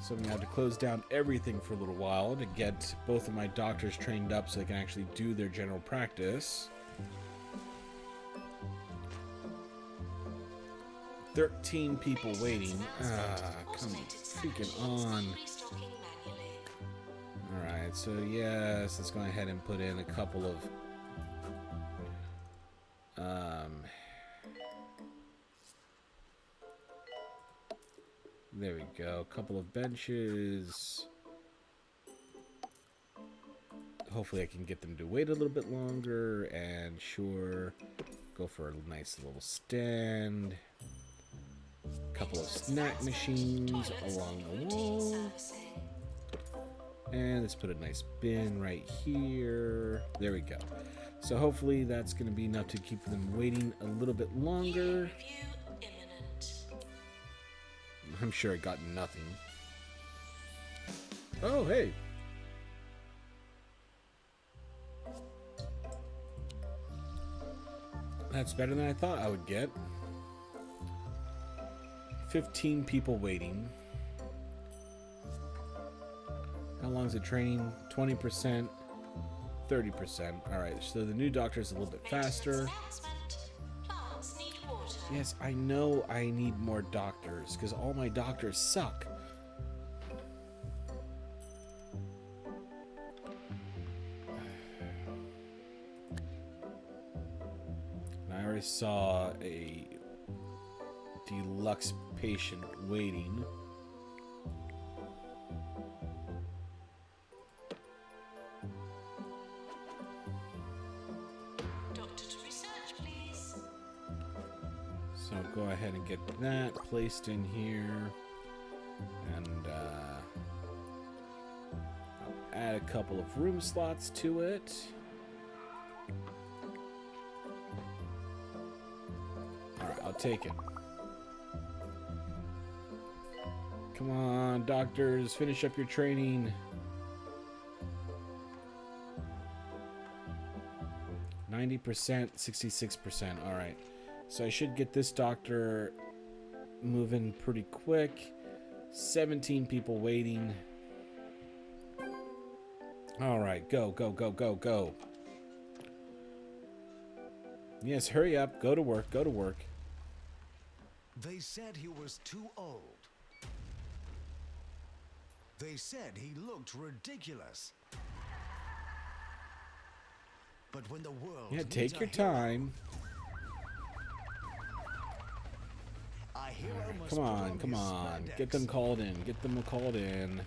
So I'm going to have to close down everything for a little while to get both of my doctors trained up so they can actually do their general practice. 13 people waiting. Come freaking on. Restocking manually. Alright, so yes, let's go ahead and put in a couple of there we go, a couple of benches. Hopefully I can get them to wait a little bit longer, and sure, go for a nice little stand. Couple of snack machines along the wall. Servicing. And let's put a nice bin right here. There we go. So hopefully that's going to be enough to keep them waiting a little bit longer. Review imminent. I'm sure I got nothing. Oh, hey. That's better than I thought I would get. 15 people waiting. How long is the training? 20%, 30%. Alright, so the new doctor is a little bit faster. Plants need water. Yes, I know I need more doctors, because all my doctors suck. I already saw a deluxe patient waiting. Doctor to research, please. So go ahead and get that placed in here. And I'll add a couple of room slots to it. Alright, I'll take it. Come on, doctors, finish up your training. 90%, 66%. Alright. So I should get this doctor moving pretty quick. 17 people waiting. Alright, go, go, go, go, go. Yes, hurry up. Go to work, go to work. They said he was too old. They said he looked ridiculous. But when the world Yeah, needs take a your hero, time. a hero must Come put on, come his on. spandex. Get them called in. Get them called in.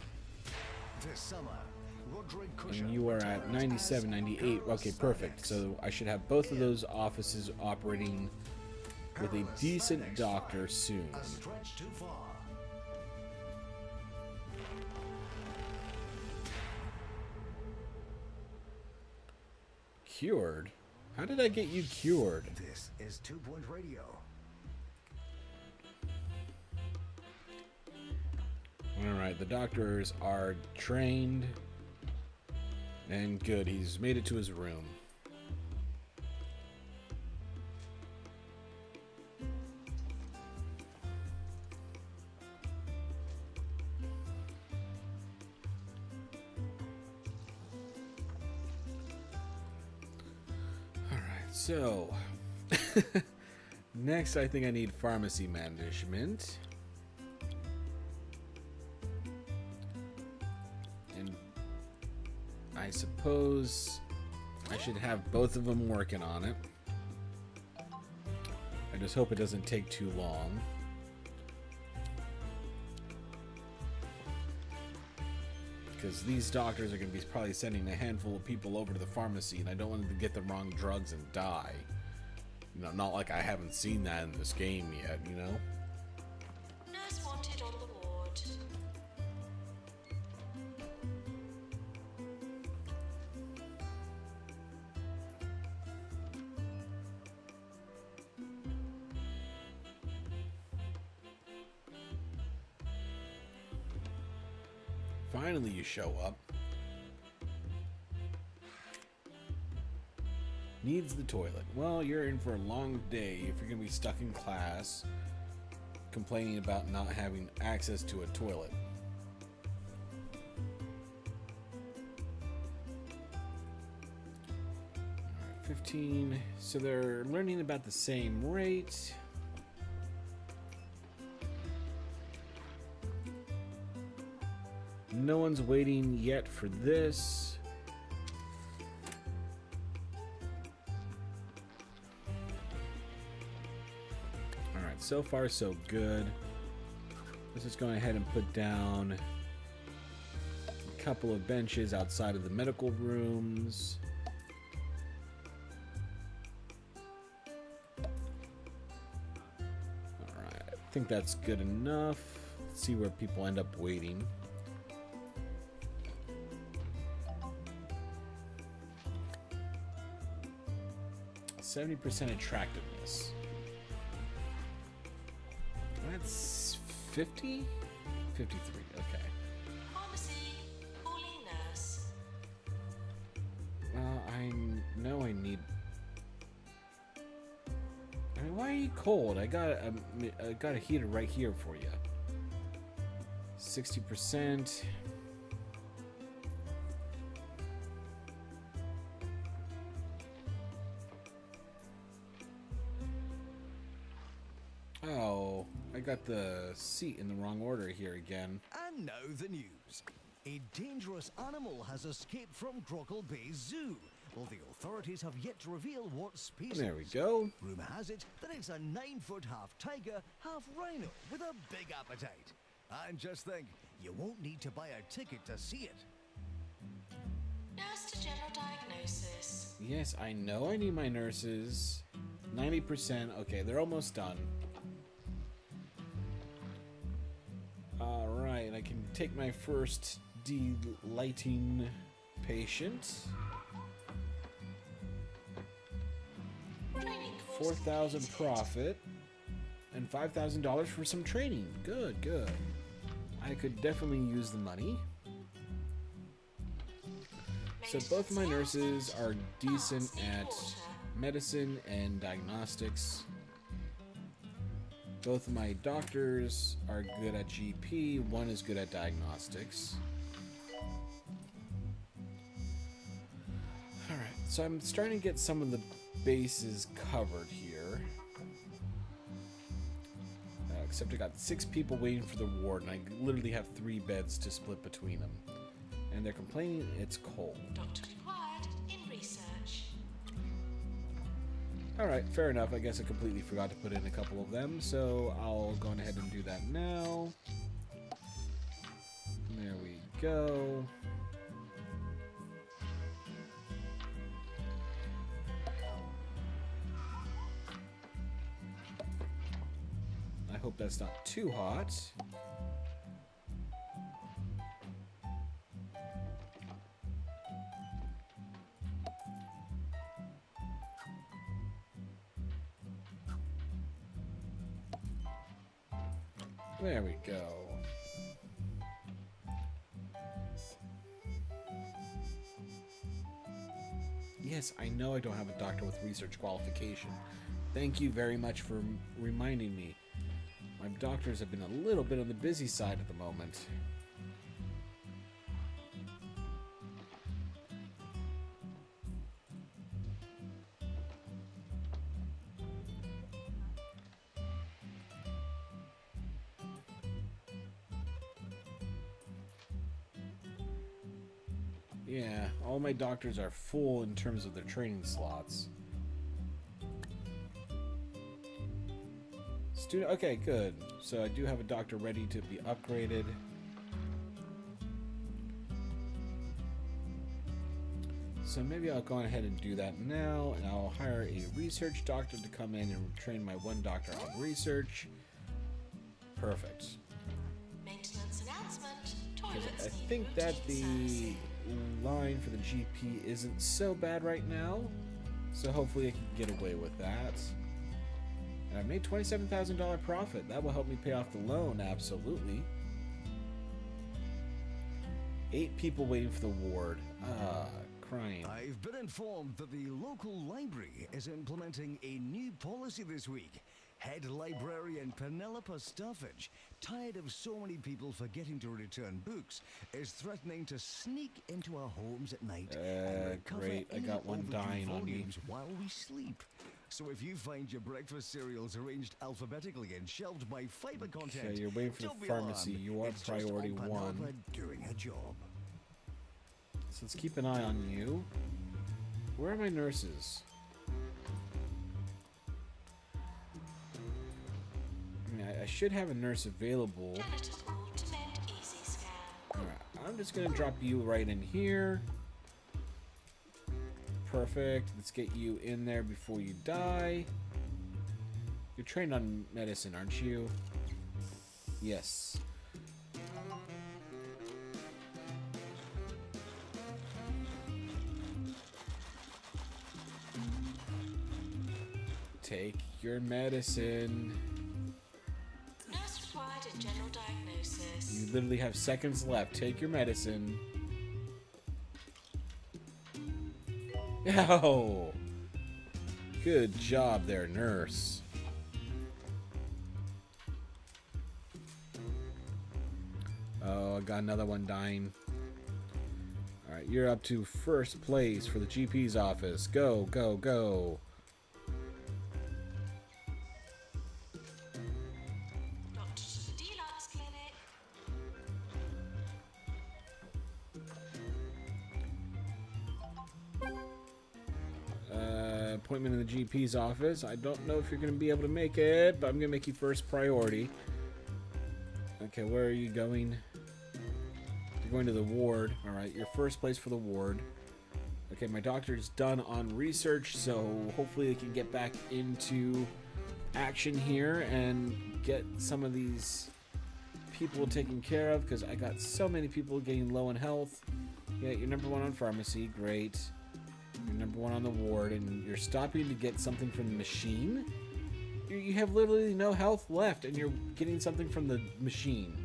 This summer, Roderick And Cushion you are at returns 97, as 98. Girl Okay, perfect. Spandex. So I should have both of those offices operating with a Perilous decent Spandex doctor fight. soon. A stretch too far. Cured? How did I get you cured? This is 2 Point Radio. Alright, the doctors are trained. And good, he's made it to his room. Alright, so next I think I need pharmacy management. And I suppose I should have both of them working on it. I just hope it doesn't take too long. Because these doctors are going to be probably sending a handful of people over to the pharmacy, and I don't want them to get the wrong drugs and die. You know, not like I haven't seen that in this game yet, you know? Nurse wanted on the ward. Finally you show up. Needs the toilet. Well, you're in for a long day if you're going to be stuck in class complaining about not having access to a toilet. Alright, 15. So they're learning about the same rate. No one's waiting yet for this. Alright, so far so good. Let's just go ahead and put down a couple of benches outside of the medical rooms. Alright, I think that's good enough. Let's see where people end up waiting. 70% attractiveness. That's 50? 53, okay. Pharmacy. know I need... I mean, why are you cold? I got a heater right here for you. 60%. Oh, I got the seat in the wrong order here again. And now the news. A dangerous animal has escaped from Grockle Bay Zoo. Well, the authorities have yet to reveal what species. There we go. Rumour has it that it's a 9-foot half tiger, half rhino with a big appetite. And just think, you won't need to buy a ticket to see it. Nurse to general diagnosis. Yes, I know I need my nurses. 90%. Okay, they're almost done. Alright, I can take my first delighting patient. Training course 4,000 completed. profit. And $5,000 for some training. Good, good. I could definitely use the money. So both of my nurses are decent at medicine and diagnostics. Both of my doctors are good at GP. One is good at diagnostics. Alright, so I'm starting to get some of the bases covered here. Except I got 6 people waiting for the ward, and I literally have 3 beds to split between them. And they're complaining it's cold. Doctor required in research. Alright, fair enough. I guess I completely forgot to put in a couple of them, so I'll go on ahead and do that now. There we go. I hope that's not too hot. There we go. Yes, I know I don't have a doctor with research qualification. Thank you very much for reminding me. My doctors have been a little bit on the busy side at the moment. Yeah, all my doctors are full in terms of their training slots. Student, okay, good. So I do have a doctor ready to be upgraded. So maybe I'll go ahead and do that now, and I'll hire a research doctor to come in and train my one doctor on research. Perfect. Maintenance announcement. 'Cause Toilets I need think that routine the servicing. line for the GP isn't so bad right now, so hopefully I can get away with that. And I made $27,000 profit. That will help me pay off the loan, absolutely. 8 people waiting for the ward. Crying. I've been informed that the local library is implementing a new policy this week. Head librarian Penelope Stuffage, tired of so many people forgetting to return books, is threatening to sneak into our homes at night and recover great. I any got one overdue dying on me. volumes while we sleep. So if you find your breakfast cereals arranged alphabetically and shelved by fiber content, Okay, you're waiting for don't the be pharmacy. alarmed. You are It's just priority old 1. Penelope doing her job. So let's keep an eye on you. Where are my nurses? I mean, I should have a nurse available. Janitor's called to mend easy scan. Alright, I'm just gonna drop you right in here. Perfect. Let's get you in there before you die. You're trained on medicine, aren't you? Yes. Take your medicine. Nurse required in general diagnosis. You literally have seconds left. Take your medicine. Oh, good job there, nurse. Oh, I got another one dying. Alright, you're up to first place for the GP's office. Go, go, go. Dr. Deluxe Clinic. Appointment in the GP's office. I don't know if you're going to be able to make it, but I'm going to make you first priority. Okay, where are you going? You're going to the ward. Alright, you're first place for the ward. Okay, my doctor's done on research, so hopefully they can get back into action here and get some of these people taken care of, because I got so many people getting low in health. Yeah, you're number 1 on pharmacy. Great. You're number 1 on the ward, and you're stopping to get something from the machine? You have literally no health left, and you're getting something from the machine.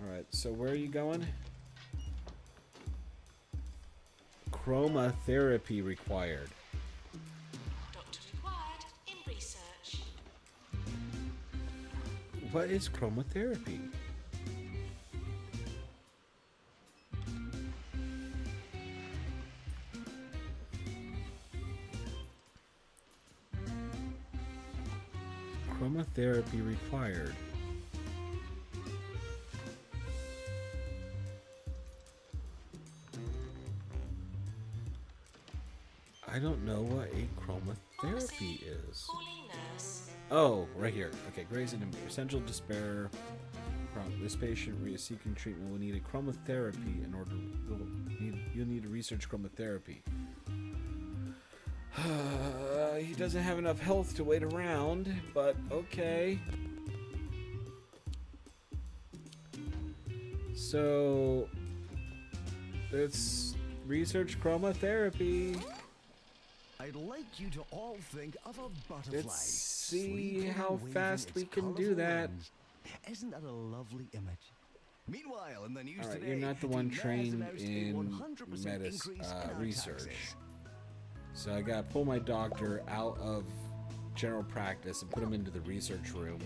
Alright, so where are you going? Chromotherapy required. Doctor required in research. What is chromotherapy? Chromotherapy required. I don't know what a chromotherapy is. Calling nurse. Oh, right here. Okay, Gray's in essential despair. This patient seeking treatment will need a chromotherapy in order. You'll need to research chromotherapy. He doesn't have enough health to wait around, but okay. So let's research chromotherapy. I'd like you to all think of a butterfly. Let's see sleeping and how waving fast its we can do colourful that. wings. Isn't that a lovely image? Meanwhile, in the news Alright, today, you're not the the one mayor has trained announced a in 100% increase in our research. taxes. So I gotta pull my doctor out of general practice and put him into the research room,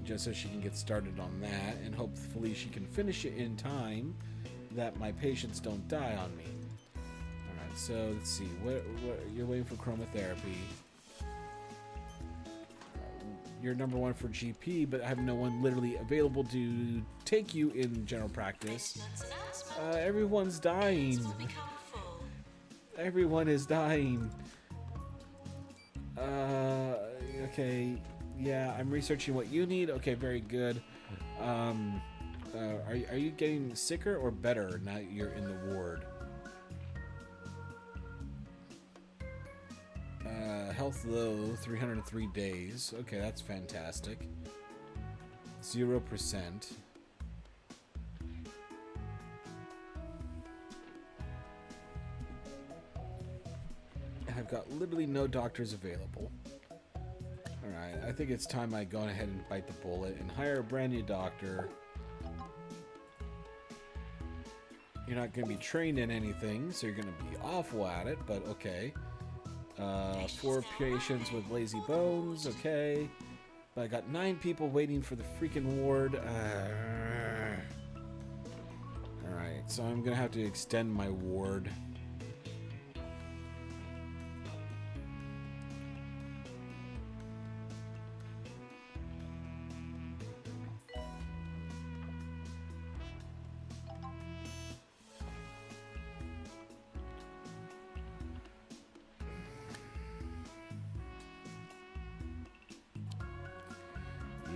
just so she can get started on that, and hopefully she can finish it in time that my patients don't die on me. Alright, so let's see. What you're waiting for chromotherapy. You're number 1 for GP, but I have no one literally available to take you in general practice. Maintenance announcement. Everyone's dying. This will become full. Everyone is dying. Okay. Yeah, I'm researching what you need. Okay, very good. Are you getting sicker or better now that you're in the ward? Health low, 303 days. Okay, that's fantastic. 0%. I've got literally no doctors available. Alright, I think it's time I go ahead and bite the bullet and hire a brand new doctor. You're not going to be trained in anything, so you're going to be awful at it, but okay. 4 patients with lazy bones, okay. But I got 9 people waiting for the freaking ward. Alright, so I'm going to have to extend my ward.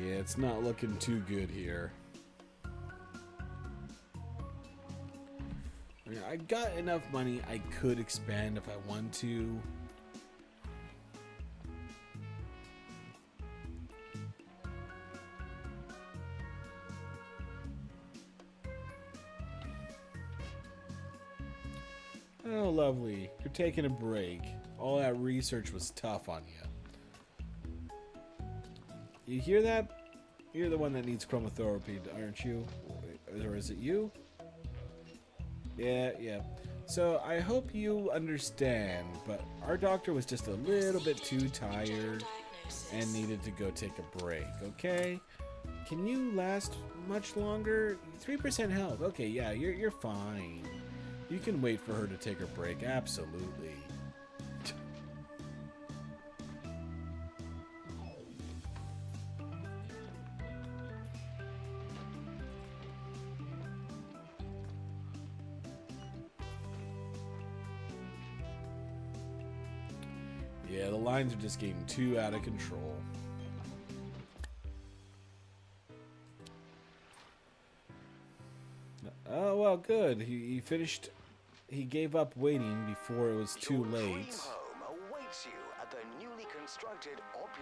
Yeah, it's not looking too good here. I mean, I got enough money I could expand if I want to. Oh, lovely. You're taking a break. All that research was tough on you. You hear that? You're the one that needs chromotherapy, aren't you? or is it you? Yeah. So I hope you understand, but our doctor was just a little bit too tired and needed to go take a break, okay? Can you last much longer? 3% health. Okay, yeah, you're fine. You can wait for her to take her break, absolutely. Yeah, the lines are just getting too out of control. Oh, well, good. He finished. He gave up waiting before it was too late.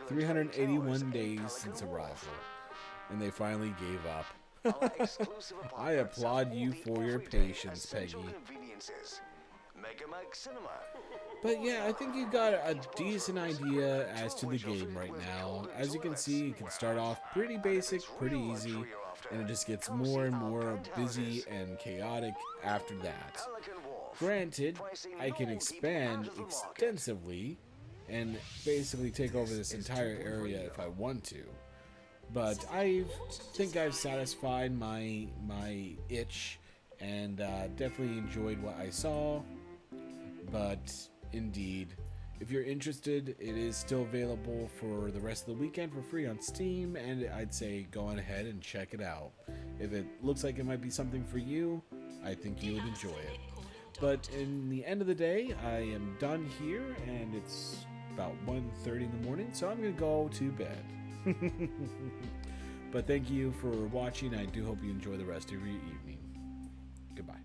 381 days since arrival, and they finally gave up. I applaud you for your patience, Peggy. But yeah, I think you got a decent idea as to the game right now. As you can see, it can start off pretty basic, pretty easy, and it just gets more and more busy and chaotic after that. Granted, I can expand extensively and basically take over this entire area if I want to. But I think I've satisfied my itch and definitely enjoyed what I saw. But indeed, if you're interested, it is still available for the rest of the weekend for free on Steam, and I'd say go on ahead and check it out. If it looks like it might be something for you, I think you would enjoy it. But in the end of the day, I am done here, and it's about 1:30 in the morning, so I'm going to go to bed. But thank you for watching. I do hope you enjoy the rest of your evening. Goodbye.